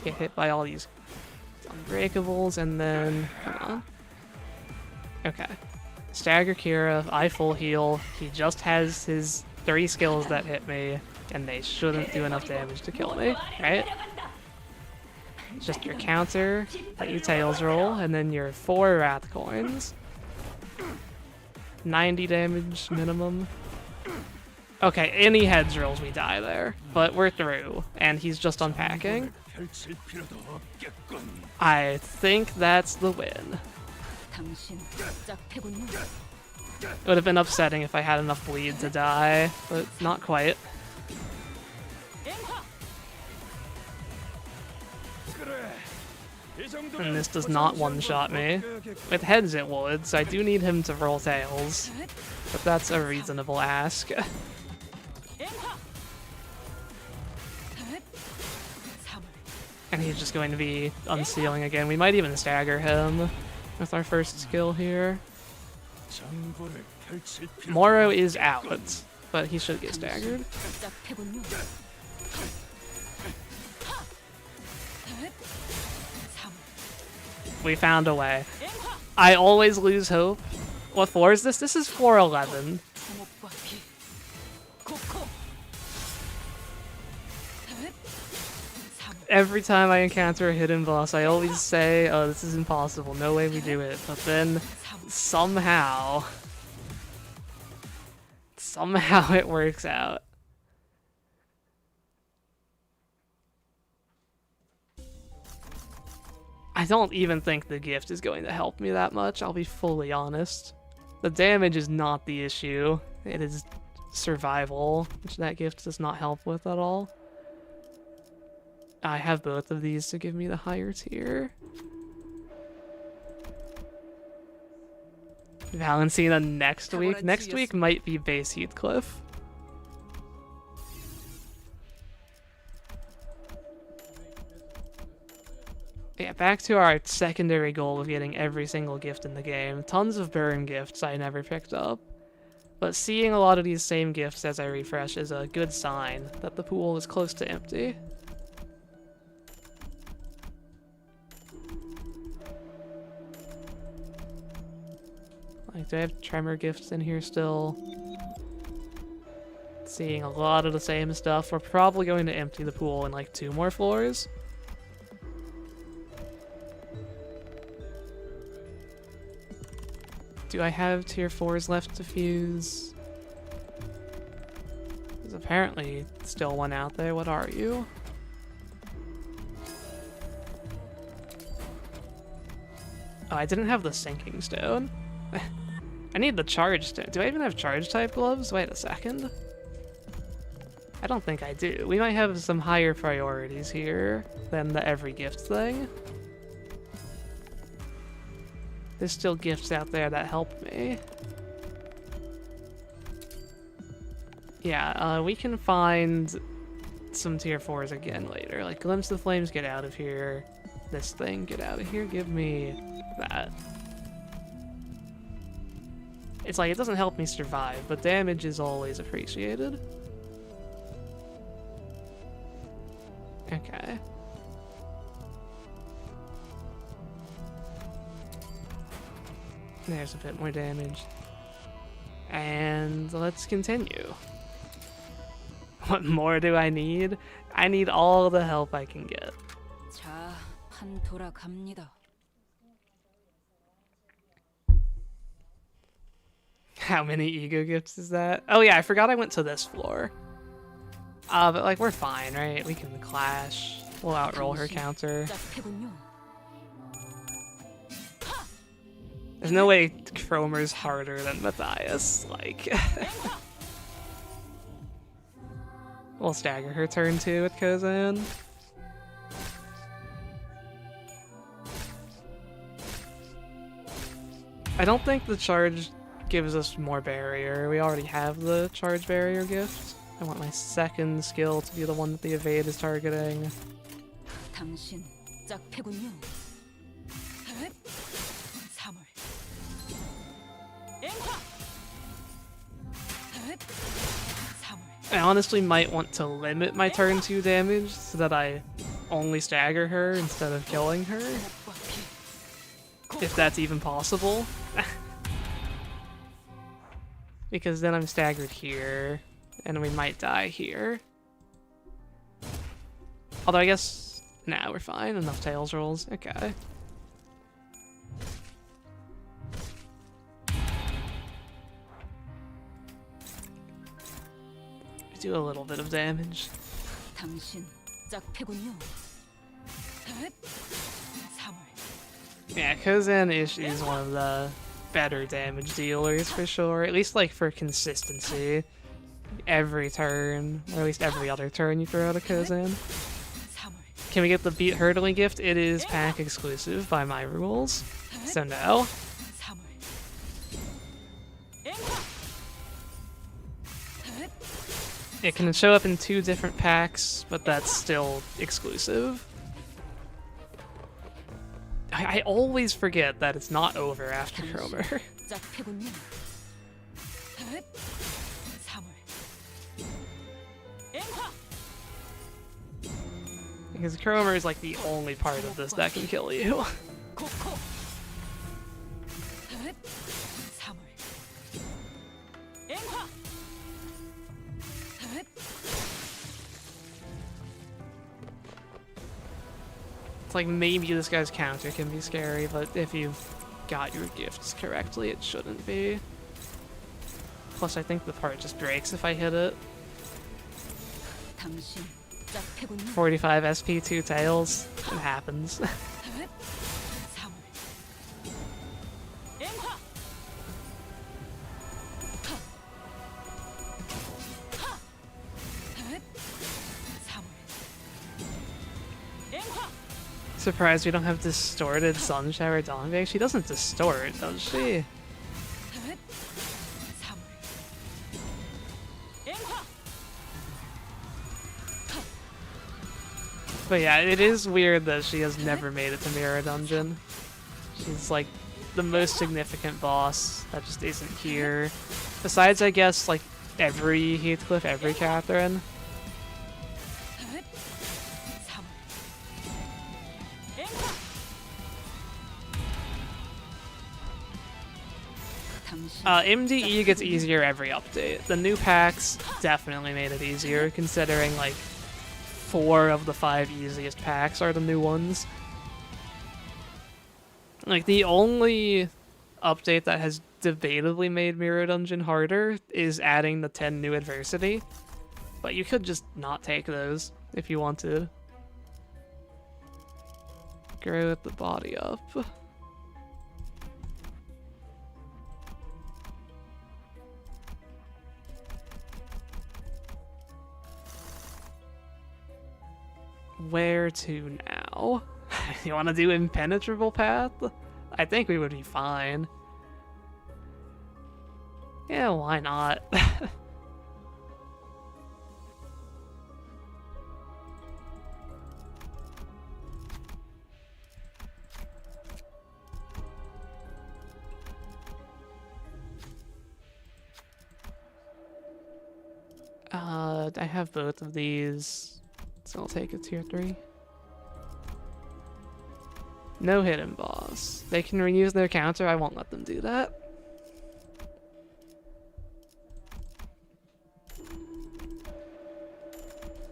Get hit by all these unbreakables and then come on. Okay. Stagger Kira, I full heal. He just has his 3 skills that hit me, and they shouldn't do enough damage to kill me, right? Just your counter that you tails roll, and then your 4 wrath coins. 90 damage minimum. Okay, any heads rolls we die there, but we're through, and he's just unpacking. I think that's the win. It would have been upsetting if I had enough bleed to die, but not quite. And this does not one-shot me. With heads it would, so I do need him to roll tails. But that's a reasonable ask. And he's just going to be unsealing again. We might even stagger him with our first skill here. Moro is out, but he should get staggered. We found a way. I always lose hope. What floor is this? This is floor 11. Every time I encounter a hidden boss, I always say, oh, this is impossible, no way we do it. But then, somehow it works out. I don't even think the gift is going to help me that much, I'll be fully honest. The damage is not the issue, it is survival, which that gift does not help with at all. I have both of these to give me the higher tier. Valentina next week? Next week might be base Heathcliff. back to our secondary goal of getting every single gift in the game. Tons of burn gifts I never picked up. But seeing a lot of these same gifts as I refresh is a good sign that the pool is close to empty. Like, do I have tremor gifts in here still? Seeing a lot of the same stuff. We're probably going to empty the pool in like 2 more floors. Do I have tier 4s left to fuse? There's apparently still one out there. What are you? Oh, I didn't have the sinking stone. I need the charge stone. Do I even have charge type gloves? Wait a second. I don't think I do. We might have some higher priorities here than the every gift thing. There's still gifts out there that help me. Yeah, we can find some tier 4s again later. Like, Glimpse the Flames, get out of here. This thing, get out of here. Give me that. It's like, it doesn't help me survive, but damage is always appreciated. Okay. There's a bit more damage. And let's continue. What more do I need? I need all the help I can get. 자, 판 돌아갑니다. How many ego gifts is that? Oh yeah, I forgot I went to this floor. But like, we're fine, right? We can clash. We'll outroll her counter. There's no way Cromer's harder than Matthias, like... We'll stagger her turn 2 with Kozan. I don't think the charge gives us more barrier. We already have the charge barrier gift. I want my second skill to be the one that the evade is targeting. 당신 짝패군요. I honestly might want to limit my turn 2 damage so that I only stagger her instead of killing her. If that's even possible. Because then I'm staggered here, and we might die here. Although I guess... Nah, we're fine. Enough tails rolls. Okay. Do a little bit of damage. 당신 짝패군요. Yeah, Kozan is one of the better damage dealers for sure. At least like for consistency. Every turn, or at least every other turn you throw out a Kozan. Can we get the Beat Hurdling gift? It is pack exclusive by my rules. So no. It can show up in 2 different packs, but that's still exclusive. I always forget that it's not over after Cromer. Because Cromer is like the only part of this that can kill you. It's like maybe this guy's counter can be scary, but if you've got your gifts correctly, it shouldn't be. Plus, I think the part just breaks if I hit it. 45 SP, 2 tails. It happens. Surprised we don't have distorted Sun Shower Dongbei. She doesn't distort, does she? But yeah, it is weird that she has never made it to Mirror Dungeon. She's like the most significant boss that just isn't here. Besides, I guess, like every Heathcliff, every Catherine. MDE gets easier every update. The new packs definitely made it easier, considering like 4 of the 5 easiest packs are the new ones. Like, the only update that has debatably made Mirror Dungeon harder is adding the 10 new adversity. But you could just not take those if you wanted. Grow the body up. Where to now? You want to do Impenetrable Path? I think we would be fine. Yeah, why not? I have both of these, so I'll take a tier 3. No hidden boss. They can reuse their counter, I won't let them do that.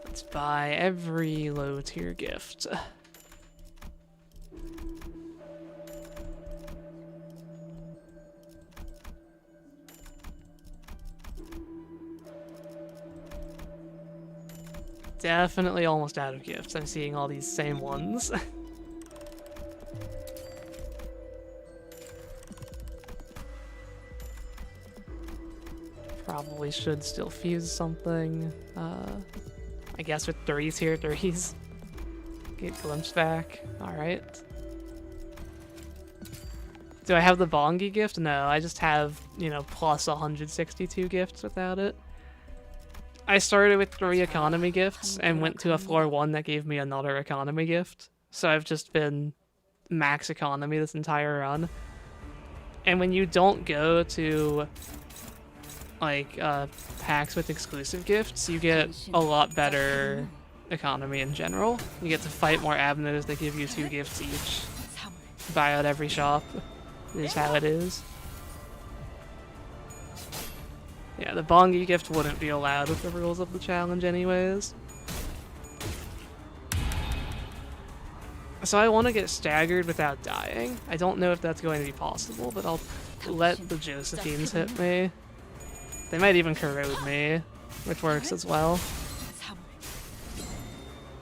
Let's buy every low tier gift. Definitely almost out of gifts. I'm seeing all these same ones. Probably should still fuse something. I guess with 3 tier 3s. Get glimpse back. Alright. Do I have the Bongi gift? No, I just have, you know, plus 162 gifts without it. I started with 3 economy gifts and went to a floor 1 that gave me another economy gift. So I've just been max economy this entire run. And when you don't go to like packs with exclusive gifts, you get a lot better economy in general. You get to fight more avenues that give you 2 gifts each. Buy out every shop is how it is. Yeah, the Bongi gift wouldn't be allowed with the rules of the challenge anyways. So I want to get staggered without dying. I don't know if that's going to be possible, but I'll let the Josephines hit me. They might even corrode me, which works as well.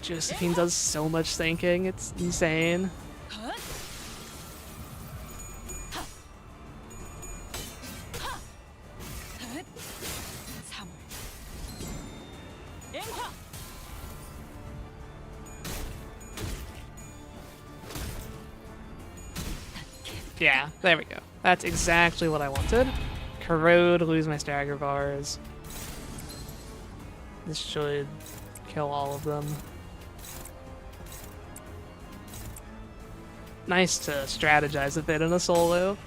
Josephine does so much thinking, it's insane. Yeah, there we go. That's exactly what I wanted. Corrode, lose my stagger bars. This should kill all of them. Nice to strategize a bit in a solo.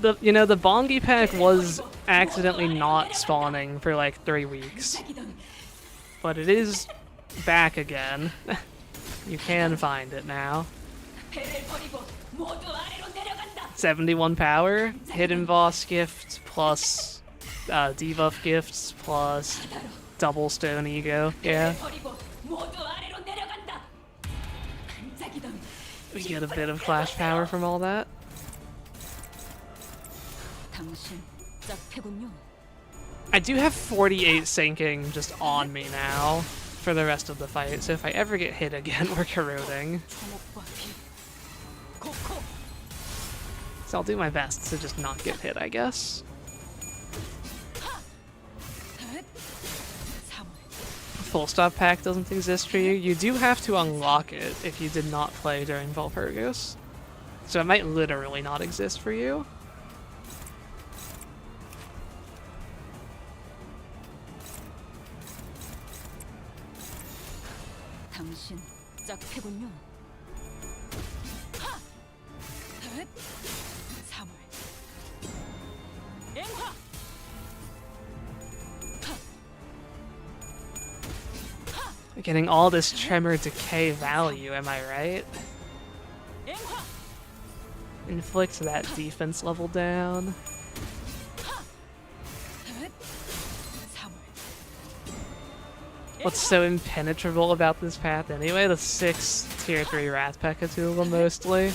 The Bongi pack was accidentally not spawning for like 3 weeks. But it is back again. You can find it now. 71 power, hidden boss gift, plus debuff gifts, plus double stone ego. Yeah. We get a bit of flash power from all that. I do have 48 sinking just on me now for the rest of the fight, so if I ever get hit again, we're corroding. So I'll do my best to just not get hit, I guess. Full stop pack doesn't exist for you. You do have to unlock it if you did not play during Valpurgis. So it might literally not exist for you. 짝 패군요. 사물. 앵화. Getting all this tremor decay value, am I right? Inflict that defense level down. What's so impenetrable about this path anyway? The 6 tier 3 Wrath Pekatula mostly.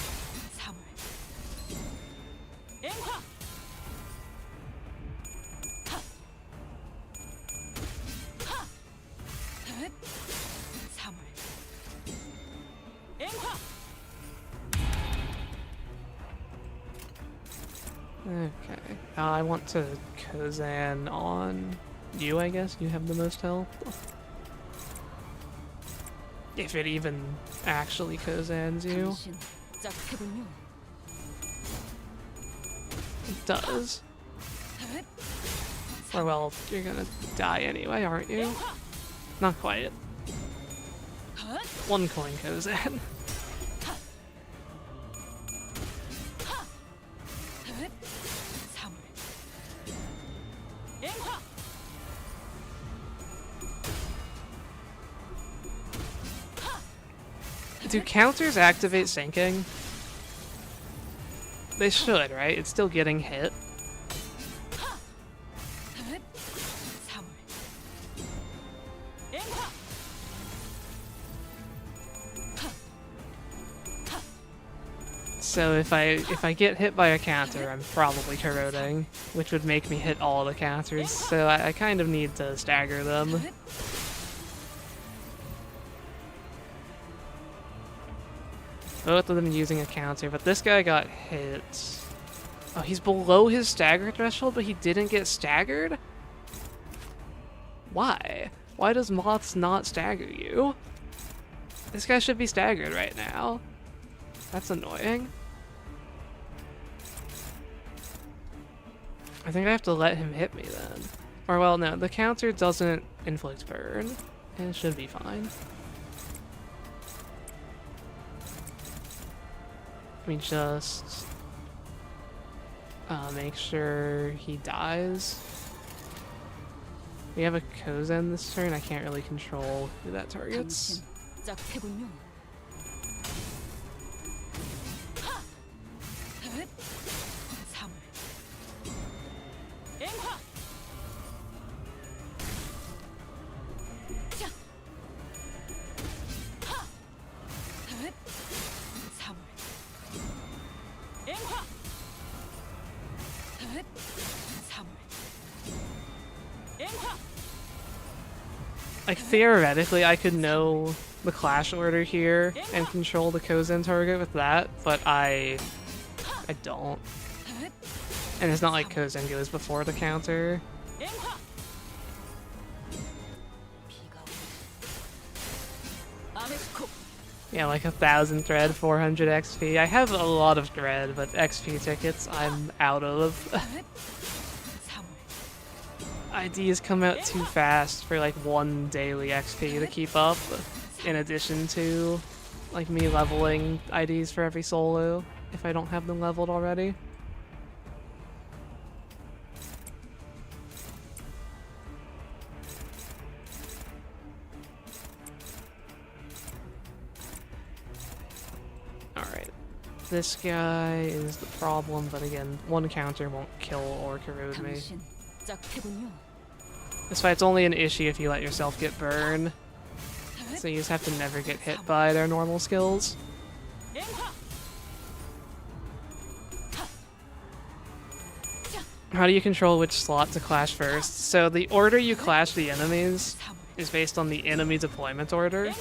Okay. I want to Kozan on you, I guess. You have the most health. If it even actually Kozans you. 당신 짝 패군요. It does. Or well, you're gonna die anyway, aren't you? Not quite. 1 coin Kozan. 사물. Do counters activate sinking? They should, right? It's still getting hit. So if I get hit by a counter, I'm probably corroding, which would make me hit all the counters, so I kind of need to stagger them. Both of them using a counter, but this guy got hit. Oh, he's below his stagger threshold, but he didn't get staggered? Why? Why does Moths not stagger you? This guy should be staggered right now. That's annoying. I think I have to let him hit me then. Or well, no, the counter doesn't inflict burn, and it should be fine. Let me just make sure he dies. We have a Kozan this turn. I can't really control who that targets. 당신 짝 패군요. 사물. 앵화. 자. 사물. 앵화. 사물. 앵화. Like theoretically, I could know the clash order here and control the Kozan target with that, but I don't. And it's not like Kozan goes before the counter. Yeah, like 1,000 thread, 400 XP. I have a lot of thread, but XP tickets I'm out of. IDs come out too fast for like 1 daily XP to keep up, in addition to like me leveling IDs for every solo if I don't have them leveled already. Alright, this guy is the problem, but again, 1 counter won't kill or corrode me. 당신 짝 패군요. This fight's only an issue if you let yourself get burned. So you just have to never get hit by their normal skills. How do you control which slot to clash first? So the order you clash the enemies is based on the enemy deployment order,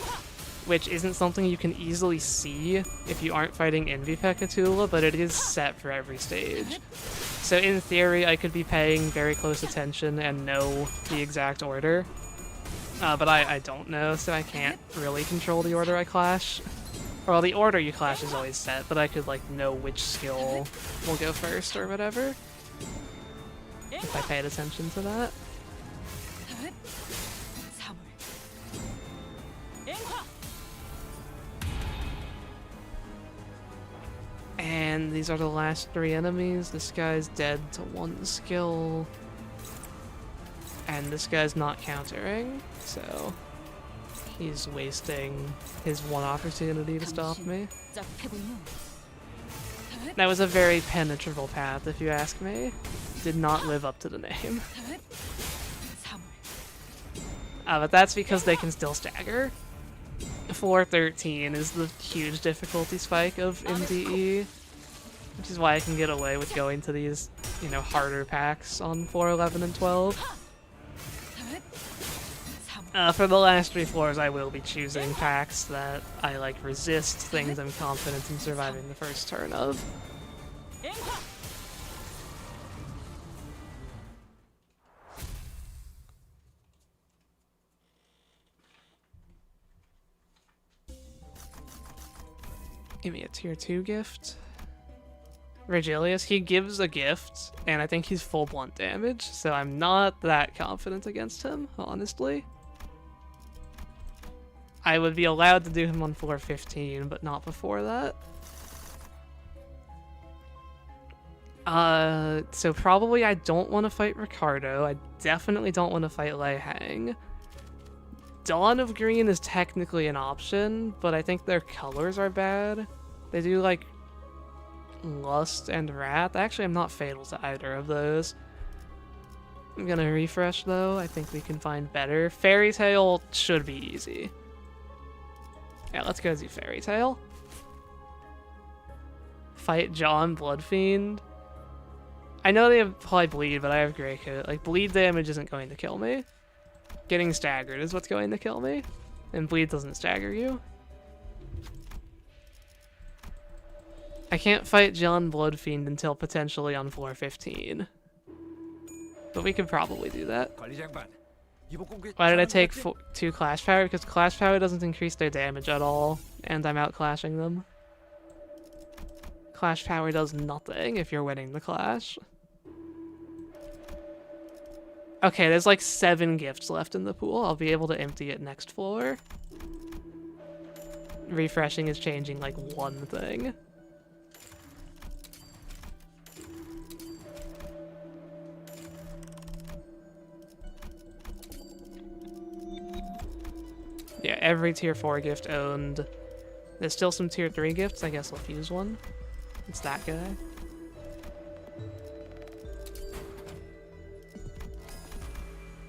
which isn't something you can easily see if you aren't fighting Envy Pekatula, but it is set for every stage. So in theory, I could be paying very close attention and know the exact order. But I don't know, so I can't really control the order I clash. Well, the order you clash is always set, but I could like know which skill will go first or whatever. If I paid attention to that. And these are the last 3 enemies. This guy's dead to 1 skill. And this guy's not countering, so he's wasting his 1 opportunity to stop me. That was a very penetrable path, if you ask me. Did not live up to the name. But that's because they can still stagger. 413 is the huge difficulty spike of MDE, which is why I can get away with going to these, you know, harder packs on 411 and 12. For the last 3 floors, I will be choosing packs that I, like, resist, things I'm confident in surviving the first turn of. Give me a tier 2 gift. Regilius, he gives a gift, and I think he's full blunt damage, so I'm not that confident against him, honestly. I would be allowed to do him on floor 15, but not before that. So probably I don't want to fight Ricardo. I definitely don't want to fight Lei Hang. Dawn of Green is technically an option, but I think their colors are bad. They do, like, Lust and Wrath. Actually, I'm not fatal to either of those. I'm gonna refresh, though. I think we can find better. Fairy Tail should be easy. Yeah, let's go do Fairy Tail. Fight Jeong, Bloodfiend. I know they have probably Bleed, but I have Grey Coat. Like, Bleed damage isn't going to kill me. Getting staggered is what's going to kill me. And Bleed doesn't stagger you. I can't fight Jeong Bloodfiend until potentially on floor 15. But we could probably do that. Why did I take 2 Clash Power? Because Clash Power doesn't increase their damage at all, and I'm outclashing them. Clash Power does nothing if you're winning the Clash. Okay, there's like 7 gifts left in the pool. I'll be able to empty it next floor. Refreshing is changing like 1 thing. Yeah, every tier 4 gift owned. There's still some tier 3 gifts. I guess I'll fuse one. It's that guy.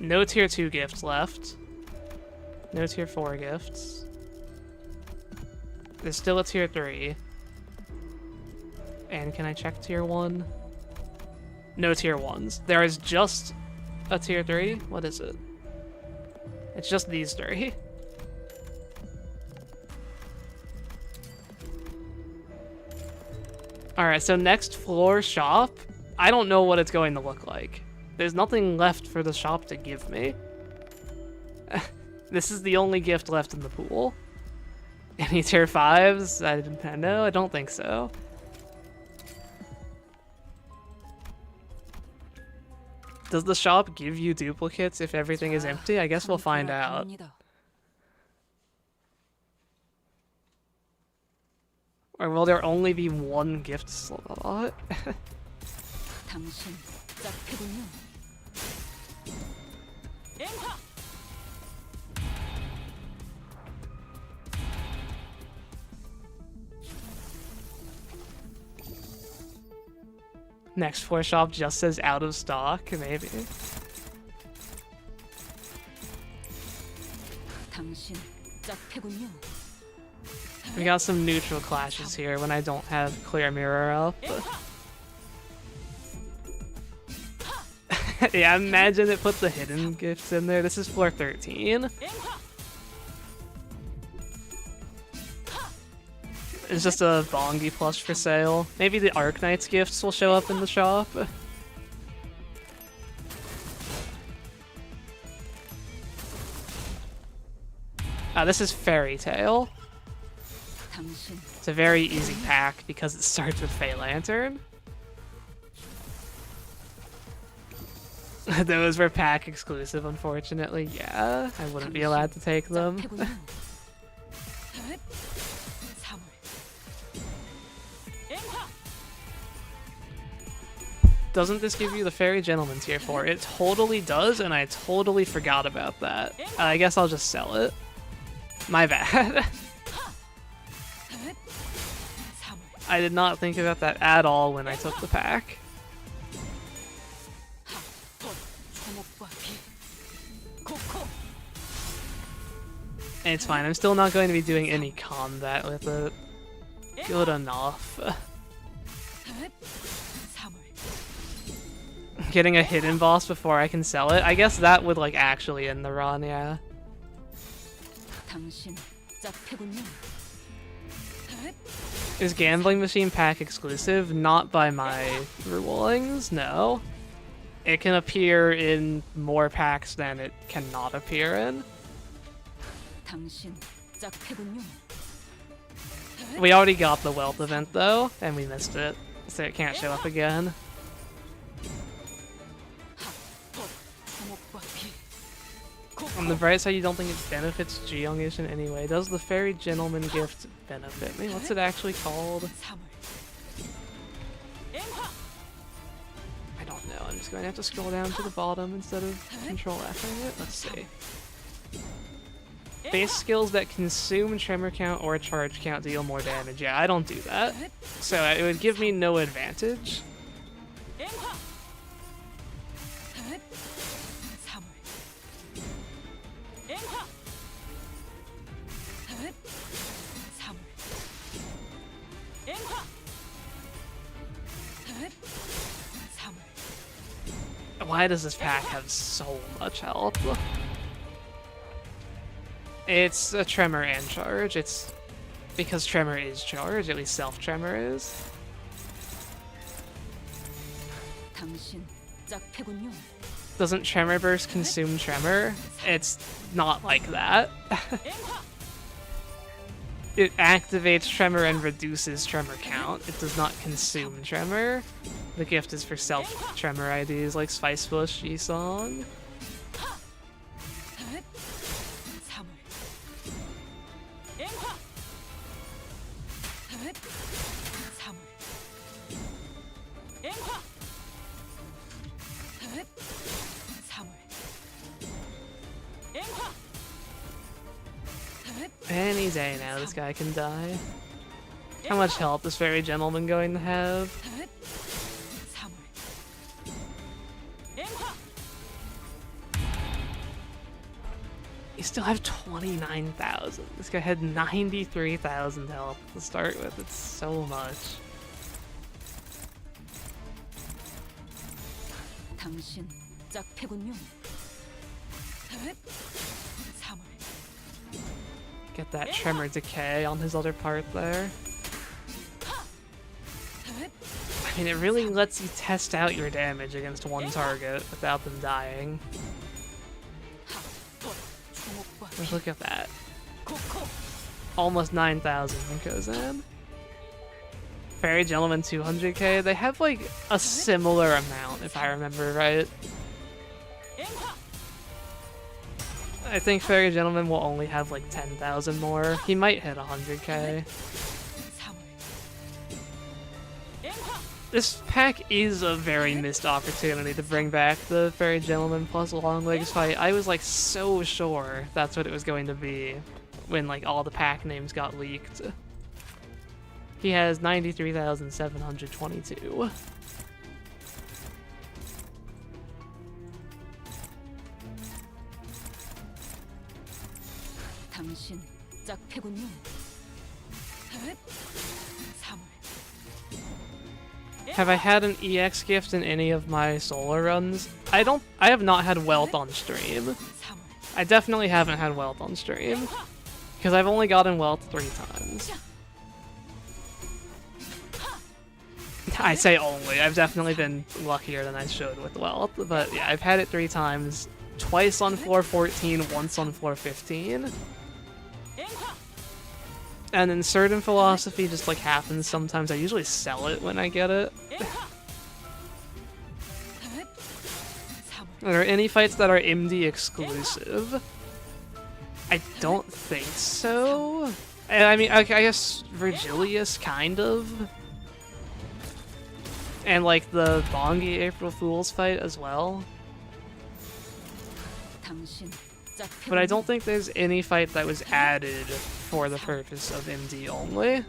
No tier 2 gifts left. No tier 4 gifts. There's still a tier 3. And can I check tier 1? No tier 1s. There is just a tier 3? What is it? It's just these 3. Alright, so next floor shop, I don't know what it's going to look like. There's nothing left for the shop to give me. This is the only gift left in the pool. Any tier 5s? I don't think so. Does the shop give you duplicates if everything is empty? I guess we'll find out. Or will there only be 1 gift slot? Next floor shop just says out of stock, maybe. We got some neutral clashes here when I don't have clear mirror up. Yeah, imagine it put the hidden gifts in there. This is floor 13. It's just a Bongi plush for sale. Maybe the Arknight's gifts will show up in the shop. This is Fairy Tail. It's a very easy pack because it starts with Fey Lantern. Those were pack exclusive, unfortunately. Yeah, I wouldn't be allowed to take them. doesn't this give you the Fairy Gentleman tier 4? It totally does, and I totally forgot about that. I guess I'll just sell it. My bad. I did not think about that at all when I took the pack. And it's fine, I'm still not going to be doing any combat with it. Good enough. Getting a hidden boss before I can sell it? I guess that would like actually end the run, yeah. Is Gambling Machine pack exclusive? Not by my rulings, no. It can appear in more packs than it cannot appear in. We already got the wealth event though, and we missed it, so it can't show up again. On the bright side, you don't think it benefits Jeong in any way. Does the Fairy Gentleman gift benefit me? What's it actually called? I don't know. I'm just going to have to scroll down to the bottom instead of control F'ing it. Let's see. Base skills that consume tremor count or charge count deal more damage. Yeah, I don't do that. So it would give me no advantage. Why does this pack have so much health? It's a tremor and charge. It's because tremor is charge, at least self-tremor is. Doesn't tremor burst consume tremor? It's not like that. It activates tremor and reduces tremor count. It does not consume tremor. The gift is for self-tremor IDs like Spicebush, Jeong. Any day now this guy can die. How much health is Fairy Gentleman going to have? You still have 29,000. This guy had 93,000 health to start with. It's so much. Get that tremor decay on his other part there. I mean, it really lets you test out your damage against one target without them dying. Just look at that. Almost 9,000 when it goes in. Fairy Gentleman 200k, they have like a similar amount if I remember right. I think Fairy Gentleman will only have like 10,000 more. He might hit 100k. This pack is a very missed opportunity to bring back the Fairy Gentleman plus Long Legs fight. I was like so sure that's what it was going to be when like all the pack names got leaked. He has 93,722. Have I had an EX gift in any of my solo runs? I have not had wealth on stream. I definitely haven't had wealth on stream. Because I've only gotten wealth 3 times. I say only. I've definitely been luckier than I should with wealth. But yeah, I've had it 3 times. Twice on floor 14, once on floor 15. And then certain philosophy just like happens sometimes. I usually sell it when I get it. Are there any fights that are MD exclusive? I don't think so. I mean, I guess Virgilius, kind of. And like the Bongi April Fool's fight as well. 당신 But I don't think there's any fight that was added for the purpose of MD only.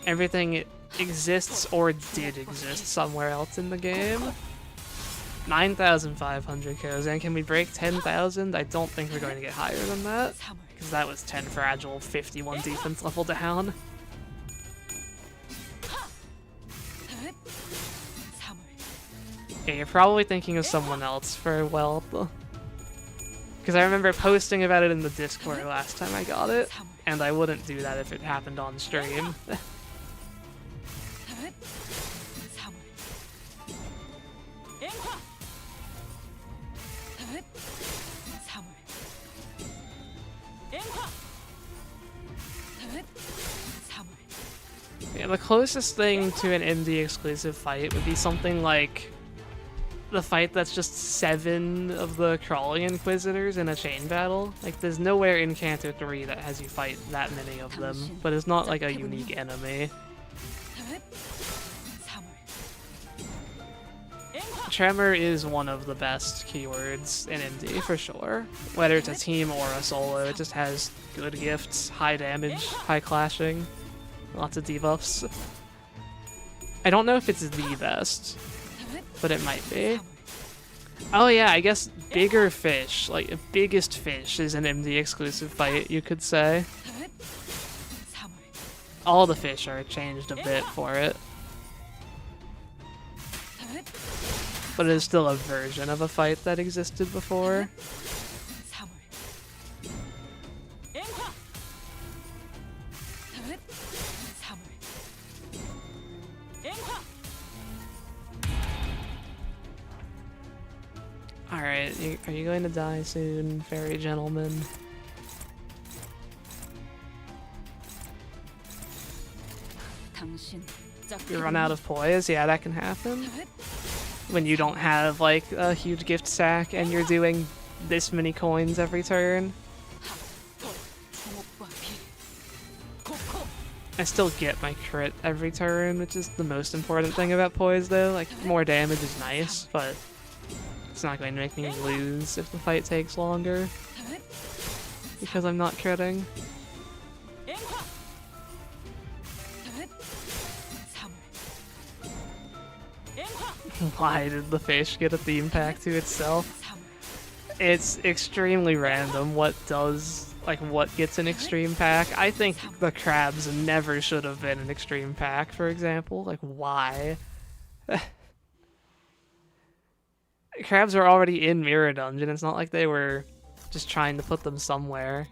Everything exists or did exist somewhere else in the game. 9,500 Kozen. Can we break 10,000? I don't think we're going to get higher than that. Because that was 10 fragile, 51 defense level down. Yeah, you're probably thinking of someone else for wealth. Because I remember posting about it in the Discord last time I got it, and I wouldn't do that if it happened on stream. Yeah, the closest thing to an MD exclusive fight would be something like the fight that's just 7 of the Crawling Inquisitors in a chain battle. Like, there's nowhere in Canto 3 that has you fight that many of them, but it's not like a unique enemy. Tremor is one of the best keywords in MD for sure. Whether it's a team or a solo, it just has good gifts, high damage, high clashing, lots of debuffs. I don't know if it's the best, but it might be. Oh yeah, I guess Bigger Fish, like Biggest Fish, is an MD exclusive fight, you could say. All the fish are changed a bit for it. But it is still a version of a fight that existed before. Alright, are you going to die soon, fairy gentleman? You run out of poise? Yeah, that can happen. When you don't have, like, a huge gift sack and you're doing this many coins every turn. I still get my crit every turn, which is the most important thing about poise, though. Like, more damage is nice, but it's not going to make me lose if the fight takes longer. Because I'm not critting. Why did the fish get a theme pack to itself? It's extremely random what does, like, what gets an extreme pack. I think the crabs never should have been an extreme pack, for example. Like, why? Crabs were already in Mirror Dungeon. It's not like they were just trying to put them somewhere.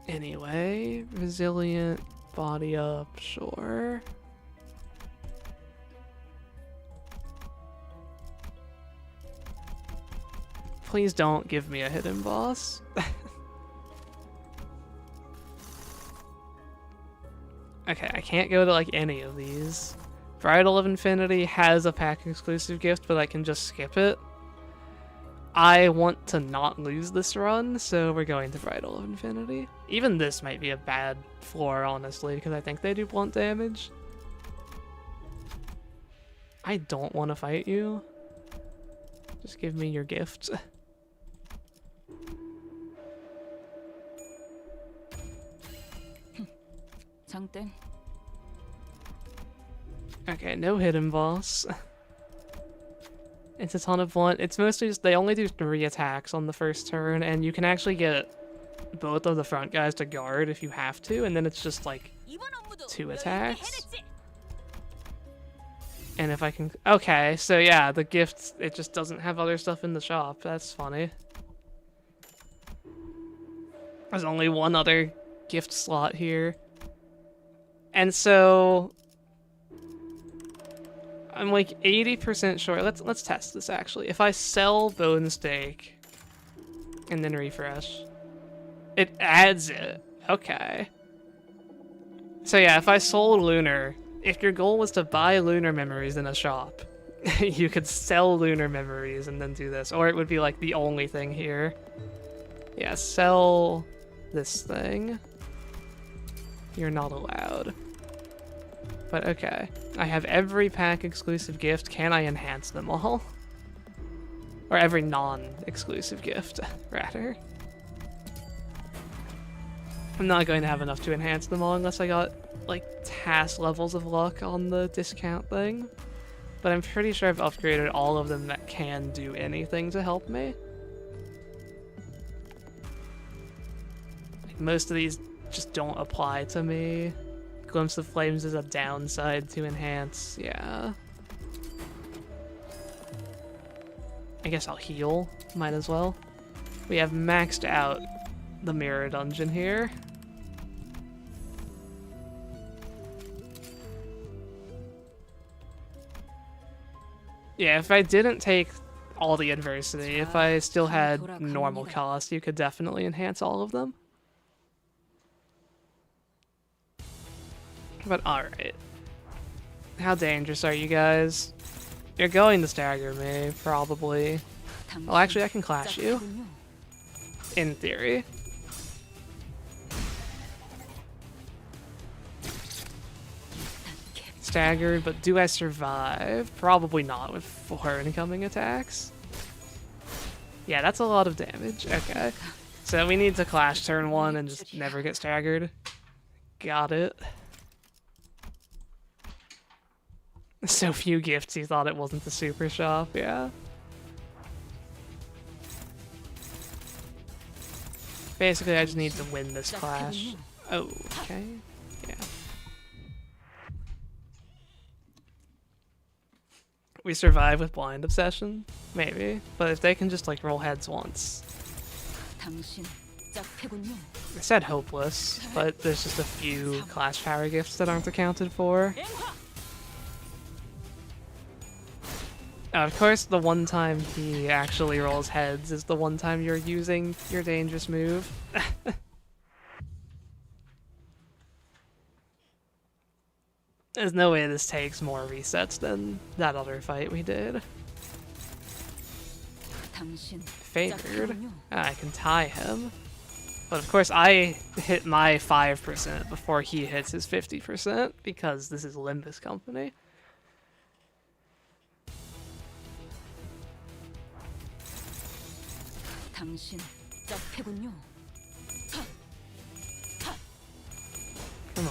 Anyway, resilient, body up, sure. Please don't give me a hidden boss. Okay, I can't go to like any of these. Bridle of Infinity has a pack exclusive gift, but I can just skip it. I want to not lose this run, so we're going to Bridle of Infinity. Even this might be a bad floor, honestly, because I think they do blunt damage. I don't want to fight you. Just give me your gift. Okay, no hidden boss. It's a ton of blunt. It's mostly just, they only do 3 attacks on the first turn, and you can actually get both of the front guys to guard if you have to, and then it's just like 2 attacks. And if I can... Okay, so yeah, the gift, it just doesn't have other stuff in the shop. That's funny. There's only one other gift slot here. And so... I'm like 80% sure. Let's test this actually. If I sell Bone Steak and then refresh, it adds it. Okay. So yeah, if I sold Lunar, if your goal was to buy Lunar Memories in a shop, you could sell Lunar Memories and then do this, or it would be like the only thing here. Yeah, sell this thing. You're not allowed. But okay. I have every pack exclusive gift. Can I enhance them all? Or every non-exclusive gift, rather. I'm not going to have enough to enhance them all unless I got, like, task levels of luck on the discount thing. But I'm pretty sure I've upgraded all of them that can do anything to help me. Like, most of these just don't apply to me. Glimpse of Flames is a downside to enhance, yeah. I guess I'll heal, might as well. We have maxed out the mirror dungeon here. Yeah, if I didn't take all the adversity, if I still had normal cost, you could definitely enhance all of them. But alright. How dangerous are you guys? You're going to stagger me, probably. Well, actually, I can clash you. In theory. Staggered, but do I survive? Probably not with 4 incoming attacks. Yeah, that's a lot of damage. Okay. So we need to clash turn 1 and just never get staggered. Got it. So few gifts, he thought it wasn't the super shop, yeah. Basically, I just need to win this clash. Oh, okay. Yeah. We survive with blind obsession? Maybe. But if they can just, like, roll heads once. I said hopeless, but there's just a few clash power gifts that aren't accounted for. Of course, the one time he actually rolls heads is the one time you're using your dangerous move. There's no way this takes more resets than that other fight we did. Favored. I can tie him. But of course I hit my 5% before he hits his 50% because this is Limbus Company. Come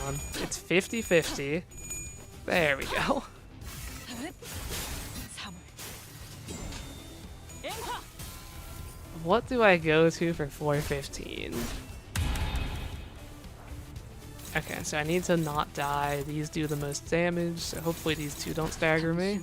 on, it's 50-50. There we go. What do I go to for 415? Okay, so I need to not die. These do the most damage, so hopefully these two don't stagger me.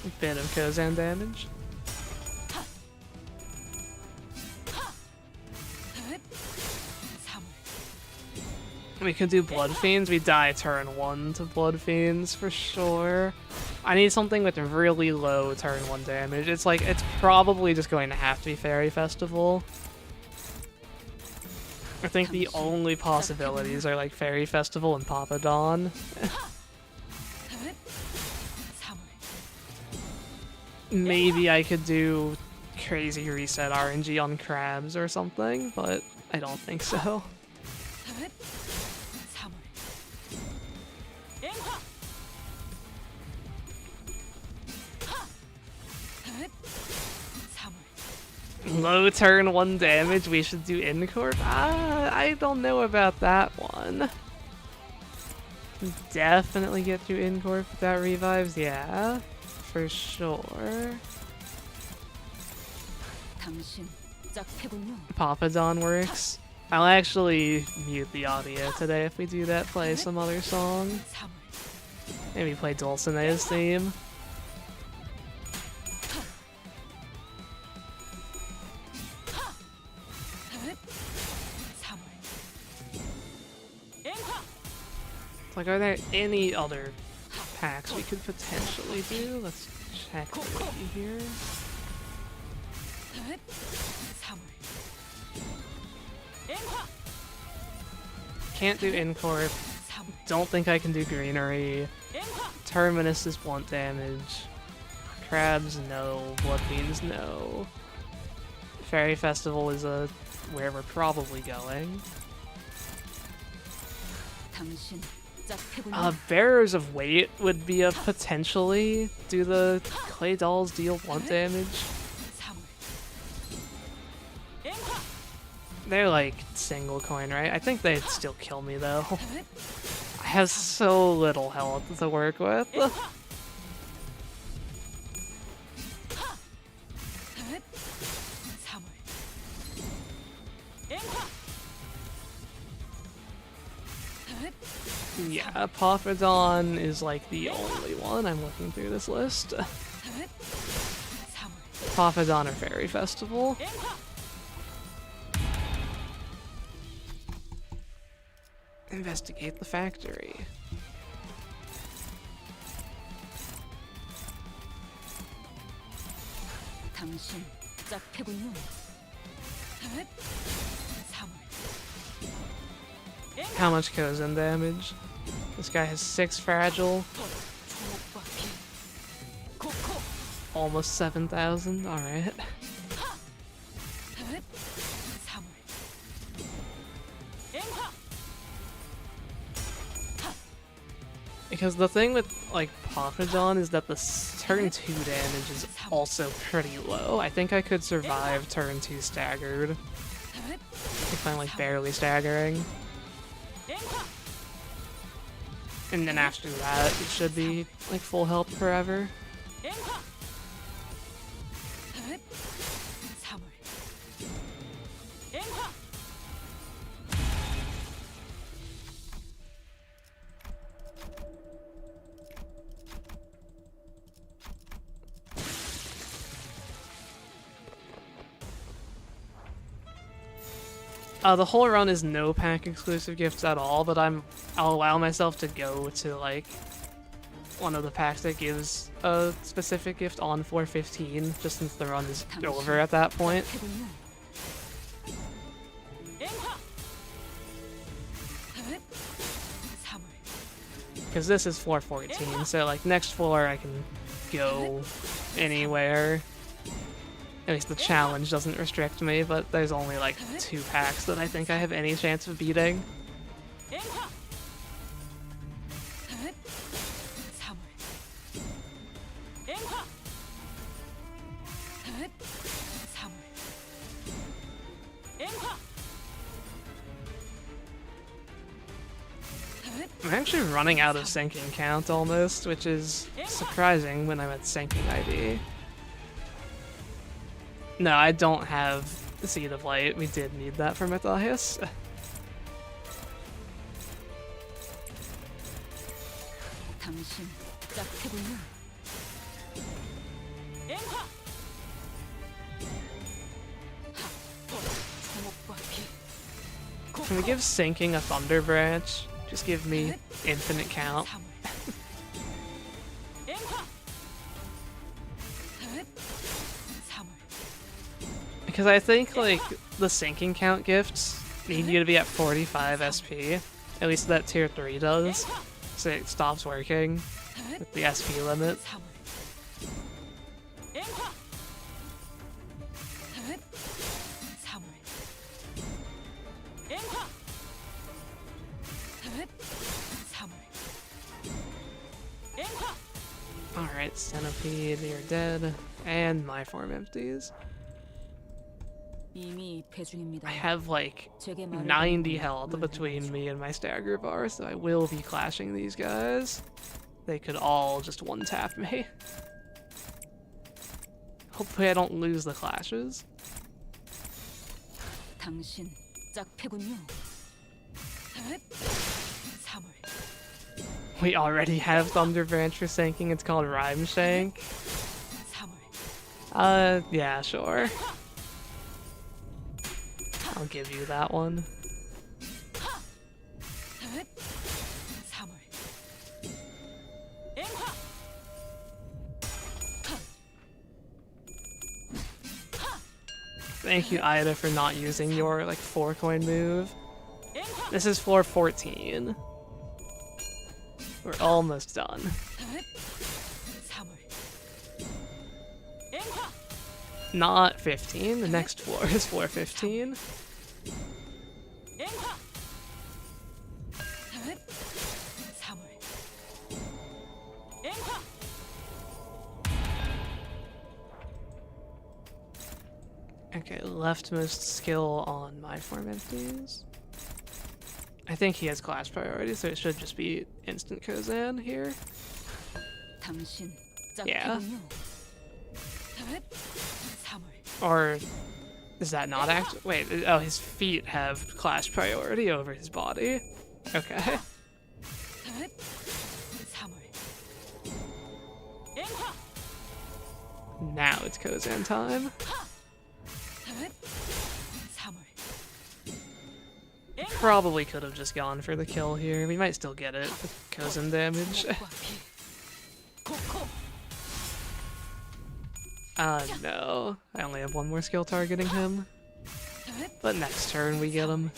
A bit of Kozan damage. We could do Blood Fiends. We die turn 1 to Blood Fiends for sure. I need something with really low turn 1 damage. It's like, it's probably just going to have to be Fairy Festival. I think the only possibilities are like Fairy Festival and Papa Dawn. Maybe I could do crazy reset RNG on crabs or something, but I don't think so. Low turn 1 damage, we should do In Corp? I don't know about that one. Definitely get through In Corp without revives, yeah. For sure. Papa Dawn works. I'll actually mute the audio today if we do that, play some other song. Maybe play Dulcinea's theme. Like, are there any other packs we could potentially do? Let's check here. can't do Incorp. 3 Don't think I can do Greenery. Terminus is blunt damage. Crabs, no. Blood Fiends, no. Fairy Festival is where we're probably going. 당신 짝패군요. Bearers of Weight would be a potentially. Do the clay dolls deal blunt damage? 3 They're like single coin, right? I think they'd still kill me though. I have so little health to work with. 3 Yeah, Poppadon is like the only one. I'm looking through this list. 3 Poppadon or Fairy Festival. Investigate the factory. 당신 짝패군요. 3 How much goes in damage? This guy has 6 fragile, 주목받기. 코코. almost 7,000. Alright. 3 Because the thing with like Poppadon is that the turn 2 damage is also pretty low. I think I could survive turn 2 staggered if I'm like barely staggering. And then after that, it should be like full health forever. 3 The whole run is no pack exclusive gifts at all, but I'll allow myself to go to like one of the packs that gives a specific gift on 415, just since the run is over at that point. 짝패군요. 3 Because this is floor 14, so like next floor I can go anywhere. At least the challenge doesn't restrict me, but there's only like 2 packs that I think I have any chance of beating. 3 I'm actually running out of sinking count almost, which is surprising when I'm at sinking ID. No, I don't have the Seed of Light. We did need that for Matthias. 당신 짝패군요. 주목받기. Can we give sinking a Thunder Branch? Just give me infinite count. 3 Because I think like the sinking count gifts need you to be at 45 SP. At least that tier 3 does. So it stops working with the SP limit. 3 Alright, Centipede, you're dead. And my form empties. 이미 배중입니다. I have like 제게 말을 90 듣는 health 걸 between 해야죠. me and my stagger bar, so I will be clashing these guys. They could all just one-tap me. Hopefully I don't lose the clashes. 당신 짝패군요. 3 We already have Thunder Branch for sinking, it's called Rhyme Shank. 3 Yeah, sure. I'll give you that one. 3 Thank you, Ida, for not using your like 4-coin move. This is floor 14. We're almost done. Not 15, the next floor is floor 15. Okay, leftmost skill on my form MDs. I think he has class priority, so it should just be instant Kozan here. Yeah. Or is that not act? Wait, oh, his feet have class priority over his body. Okay. Now it's Kozan time. Probably could have just gone for the kill here. We might still get it with Kozan damage. No. I only have one more skill targeting him. But next turn we get him.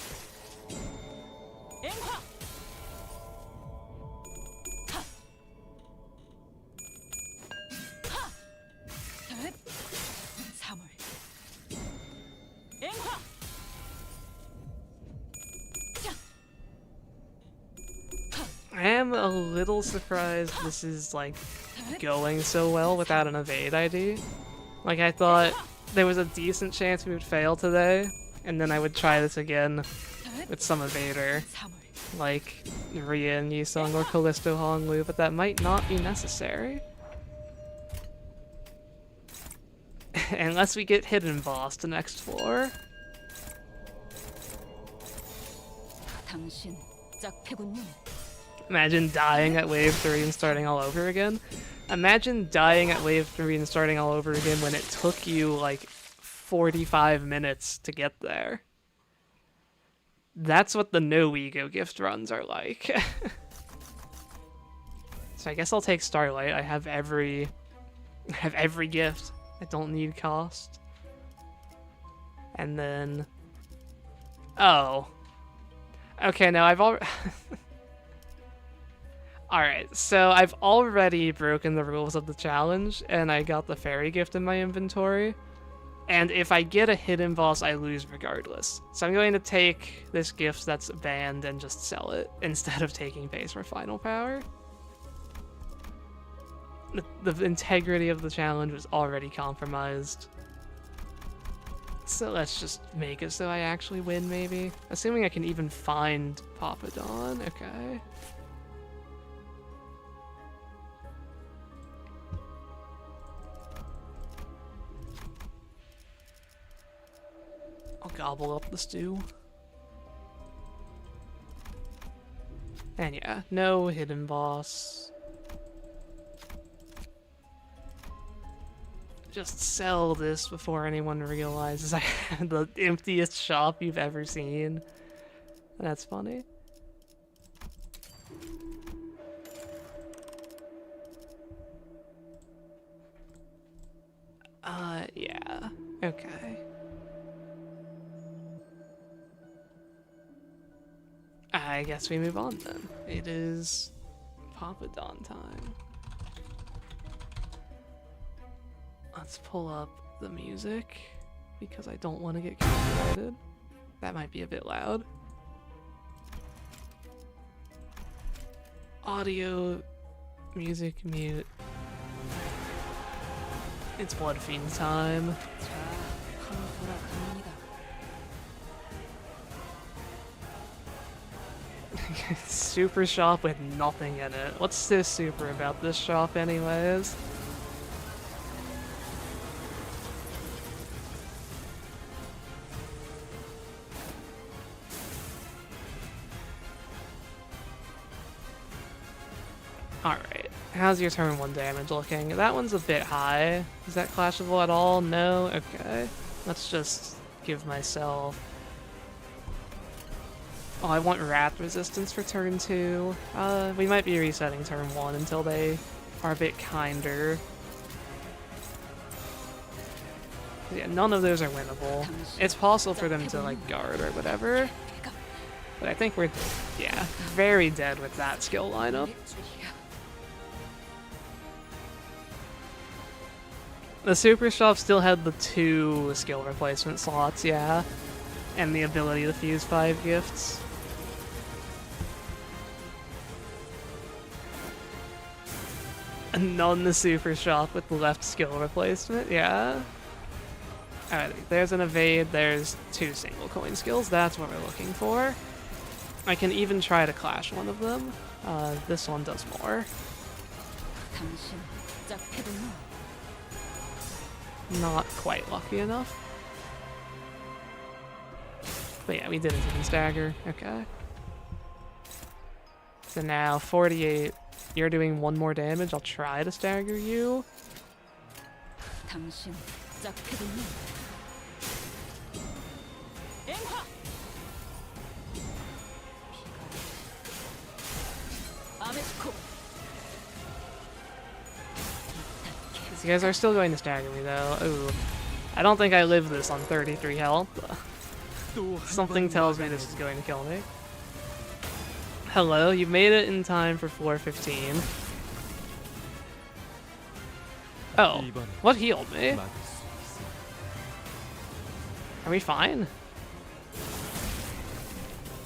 I am a little surprised this is, like, going so well without an evade ID. Like, I thought there was a decent chance we would fail today, and then I would try this again with some evader, like Rian, Yisung, or Callisto Honglu, but that might not be necessary. Unless we get Hidden Boss to next floor. Imagine dying at wave 3 and starting all over again. Imagine dying at wave 3 and starting all over again when it took you like 45 minutes to get there. That's what the no ego gift runs are like. So I guess I'll take Starlight. I have every gift. I don't need cost. And then oh. Okay, now I've already Alright, so I've already broken the rules of the challenge, and I got the fairy gift in my inventory. And if I get a hidden boss, I lose regardless. So I'm going to take this gift that's banned and just sell it, instead of taking base for final power. The integrity of the challenge was already compromised. So let's just make it so I actually win, maybe. Assuming I can even find Papadon, okay. I'll gobble up the stew. And yeah, no hidden boss. Just sell this before anyone realizes I have the emptiest shop you've ever seen. That's funny. Yeah. Okay. I guess we move on then. It is Papadon time. Let's pull up the music because I don't want to get copyrighted. That might be a bit loud. Audio, music, mute. It's Blood Fiend time. Super shop with nothing in it. What's so super about this shop anyways? Alright, how's your turn 1 damage looking? That one's a bit high. Is that clashable at all? No? Okay. Let's just give myself... Oh, I want Wrath resistance for turn 2. We might be resetting turn 1 until they are a bit kinder. Yeah, none of those are winnable. It's possible for them to, like, guard or whatever. But I think we're, yeah, very dead with that skill lineup. The Super Shop still had the 2 skill replacement slots, yeah, and the ability to fuse 5 gifts. None the Super Shop with the left skill replacement, yeah. Alright, there's an evade, there's 2 single coin skills, that's what we're looking for. I can even try to clash one of them. This one does more. Not quite lucky enough. But yeah, we didn't even stagger. Okay. So now 48. You're doing 1 more damage. I'll try to stagger you. These guys are still going to stagger me though. Ooh. I don't think I live this on 33 health. Something tells me this is going to kill me. Hello, you made it in time for floor 15. Oh, what healed me? Are we fine?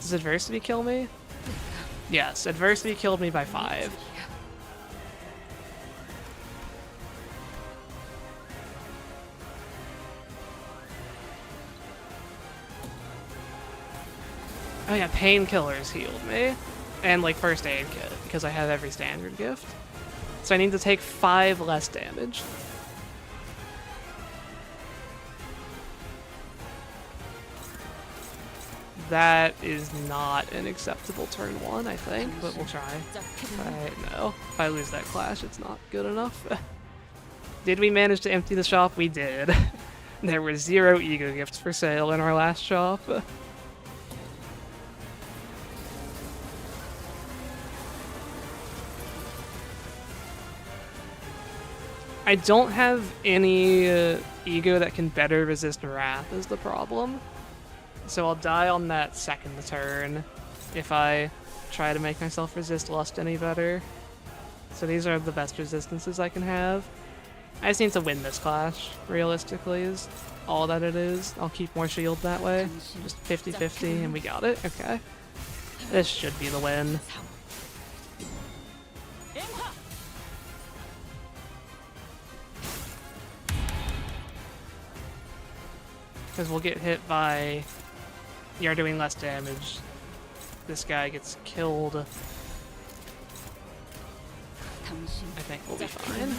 Does adversity kill me? Yes, adversity killed me by 5. Oh yeah, painkillers healed me. And like first aid kit, because I have every standard gift. So I need to take 5 less damage. That is not an acceptable turn 1, I think, but we'll try. No, if I lose that clash, it's not good enough. Did we manage to empty the shop? We did. There were 0 ego gifts for sale in our last shop. I don't have any ego that can better resist Wrath is the problem. So I'll die on that second turn if I try to make myself resist Lust any better. So these are the best resistances I can have. I just need to win this clash, realistically, is all that it is. I'll keep more shield that way. Just 50-50 and we got it. Okay. This should be the win. Because we'll get hit by... You're doing less damage. This guy gets killed. I think we'll be fine.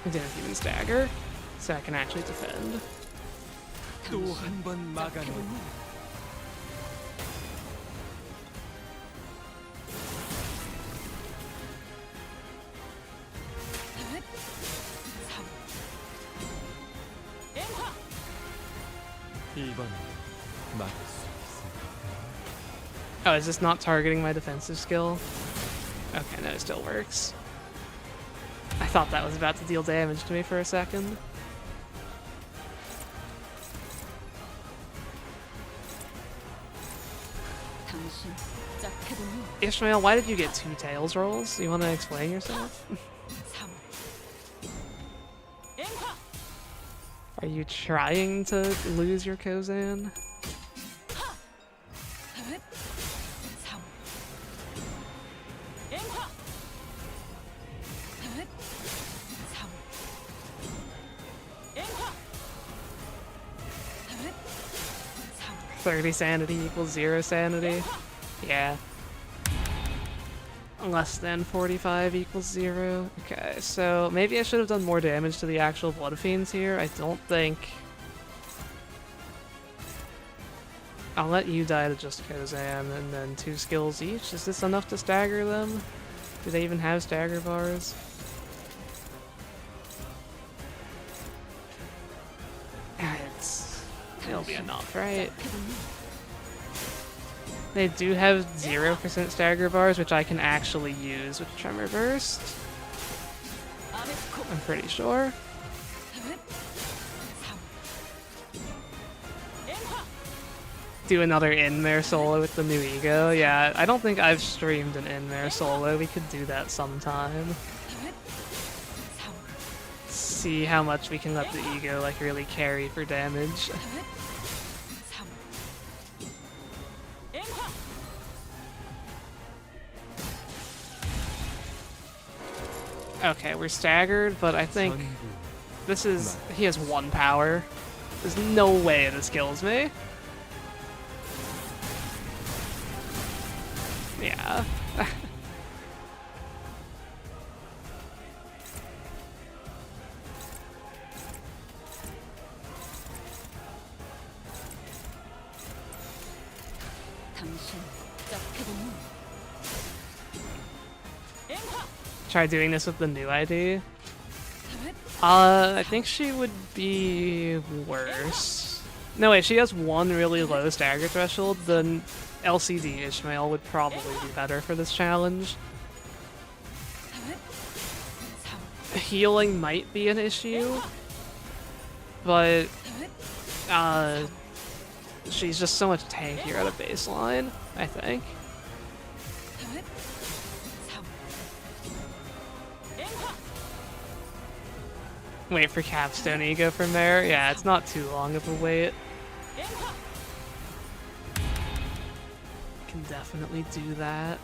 I didn't even stagger, so I can actually defend. Oh, is this not targeting my defensive skill? Okay, no, it still works. I thought that was about to deal damage to me for a second. Ishmael, why did you get 2 tails rolls? You want to explain yourself? Are you trying to lose your Kozan? $30 sanity equals 0 sanity. Yeah. Less than 45 equals 0. Okay, so maybe I should have done more damage to the actual Blood Fiends here. I don't think... I'll let you die to just Kozan, and then 2 skills each. Is this enough to stagger them? Do they even have stagger bars? It'll be enough, right? They do have 0% stagger bars, which I can actually use with Tremor Burst. I'm pretty sure. Do another in-mare solo with the new ego. Yeah, I don't think I've streamed an in-mare solo. We could do that sometime. See how much we can let the ego like really carry for damage. Okay, we're staggered, but I think this is... he has 1 power. There's no way this kills me. Yeah. Try doing this with the new ID. I think she would be worse. No, wait, she has 1 really low stagger threshold. The LCD Ishmael would probably be better for this challenge. Healing might be an issue, but she's just so much tankier at a baseline, I think. Wait for Capstone Ego from there? Yeah, it's not too long of a wait. Can definitely do that.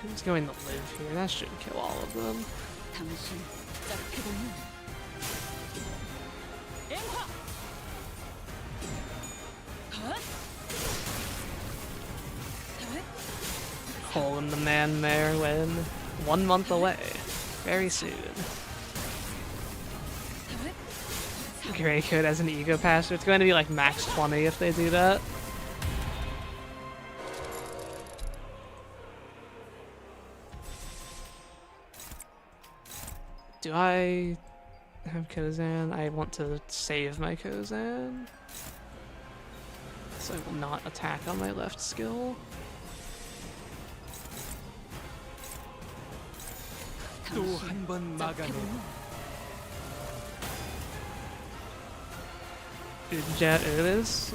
Who's going to live here? That should kill all of them. Hole in the man-mare win. 1 month away. Very soon. Grey Code as an ego passer. It's going to be like max 20 if they do that. Do I have Kozan? I want to save my Kozan. So I will not attack on my left skill. Udjat Udis?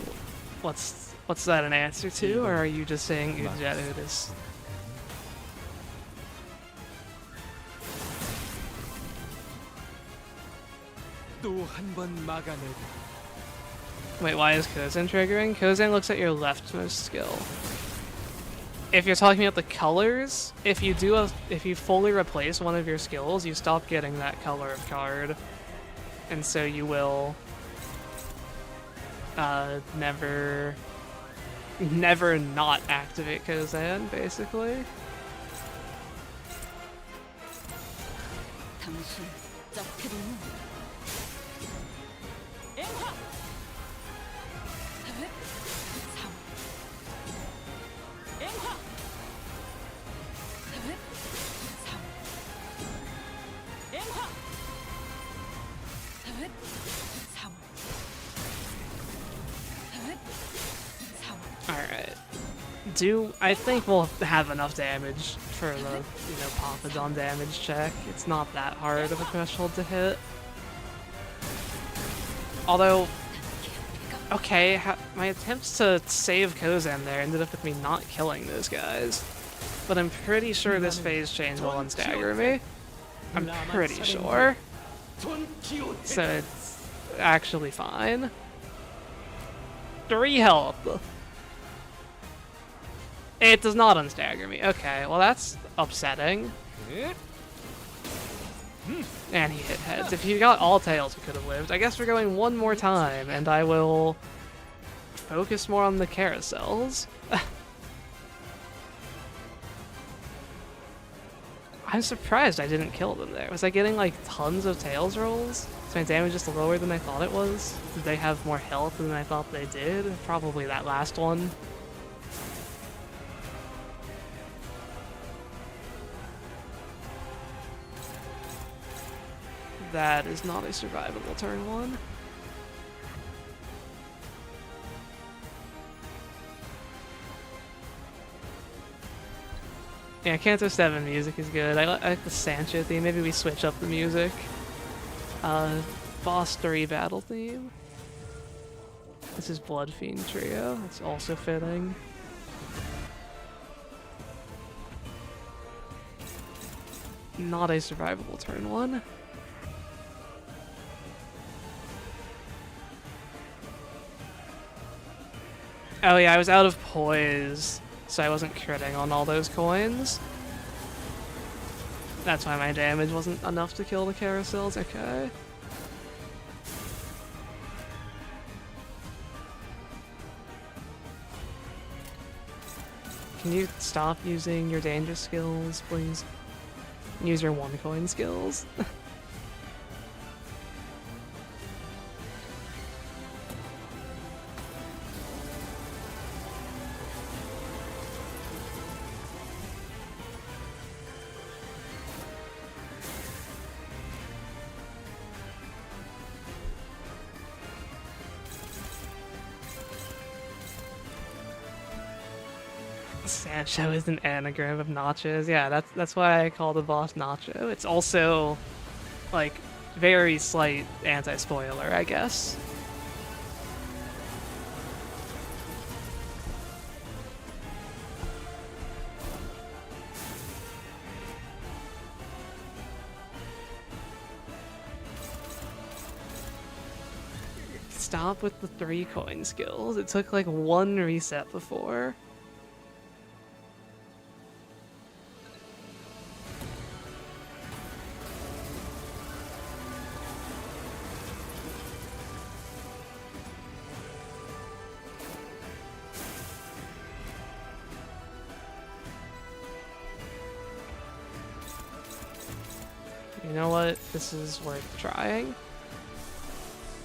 What's that an answer to, or are you just saying Udjat Udis? Wait, why is Kozan triggering? Kozan looks at your leftmost skill. If you're talking about the colors, if you fully replace one of your skills, you stop getting that color of card. And so you will never not activate Kozan, basically. I think we'll have enough damage for the, Papadon damage check. It's not that hard of a threshold to hit. Although, okay, my attempts to save Kozan there ended up with me not killing those guys. But I'm pretty sure this phase change will unstagger me. I'm pretty sure. So it's actually fine. 3 health! It does not unstagger me. Okay, well that's upsetting. And he hit heads. If he got all tails, he could have lived. I guess we're going 1 more time, and I will focus more on the carousels. I'm surprised I didn't kill them there. Was I getting like tons of tails rolls? Is my damage just lower than I thought it was? Did they have more health than I thought they did? Probably that last one. That is not a survivable turn 1. Yeah, Canto 7 music is good. I like the Sancho theme. Maybe we switch up the music. Boss 3 battle theme. This is Blood Fiend Trio. That's also fitting. Not a survivable turn 1. Oh yeah, I was out of poise, so I wasn't critting on all those coins. That's why my damage wasn't enough to kill the carousels. Okay. Can you stop using your danger skills, please? Use your 1 coin skills. Sancho is an anagram of nachos. Yeah, that's why I call the boss Nacho. It's also, like, very slight anti-spoiler, I guess. Stop with the 3 coin skills. It took like 1 reset before. You know what? This is worth trying.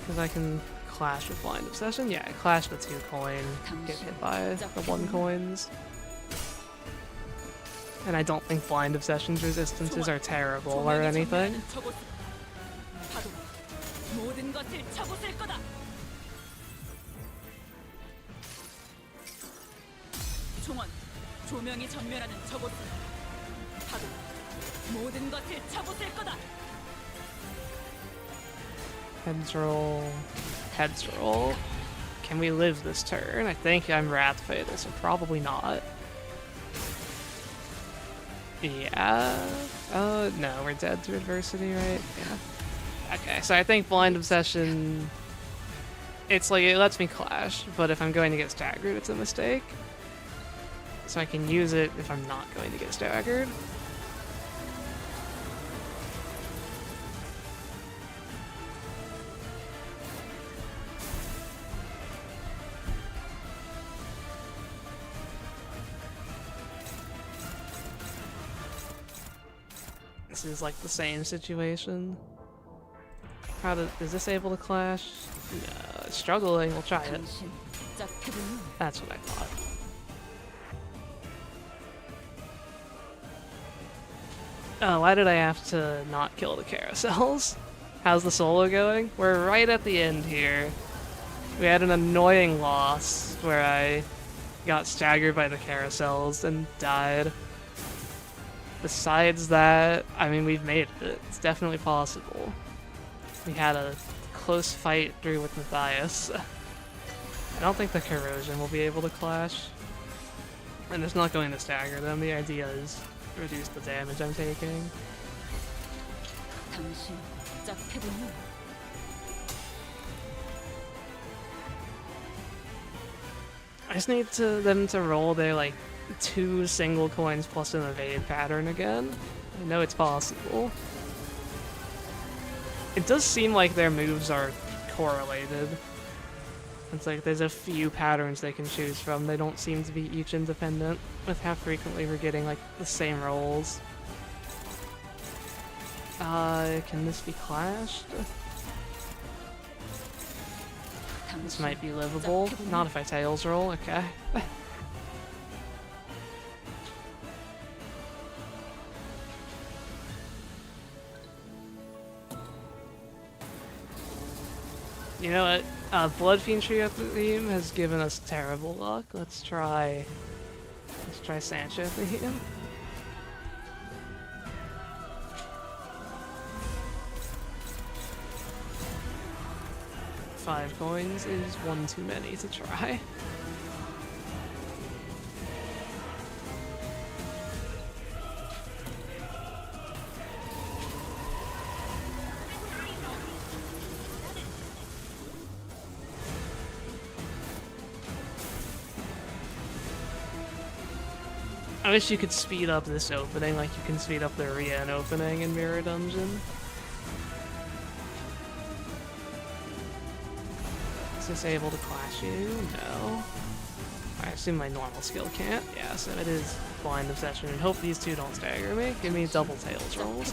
Because I can clash with Blind Obsession. Yeah, I clash the 2 coin, get hit by the 1 coins. And I don't think Blind Obsession's resistances are terrible or anything. Heads roll. Heads roll. Can we live this turn? I think I'm Wrath Fatal, so probably not. Yeah. No, we're dead to adversity, right? Yeah. Okay, so I think Blind Obsession... It's like, it lets me clash, but if I'm going to get staggered, it's a mistake. So I can use it if I'm not going to get staggered. This is like the same situation. Is this able to clash? No, it's struggling. We'll try it. That's what I thought. Oh, why did I have to not kill the carousels? How's the solo going? We're right at the end here. We had an annoying loss where I got staggered by the carousels and died. Besides that, I mean, we've made it. It's definitely possible. We had a close fight through with Matthias. I don't think the corrosion will be able to clash. And it's not going to stagger them. The idea is reduce the damage I'm taking. I just need them to roll their, like, 2 single coins plus an evade pattern again. I know it's possible. It does seem like their moves are correlated. It's like there's a few patterns they can choose from. They don't seem to be each independent with how frequently we're getting like the same rolls. Can this be clashed? This might be livable. Not if I tails roll, okay. You know what? Blood Fiend Trio theme has given us terrible luck. Let's try Sancho theme. 5 coins is one too many to try. I wish you could speed up this opening like you can speed up the Rien opening in Mirror Dungeon. Is this able to clash you? No. I assume my normal skill can't. Yeah, so it is Blind Obsession. And hope these two don't stagger me. Give me double Tails rolls.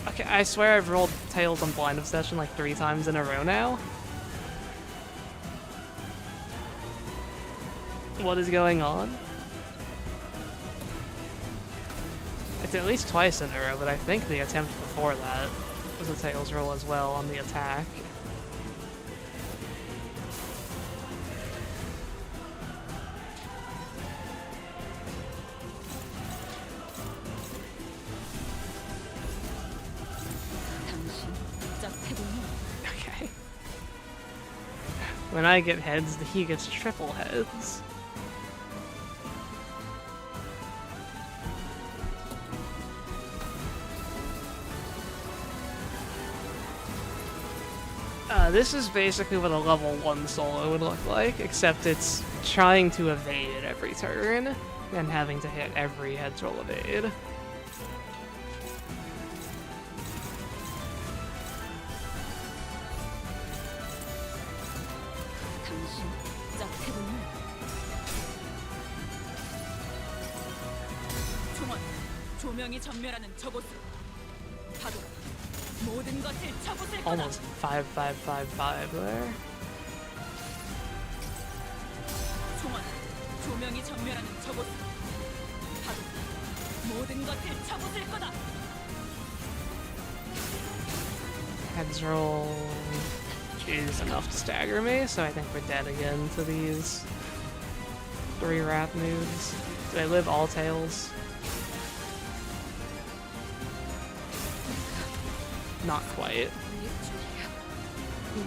Okay, I swear I've rolled Tails on Blind Obsession like 3 times in a row now. What is going on? It's at least twice in a row, but I think the attempt before that was a Tails roll as well on the attack. Okay. When I get heads, he gets triple heads. This is basically what a level 1 solo would look like, except it's trying to evade every turn and having to hit every heads roll evade. Almost 5-5-5-5 there. Heads roll is enough to stagger me, so I think we're dead again to these 3 wrath moves. Do I live all tails? Not quite.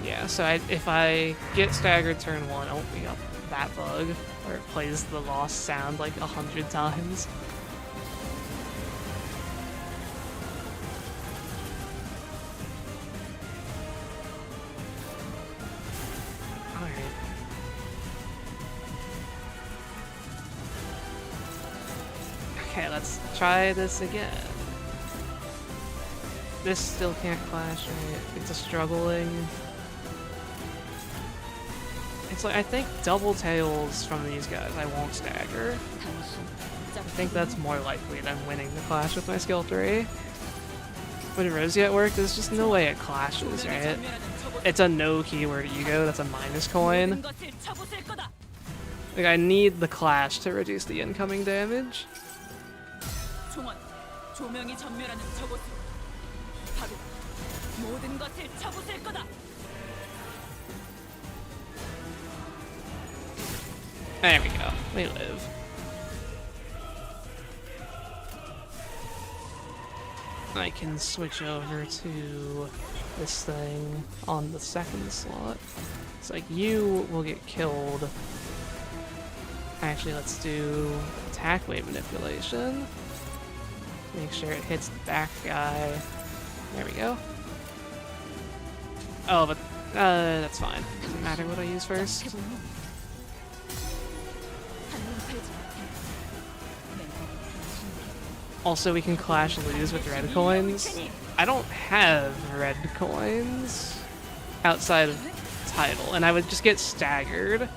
Yeah, so if I get staggered turn 1, oh, we got that bug, where it plays the lost sound like 100 times. Alright. Okay, let's try this again. This still can't clash, right? It's a struggling. It's like, I think double tails from these guys I won't stagger. I think that's more likely than winning the clash with my skill 3. Would Roseate work? There's just no way it clashes, right? It's a no keyword ego, that's a minus coin. Like, I need the clash to reduce the incoming damage. There we go. We live. I can switch over to this thing on the second slot. It's like you will get killed. Actually, let's do attack wave manipulation. Make sure it hits the back guy. There we go. Oh, but that's fine. Doesn't matter what I use first. Also, we can clash lose with red coins. I don't have red coins outside of title, and I would just get staggered.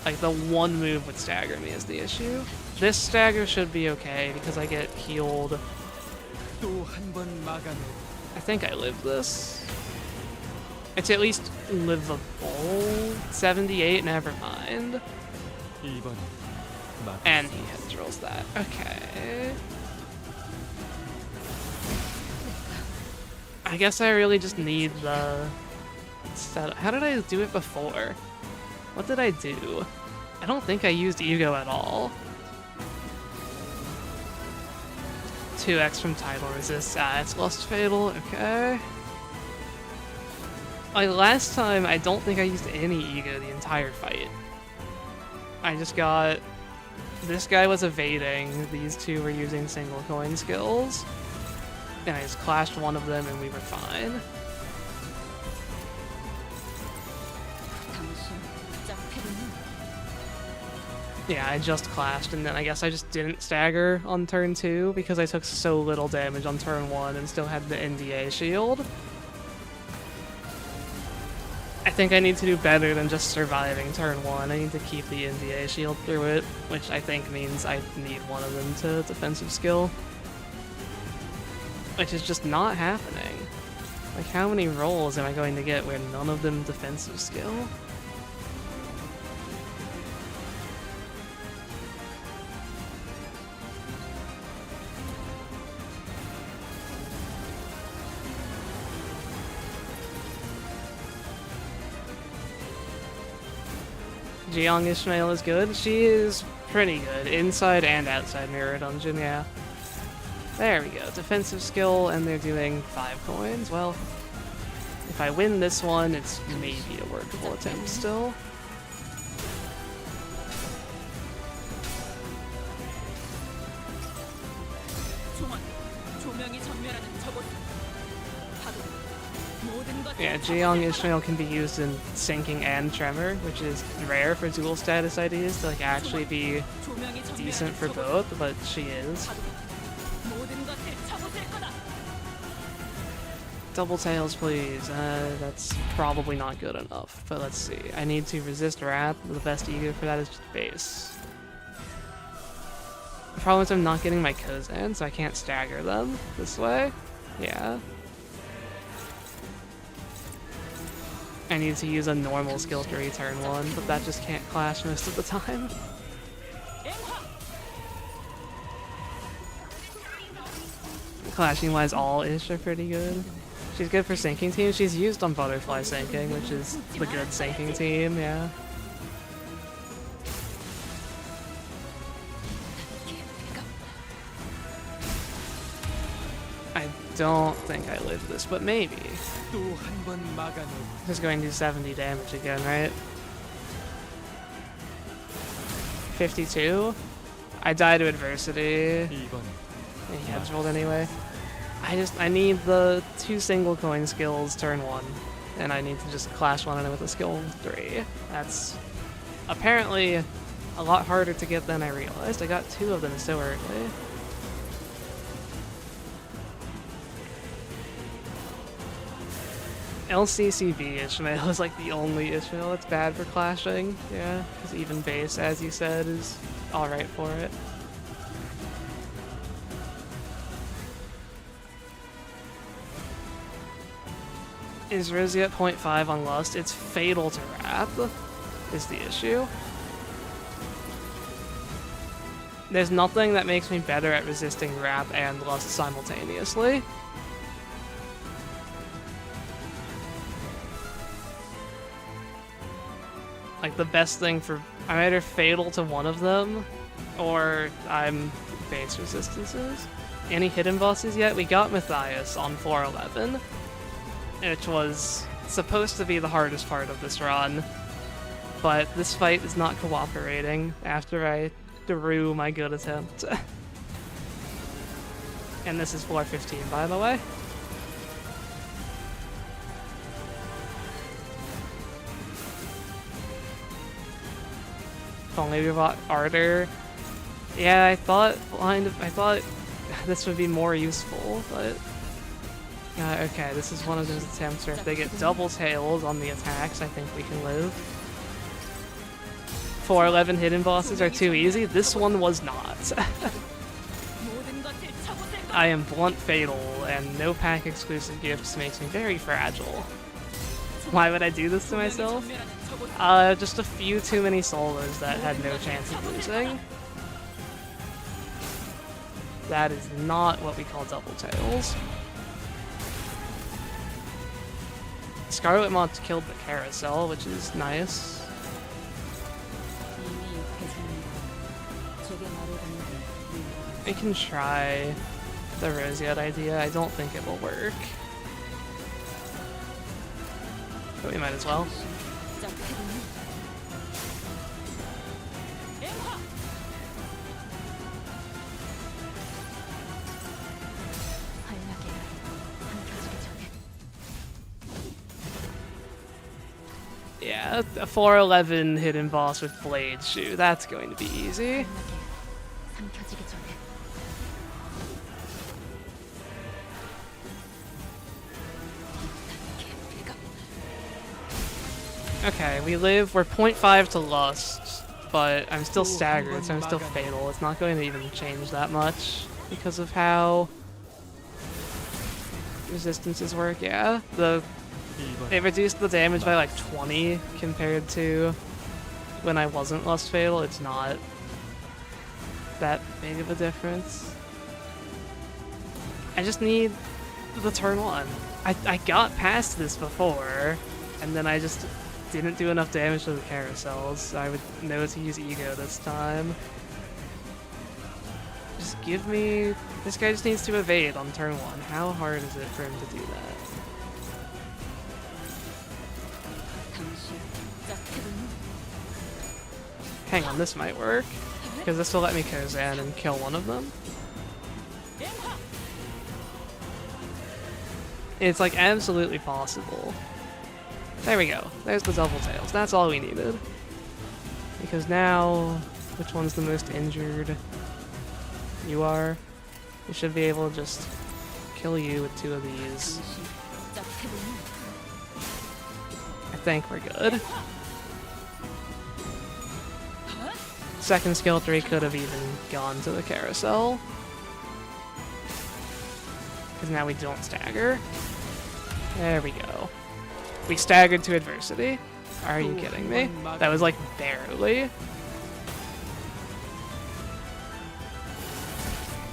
Like, the one move would stagger me is the issue. This stagger should be okay because I get healed. I think I live this. It's at least livable. 78, never mind. And he heads rolls that. Okay. I guess I really just need the How did I do it before? What did I do? I don't think I used Ego at all. 2x from title resist. It's Lust Fatal. Okay. Like last time, I don't think I used any Ego the entire fight. I just got... This guy was evading, these two were using single coin skills, and I just clashed one of them and we were fine. Yeah, I just clashed, and then I guess I just didn't stagger on turn 2 because I took so little damage on turn 1 and still had the MDE shield. I think I need to do better than just surviving turn 1. I need to keep the MDE shield through it, which I think means I need one of them to defensive skill. Which is just not happening. Like, how many rolls am I going to get where none of them defensive skill? Jeong Ishmael is good. She is pretty good. Inside and outside Mirror Dungeon, yeah. There we go. Defensive skill, and they're doing 5 coins. Well, if I win this one, it's maybe a workable attempt still. Yeah, Jeong Ishmael can be used in Sinking and Tremor, which is rare for dual status IDs to like actually be decent for both, but she is. Double tails, please. That's probably not good enough, but let's see. I need to resist Wrath. The best ego for that is just base. The problem is I'm not getting my Kozan, so I can't stagger them this way. Yeah. I need to use a normal skill to return one, but that just can't clash most of the time. Clashing wise, all Ish are pretty good. She's good for sinking team. She's used on butterfly sinking, which is the good sinking team, yeah. I don't think I lived this, but maybe. Just going to do 70 damage again, right? 52? I die to adversity. Yeah, he heads rolled anyway. I need the 2 single coin skills turn 1, and I need to just clash one of them with a skill 3. That's apparently a lot harder to get than I realized. I got 2 of them so early. LCCB Ishmael is like the only Ishmael that's bad for clashing, yeah, because even base, as you said, is alright for it. Is Rosie at 0.5 on Lust? It's fatal to Wrath, is the issue. There's nothing that makes me better at resisting Wrath and Lust simultaneously. Like, the best thing for... I'm either fatal to one of them, or I'm base resistances. Any hidden bosses yet? We got Matthias on 411, which was supposed to be the hardest part of this run, but this fight is not cooperating after I threw my good attempt. And this is 415, by the way. If only we bought Ardor. Yeah, I thought this would be more useful, but okay, this is one of those attempts where if they get double tails on the attacks, I think we can live. 411 hidden bosses are too easy. This one was not. I am blunt fatal, and no pack exclusive gifts makes me very fragile. Why would I do this to myself? Just a few too many solos that had no chance of losing. That is not what we call double tails. Scarlet Moth killed the carousel, which is nice. 이미 익숙해집니다. 제게 말해보는 I can try the roseate idea. I don't think it will work. But we might as well. 시작해보니 활락에 삼켜지기 전에 Yeah, a 411 hidden boss with Blade Shoe. That's going to be easy. 활락에 삼켜지기 전에 개패가 Okay, we're 0.5 to Lust, but I'm still staggered, so I'm still fatal. It's not going to even change that much because of how resistances work. Yeah, it reduced the damage by like 20 compared to when I wasn't Lust fatal. It's not that big of a difference. I just need the turn one. I got past this before, and then I just didn't do enough damage to the carousels. I would know to use Ego this time. Just give me... This guy just needs to evade on turn one. How hard is it for him to do that? 당신 시작해보니 Hang on, this might work. Because this will let me Kozan and kill one of them. It's like absolutely possible. There we go. There's the double tails. That's all we needed. Because now, which one's the most injured? You are. We should be able to just kill you with 2 of these. 당신 시작해보니 I think we're good. Second skill 3 could have even gone to the carousel. Because now we don't stagger. There we go. We staggered to adversity. Are you kidding me? That was like barely.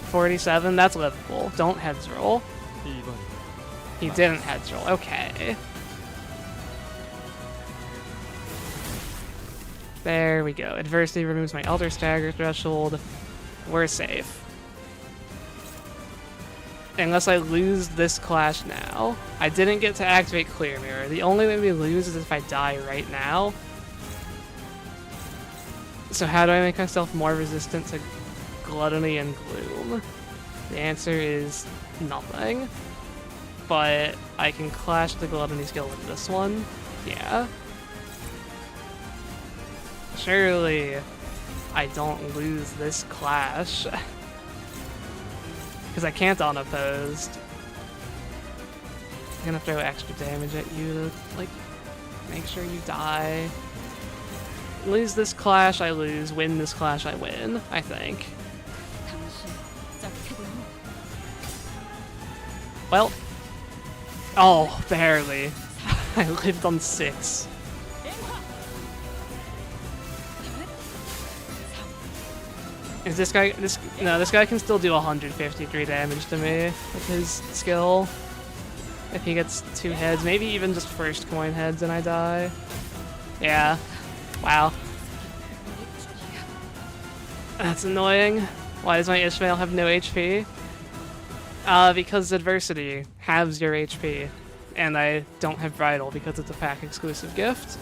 47, that's livable. Don't heads roll. He didn't heads roll. Okay. There we go. Adversity removes my Elder Stagger threshold. We're safe. Unless I lose this clash now. I didn't get to activate Clear Mirror. The only way we lose is if I die right now. So how do I make myself more resistant to Gluttony and Gloom? The answer is nothing. But I can clash the Gluttony skill with this one. Yeah. Surely I don't lose this clash. Because I can't unopposed. I'm gonna throw extra damage at you to, like, make sure you die. Lose this clash, I lose. Win this clash, I win, I think. 당신 시작해보니 Well. Oh, barely. I lived on 6. Is this guy... No, this guy can still do 153 damage to me with his skill. If he gets 2 heads, maybe even just first coin heads and I die. Yeah. Wow. That's annoying. Why does my Ishmael have no HP? Because adversity halves your HP. And I don't have Bridle because it's a pack exclusive gift.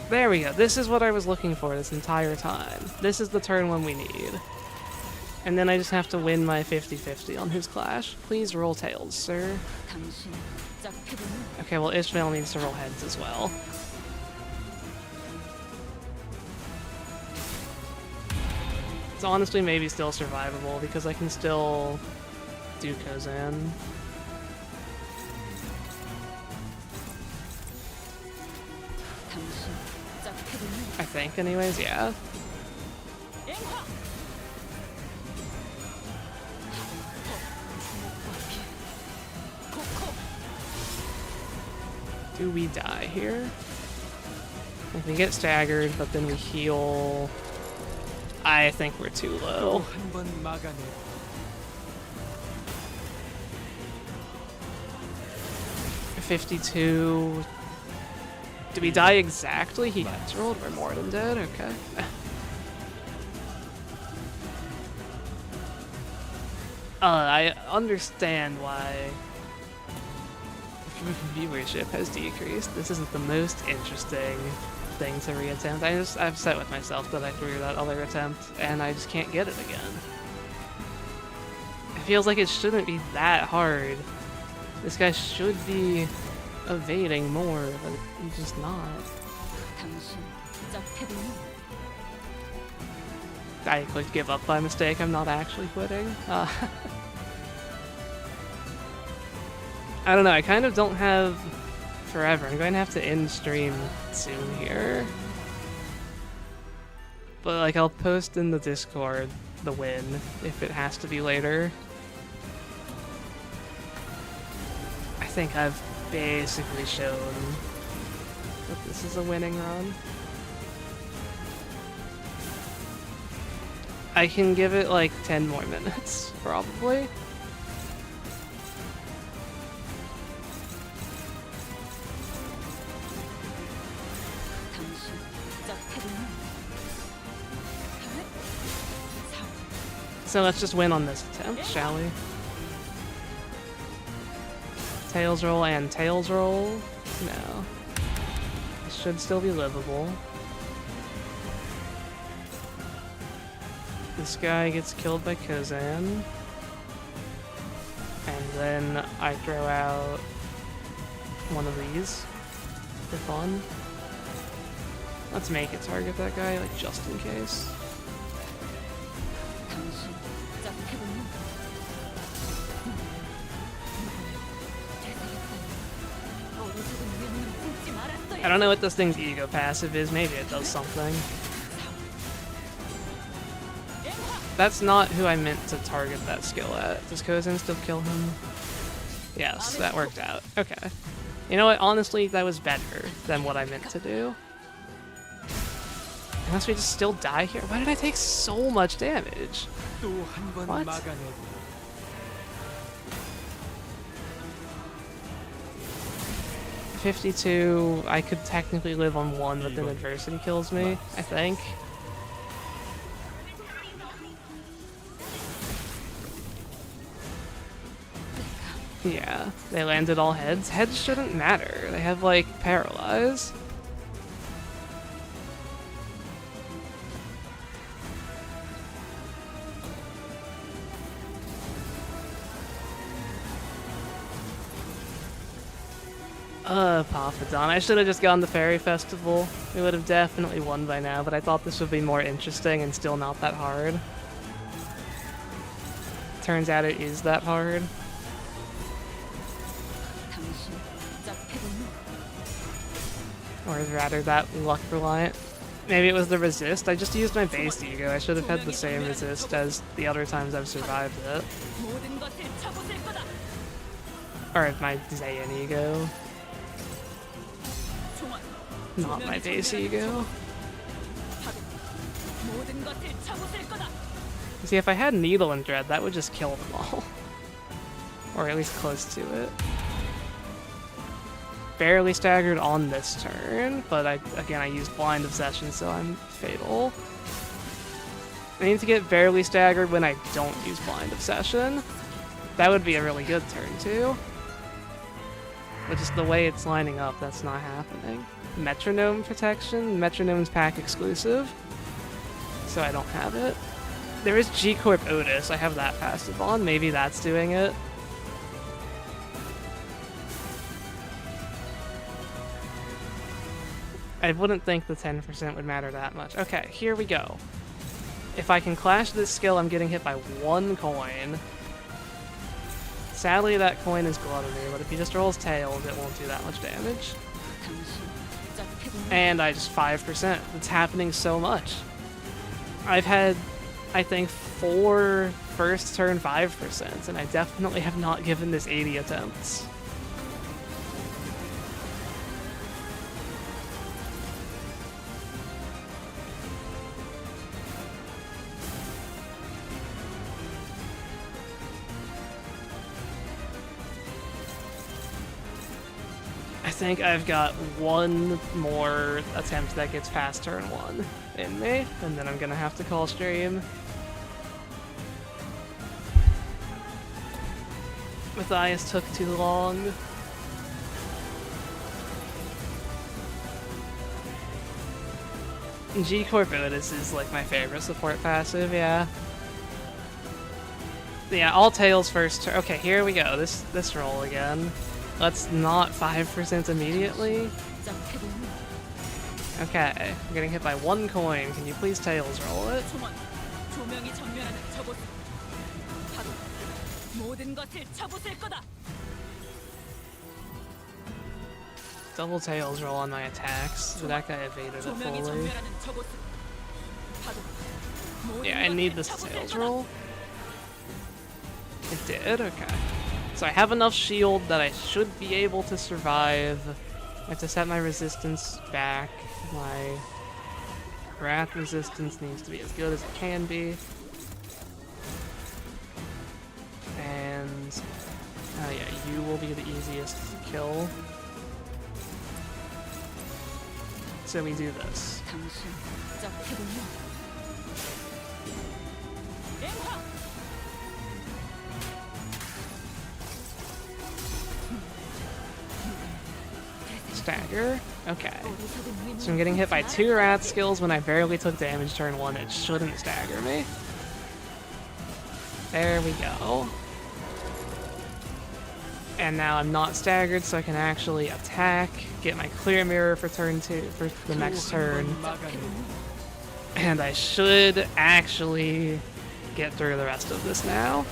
There we go. This is what I was looking for this entire time. This is the turn one we need. And then I just have to win my 50-50 on his clash. Please roll tails, sir. 당신 시작해보니 Okay, well, Ishmael needs to roll heads as well. It's honestly maybe still survivable because I can still do Kozan. 당신 시작해보니 I think, anyways, yeah. Do we die here? If we get staggered, but then we heal, I think we're too low. 52. Did we die exactly? He heads rolled. We're more than dead. Okay. I understand why viewership has decreased. This isn't the most interesting thing to reattempt. I'm upset with myself that I threw that other attempt and I just can't get it again. It feels like it shouldn't be that hard. This guy should be evading more, but he's just not. I clicked give up by mistake. I'm not actually quitting. I don't know. I kind of don't have forever. I'm going to have to end stream soon here. But like, I'll post in the Discord the win if it has to be later. I think I've basically shown that this is a winning run. I can give it like 10 more minutes, probably. So let's just win on this attempt, shall we? Tails roll and tails roll? No. This should still be livable. This guy gets killed by Kozan. And then I throw out one of these for fun. Let's make it target that guy, like, just in case. I don't know what this thing's ego passive is. Maybe it does something. That's not who I meant to target that skill at. Does Kozan still kill him? Yes, that worked out. Okay. You know what? Honestly, that was better than what I meant to do. Unless we just still die here. Why did I take so much damage? What? $52, I could technically live on 1, but then adversity kills me, I think. Yeah, they landed all heads. Heads shouldn't matter. They have, like, paralyze. Papadon. I should have just gone to Fairy Festival. We would have definitely won by now, but I thought this would be more interesting and still not that hard. Turns out it is that hard. Or rather, that luck reliant. Maybe it was the resist. I just used my base ego. I should have had the same resist as the other times I've survived it. Or my Zayn ego. Not my base ego. See, if I had Needle and Dread, that would just kill them all. Or at least close to it. Barely staggered on this turn, but again I used Blind Obsession, so I'm fatal. I need to get barely staggered when I don't use Blind Obsession. That would be a really good turn too. But just the way it's lining up, that's not happening. Metronome protection, Metronome's pack exclusive, so I don't have it. There is G Corp Otis, I have that passive on, maybe that's doing it. I wouldn't think the 10% would matter that much. Okay, here we go. If I can clash this skill, I'm getting hit by 1 coin. Sadly, that coin is Gluttony, but if he just rolls Tails, it won't do that much damage. And I just 5%. It's happening so much. I've had, I think, 4 first turn 5%, and I definitely have not given this 80 attempts. think I've got one more attempt that gets past turn 1 in me, and then I'm gonna have to call stream. Matthias took too long. G Corp Badge is like my favorite support passive, yeah. Yeah, all tails first. Okay, here we go. This roll again. Let's not 5% immediately. Okay, I'm getting hit by 1 coin. Can you please tails roll it? Double tails roll on my attacks. So that guy evaded it fully. Yeah, I need this tails roll. It did? Okay. So I have enough shield that I should be able to survive. I have to set my resistance back. My wrath resistance needs to be as good as it can be. And yeah, you will be the easiest to kill. So we do this. Stagger? Okay. So I'm getting hit by 2 rat skills when I barely took damage turn 1. It shouldn't stagger me. There we go. And now I'm not staggered, so I can actually attack, get my clear mirror for turn 2, for the next turn. And I should actually get through the rest of this now.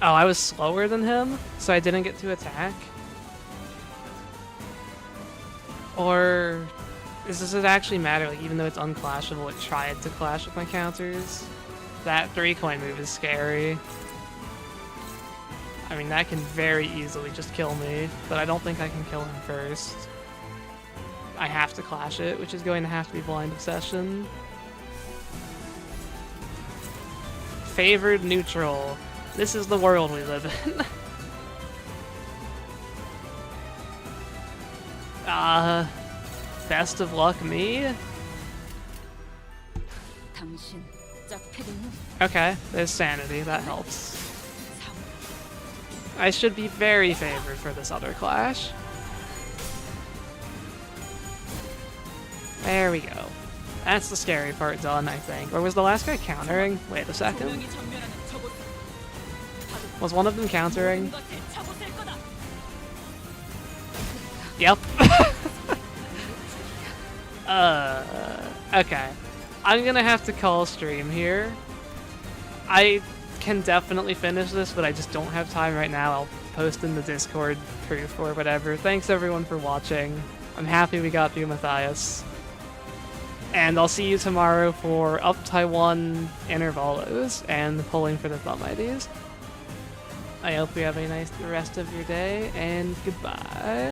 Oh, I was slower than him, so I didn't get to attack? Or does it actually matter? Like, even though it's unclashable, it tried to clash with my counters? That 3-coin move is scary. I mean, that can very easily just kill me, but I don't think I can kill him first. I have to clash it, which is going to have to be Blind Obsession. Favored neutral. This is the world we live in. Best of luck me? Okay, there's sanity, that helps. I should be very favored for this other clash. There we go. That's the scary part done, I think. Or was the last guy countering? Wait a second. Was one of them countering? Yep. Okay. I'm gonna have to call stream here. I can definitely finish this, but I just don't have time right now. I'll post in the Discord proof or whatever. Thanks everyone for watching. I'm happy we got through Matthias. And I'll see you tomorrow for up Taiwan intervalos and pulling for the thumb IDs. I hope you have a nice rest of your day, and goodbye.